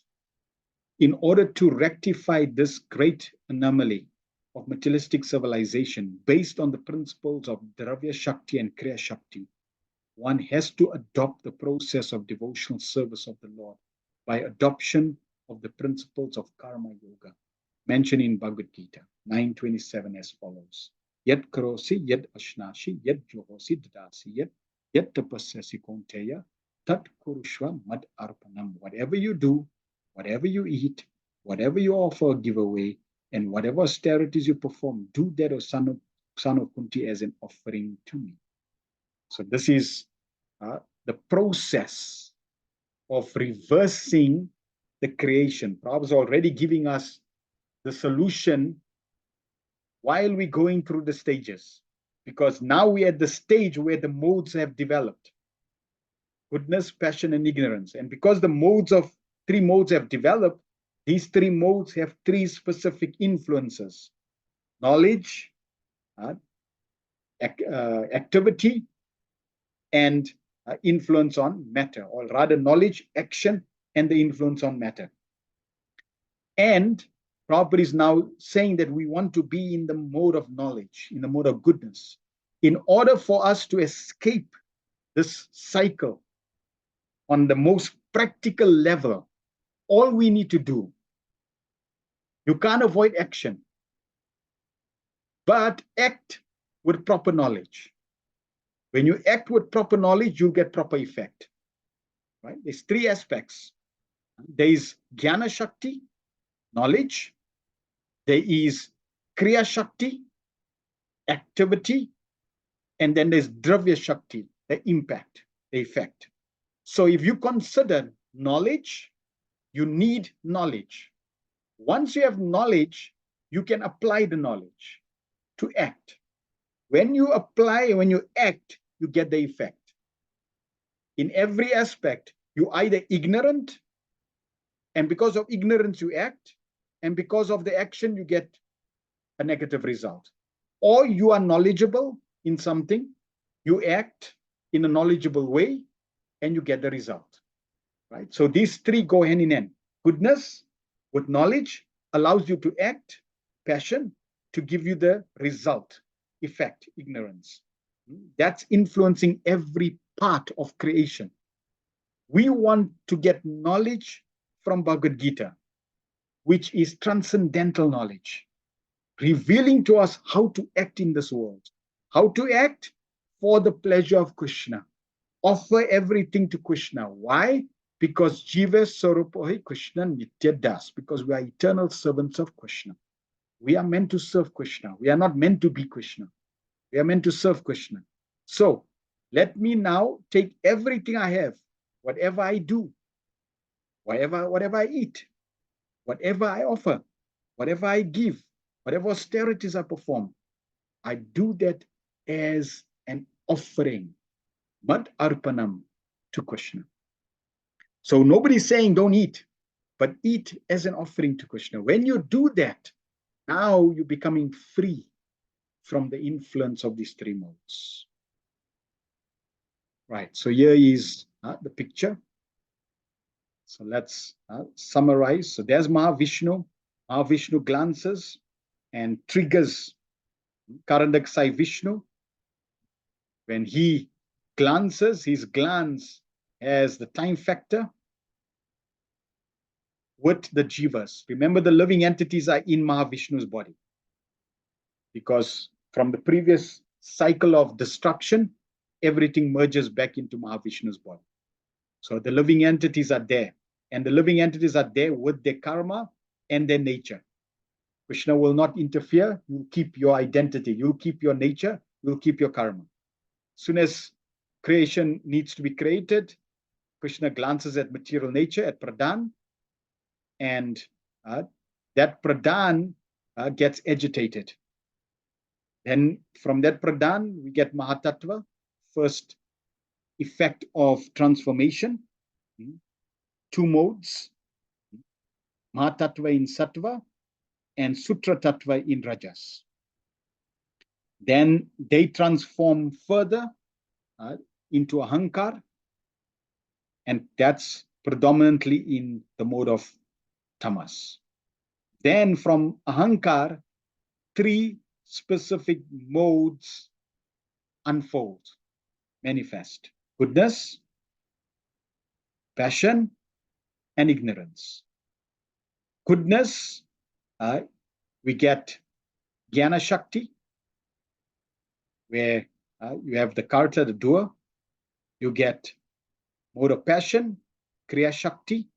In order to rectify this great anomaly of materialistic civilization based on the principles of Dravya Shakti and Kriya Shakti, one has to adopt the process of devotional service of the Lord by adoption of the principles of Karma Yoga, mentioned in Bhagavad Gita 9:27 as follows. Yat karosi, yat ashnashi, yat johosi dadasi, yat tapasyasi konteya, tat kurushva mad arpanam. Whatever you do, whatever you eat, whatever you offer or give away, and whatever austerities you perform, do that, O son of Kunti, as an offering to me. So this is the process of reversing the creation. Prabhupada is already giving us the solution while we're going through the stages, because now we're at the stage where the modes have developed: goodness, passion, and ignorance. And because the three modes have developed, these three modes have three specific influences: knowledge, activity, and influence on matter, or rather knowledge, action, and the influence on matter. And Prabhupada is now saying that we want to be in the mode of knowledge, in the mode of goodness. In order for us to escape this cycle on the most practical level, all we need to do, you can't avoid action, but act with proper knowledge. When you act with proper knowledge, you'll get proper effect. Right? There's three aspects. There is Jnana Shakti, knowledge. There is Kriya Shakti, activity. And then there's Dravya Shakti, the impact, the effect. So if you consider knowledge, you need knowledge. Once you have knowledge, you can apply the knowledge to act. When you apply, when you act, you get the effect. In every aspect, you're either ignorant, and because of ignorance, you act, and because of the action, you get a negative result. Or you are knowledgeable in something, you act in a knowledgeable way, and you get the result. Right? So these three go hand in hand. Goodness with knowledge allows you to act, passion to give you the result, effect, ignorance. That's influencing every part of creation. We want to get knowledge from Bhagavad Gita, which is transcendental knowledge, revealing to us how to act in this world, how to act for the pleasure of Krishna, offer everything to Krishna. Why? Because Jiva Sarupohi Krishna Nitya Das, because we are eternal servants of Krishna. We are meant to serve Krishna. We are not meant to be Krishna. We are meant to serve Krishna. So let me now take everything I have, whatever I do, whatever I eat, whatever I offer, whatever I give, whatever austerities I perform, I do that as an offering, mad arpanam, to Krishna. So nobody's saying don't eat, but eat as an offering to Krishna. When you do that, now you're becoming free from the influence of these three modes. Right, so here is the picture. So let's summarize. So there's Mahavishnu. Mahavishnu glances and triggers Karandaksai Vishnu. When he glances, his glance has the time factor with the jivas. Remember, the living entities are in Mahavishnu's body, because from the previous cycle of destruction, everything merges back into Mahavishnu's body. So the living entities are there, and the living entities are there with their karma and their nature. Krishna will not interfere. You'll keep your identity. You'll keep your nature. You'll keep your karma. As soon as creation needs to be created, Krishna glances at material nature, at Pradhan, and that Pradhan gets agitated. Then from that Pradhan, we get Mahatattva, first effect of transformation. Two modes, Mahatattva in Sattva and Sutra Tattva in Rajas. Then they transform further into Ahankar, and that's predominantly in the mode of Tamas. Then from Ahankar, three specific modes unfold, manifest: goodness, passion, and ignorance. Goodness, we get Jnana Shakti, where you have the Karta, the doer. You get mode of passion, Kriya Shakti,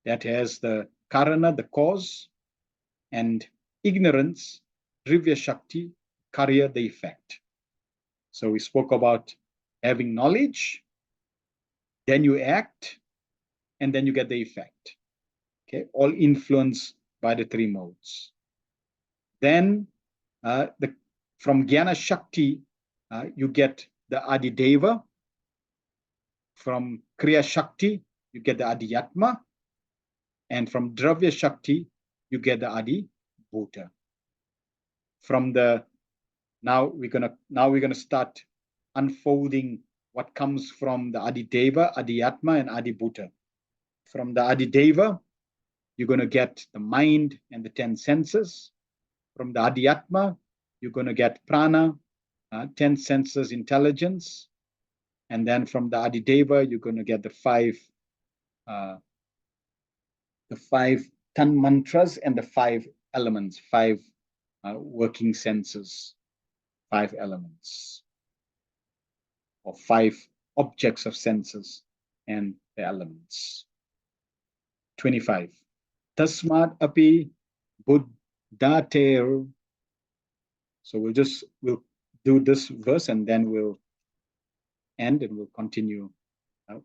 that has the Karana, the cause, and ignorance, Drivya Shakti, Karya, the effect. So we spoke about having knowledge, then you act, and then you get the effect. Okay, all influenced by the three modes. Then from Jnana Shakti, you get the Adideva. From Kriya Shakti, you get the Adiyatma. And from Dravya Shakti, you get the Adi Bhuta. From the now we're gonna start unfolding what comes from the Adideva, Adiyatma, and Adi Bhuta. From the Adideva, you're gonna get the mind and the 10 senses. From the Adiyatma, you're gonna get prana, 10 senses, intelligence. And then from the Adideva, you're gonna get the five tan mantras and the 5 elements, 5 working senses, 5 elements, or 5 objects of senses and the elements. 25. Tasmat api buddhater. So we'll do this verse and then we'll end and we'll continue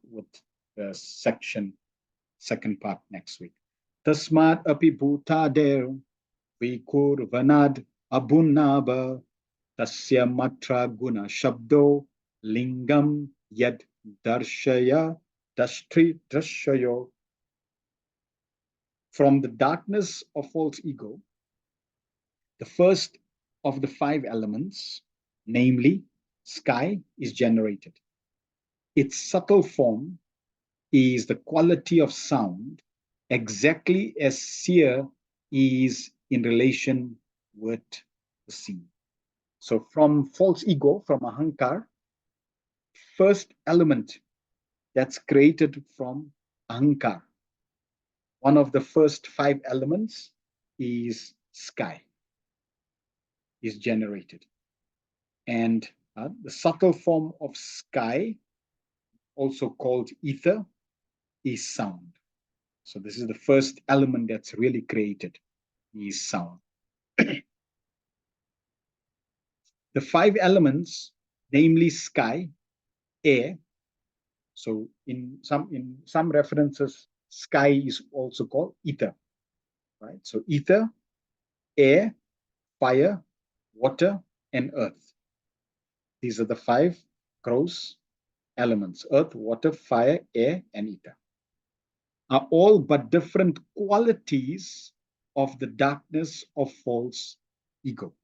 with the second part next week. Tasmat api bhutader vikurvanad abunaba tasya matra guna shabdo lingam yad darshaya dashtri drashayo. From the darkness of false ego, the first of the 5 elements, namely sky, is generated. Its subtle form is the quality of sound, exactly as seer is in relation with the scene. So from false ego, from Ahankar, first element that's created from Ahankar, one of the first 5 elements is sky, is generated. And the subtle form of sky, also called ether, is sound. So this is the first element that's really created, is sound. The 5 elements, namely sky, air. So in some references, sky is also called ether, right? So ether, air, fire, water, and earth. These are the 5 gross elements: earth, water, fire, air, and ether. Are all but different qualities of the darkness of false ego.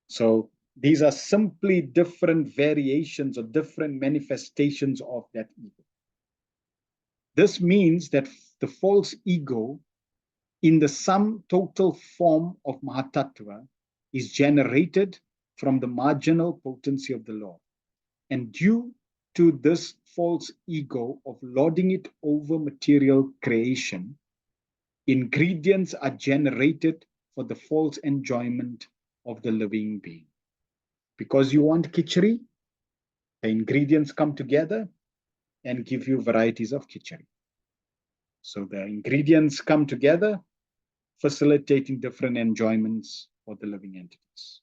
So these are simply different variations or different manifestations of that ego. This means that the false ego, in the sum total form of Mahatattva, is generated from the marginal potency of the Lord. And due to this false ego of lording it over material creation, ingredients are generated for the false enjoyment of the living being. Because you want khichdi, The ingredients come together and give you varieties of khichdi. So the ingredients come together, facilitating different enjoyments for the living entities.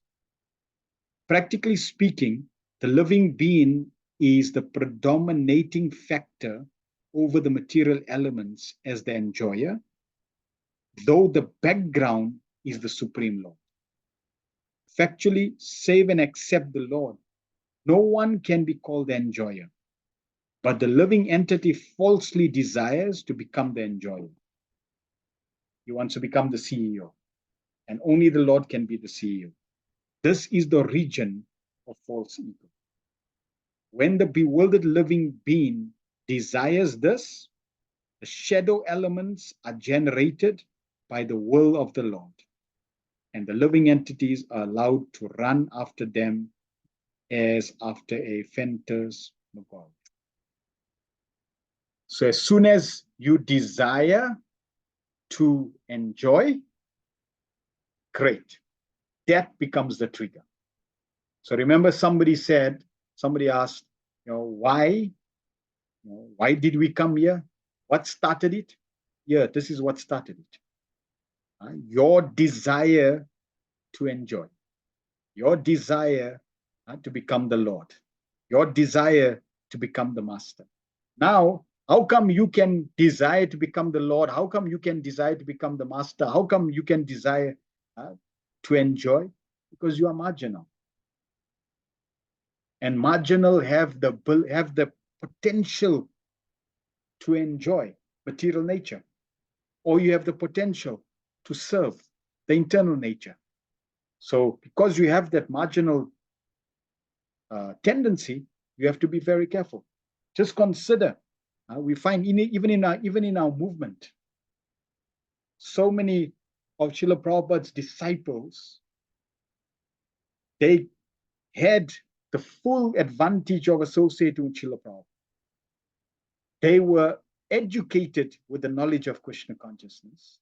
Practically speaking, the living being is the predominating factor over the material elements as the enjoyer, though the background is the Supreme Lord. Factually, save and accept the Lord, no one can be called the enjoyer, but the living entity falsely desires to become the enjoyer. He wants to become the CEO, and only the Lord can be the CEO. This is the region of false ego. When the bewildered living being desires this, the shadow elements are generated by the will of the Lord, and the living entities are allowed to run after them as after a phantasmagoria. So as soon as you desire to enjoy, great. That becomes the trigger. So remember, somebody asked, why did we come here? What started it? Yeah, this is what started it. Your desire to enjoy, your desire to become the Lord, your desire to become the master. Now, how come you can desire to become the Lord? How come you can desire to become the master? How come you can desire to enjoy? Because you are marginal. And marginal have the potential to enjoy material nature, or you have the potential to serve the internal nature. So because you have that marginal tendency, you have to be very careful. Just consider, we find even in our movement, so many of Srila Prabhupada's disciples, they had the full advantage of associating with Srila Prabhupada. They were educated with the knowledge of Krishna consciousness.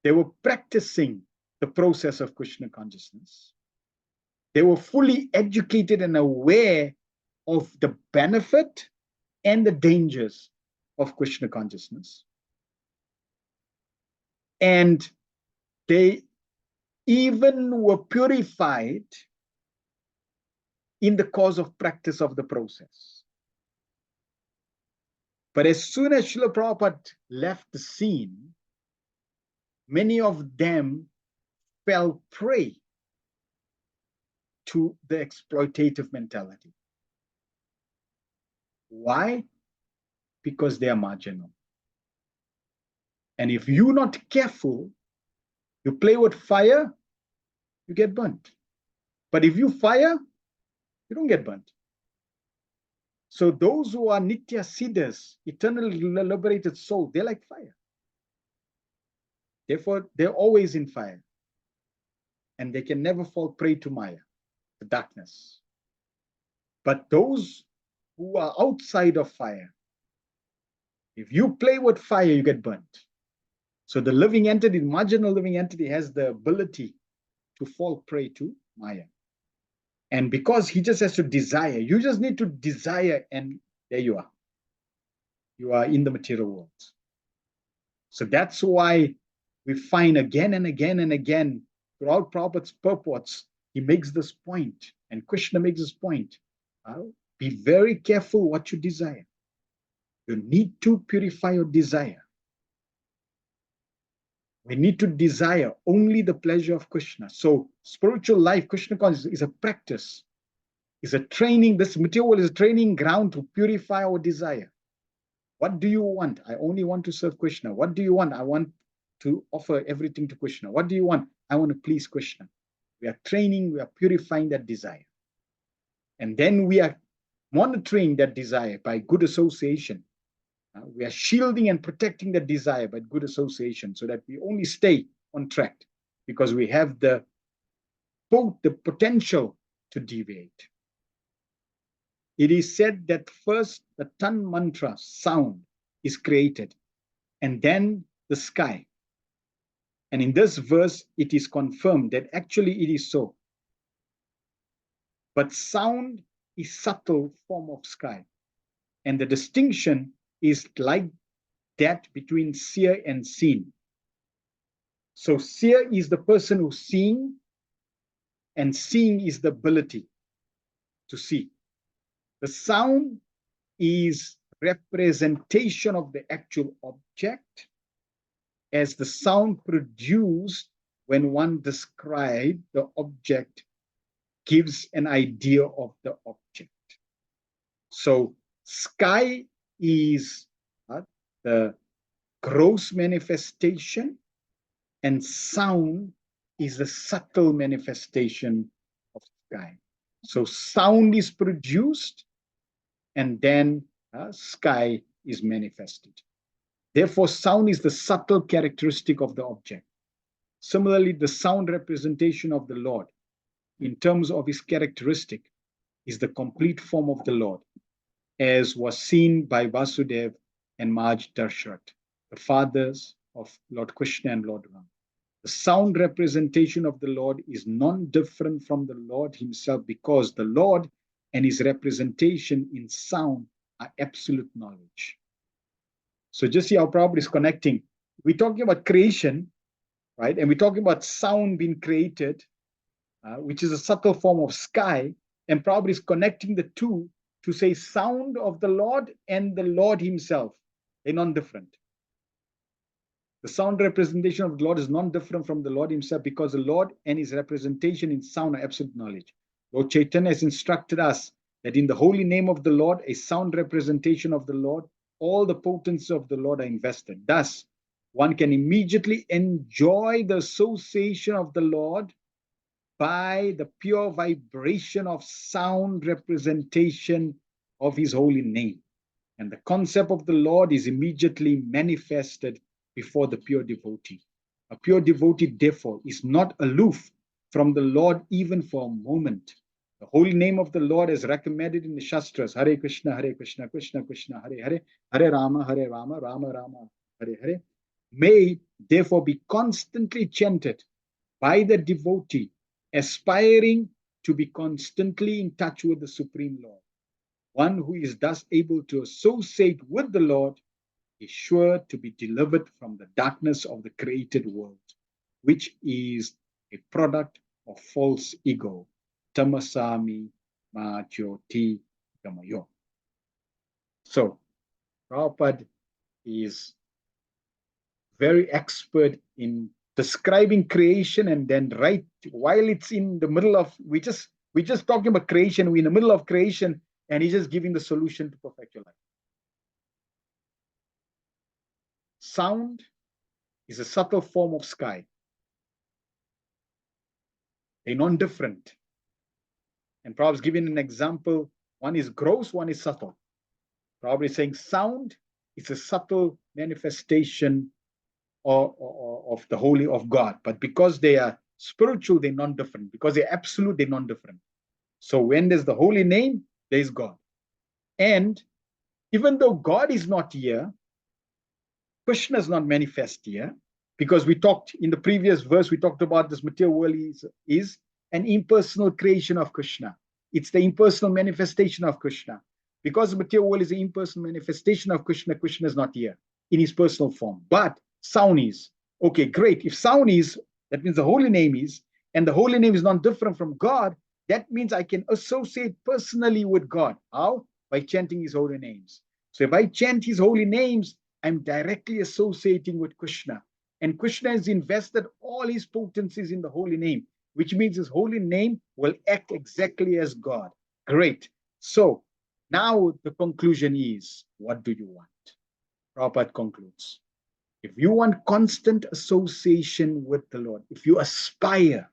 They were practicing the process of Krishna consciousness. They were fully educated and aware of the benefit and the dangers of Krishna consciousness. And they even were purified in the course of practice of the process. But as soon as Srila Prabhupada left the scene, many of them fell prey to the exploitative mentality. Why? Because they are marginal. And if you're not careful, you play with fire, you get burnt. But if you fire, you don't get burnt. So those who are Nitya Siddhas, eternally liberated soul, they're like fire. Therefore, they're always in fire. And they can never fall prey to Maya, the darkness. But those who are outside of fire, if you play with fire, you get burnt. So the living entity, the marginal living entity, has the ability to fall prey to Maya. And because he just has to desire, you just need to desire, and there you are. You are in the material world. So that's why we find again and again and again throughout Prabhupada's purports, he makes this point, and Krishna makes this point. Be very careful what you desire. You need to purify your desire. We need to desire only the pleasure of Krishna. So spiritual life, Krishna consciousness, is a practice, is a training. This material world is a training ground to purify our desire. What do you want? I only want to serve Krishna. What do you want? I want to offer everything to Krishna. What do you want? I want to please Krishna. We are training, we are purifying that desire. And then we are monitoring that desire by good association. We are shielding and protecting that desire by good association so that we only stay on track because we have both the potential to deviate. It is said that first the Tan mantra sound is created and then the sky. And in this verse, it is confirmed that actually it is so. But sound is subtle form of sky. And the distinction is like that between seer and seen. So seer is the person who's seeing, and seeing is the ability to see. The sound is representation of the actual object, as the sound produced when one describes the object gives an idea of the object. So sky is the gross manifestation, and sound is the subtle manifestation of sky. So sound is produced, and then sky is manifested. Therefore, sound is the subtle characteristic of the object. Similarly, the sound representation of the Lord, in terms of his characteristic, is the complete form of the Lord, as was seen by Vasudev and Maj Darshat, the fathers of Lord Krishna and Lord Ram. The sound representation of the Lord is non-different from the Lord himself, because the Lord and his representation in sound are absolute knowledge. So just see how Prabhupada is connecting. We're talking about creation, right? And we're talking about sound being created, which is a subtle form of sky. And Prabhupada is connecting the two to say sound of the Lord and the Lord himself. They're non-different. The sound representation of the Lord is non-different from the Lord himself, because the Lord and his representation in sound are absolute knowledge. Lord Chaitanya has instructed us that in the holy name of the Lord, a sound representation of the Lord, all the potency of the Lord are invested. Thus, one can immediately enjoy the association of the Lord by the pure vibration of sound representation of his holy name. And the concept of the Lord is immediately manifested before the pure devotee. A pure devotee, therefore, is not aloof from the Lord even for a moment. The holy name of the Lord is recommended in the Shastras: Hare Krishna, Krishna Krishna, Hare Hare, Hare Rama, Rama Rama, Hare Hare. May therefore be constantly chanted by the devotee, aspiring to be constantly in touch with the Supreme Lord. One who is thus able to associate with the Lord is sure to be delivered from the darkness of the created world, which is a product of false ego. Tamasami ma jyoti gamayo. So, Prabhupada is very expert in describing creation, and then right while it's in the middle of, we're just talking about creation, we're in the middle of creation, and he's just giving the solution to perfect your life. Sound is a subtle form of sky. They're non-different. And Prabhupada's giving an example. One is gross, one is subtle. Prabhupada is saying sound is a subtle manifestation of the holy of God. But because they are spiritual, they're non-different. Because they're absolute, they're non-different. So when there's the holy name, there is God. And even though God is not here, Krishna is not manifest here, because we talked in the previous verse, we talked about this material world is an impersonal creation of Krishna. It's the impersonal manifestation of Krishna. Because the material world is an impersonal manifestation of Krishna, Krishna is not here in his personal form. But sound is. Okay, great. If sound is, that means the holy name is, and the holy name is not different from God, that means I can associate personally with God. How? By chanting his holy names. So if I chant his holy names, I'm directly associating with Krishna. And Krishna has invested all his potencies in the holy name, which means his holy name will act exactly as God. Great. So now the conclusion is, what do you want? Prabhupada concludes. If you want constant association with the Lord, if you aspire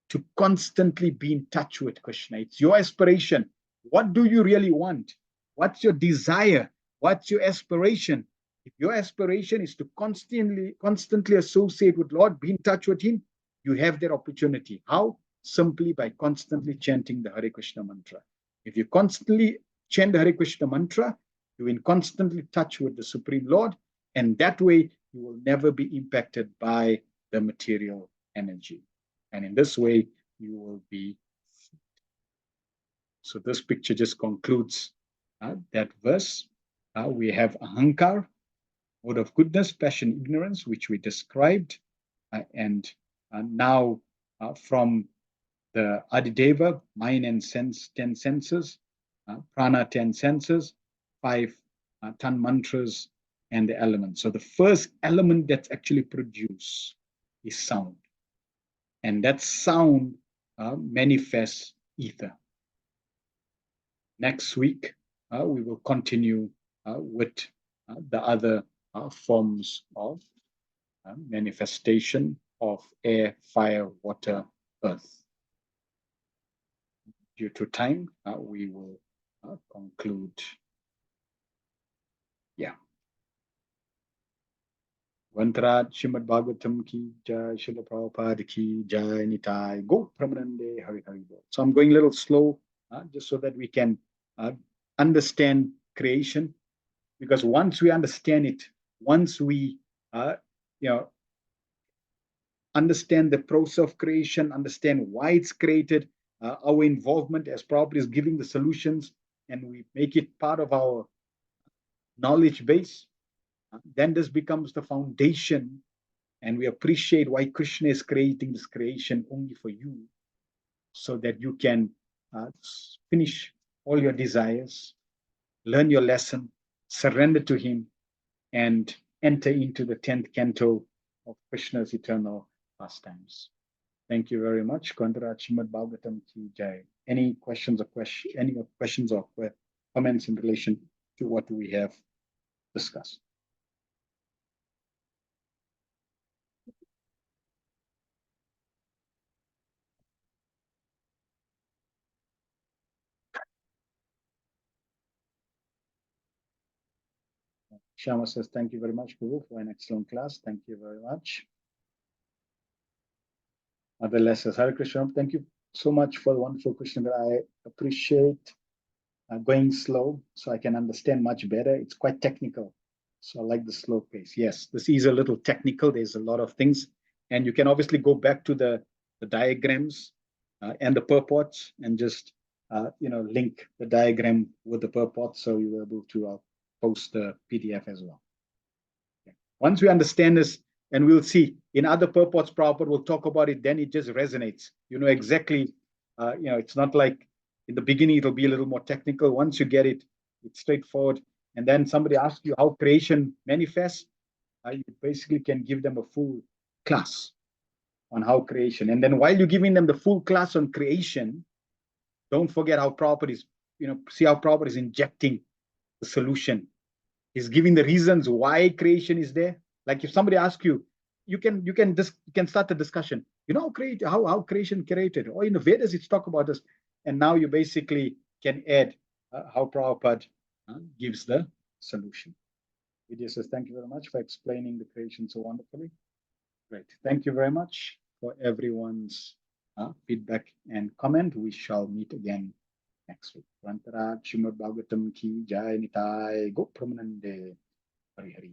to constantly be in touch with Krishna, it's your aspiration. What do you really want? What's your desire? What's your aspiration? If your aspiration is to constantly associate with Lord, be in touch with him, you have that opportunity. How? Simply by constantly chanting the Hare Krishna mantra. If you constantly chant the Hare Krishna mantra, you're in constantly touch with the Supreme Lord, and that way you will never be impacted by the material energy. And in this way, you will be So this picture just concludes that verse. We have ahankar, mode of goodness, passion, ignorance, which we described. And now from the Adideva, mind and sense, 10 senses, prana, 10 senses, 5 tan mantras, and the elements. So the first element that's actually produced is sound. And that sound manifests ether. Next week, we will continue with the other forms of manifestation of air, fire, water, earth. Due to time, we will conclude. Yeah. Vantarat Srimad Bhagavatam ki jai, Srila Prabhupada ki jai, Nitai, go Pramanande, Hari Hari. So I'm going a little slow, just so that we can understand creation. Because once we understand it, once we, understand the process of creation, understand why it's created, our involvement as Prabhupada is giving the solutions, and we make it part of our knowledge base, then this becomes the foundation, and we appreciate why Krishna is creating this creation only for you, so that you can finish all your desires, learn your lesson, surrender to him, and enter into the 10th canto of Krishna's eternal pastimes. Thank you very much. Kandra Srimad Bhagavatam ki jai. Any questions or comments in relation to what we have discussed? Shama says, thank you very much, Guru, for an excellent class. Thank you very much. Other lessons, Hare Krishna, thank you so much for the wonderful question that I appreciate going slow so I can understand much better. It's quite technical, so I like the slow pace. Yes, this is a little technical. There's a lot of things, and you can obviously go back to the diagrams and the purports and just link the diagram with the purport, so you're able to post the PDF as well. Okay. Once we understand this, and we'll see in other purports, Prabhupada will talk about it, then it just resonates. You know exactly, it's not like in the beginning, it'll be a little more technical. Once you get it, it's straightforward. And then somebody asks you how creation manifests, you basically can give them a full class on how creation. And then while you're giving them the full class on creation, don't forget how Prabhupada is, see how Prabhupada is injecting the solution. He's giving the reasons why creation is there. Like if somebody asks you, you can start the discussion. How creation created, or in the Vedas it's talk about this, and now you basically can add how Prabhupada gives the solution. Vidya says, thank you very much for explaining the creation so wonderfully. Great. Thank you very much for everyone's feedback and comment. We shall meet again next week. Rantarat Srimad Bhagavatam ki jai, Nitai, go Pramanande, Hari Hari.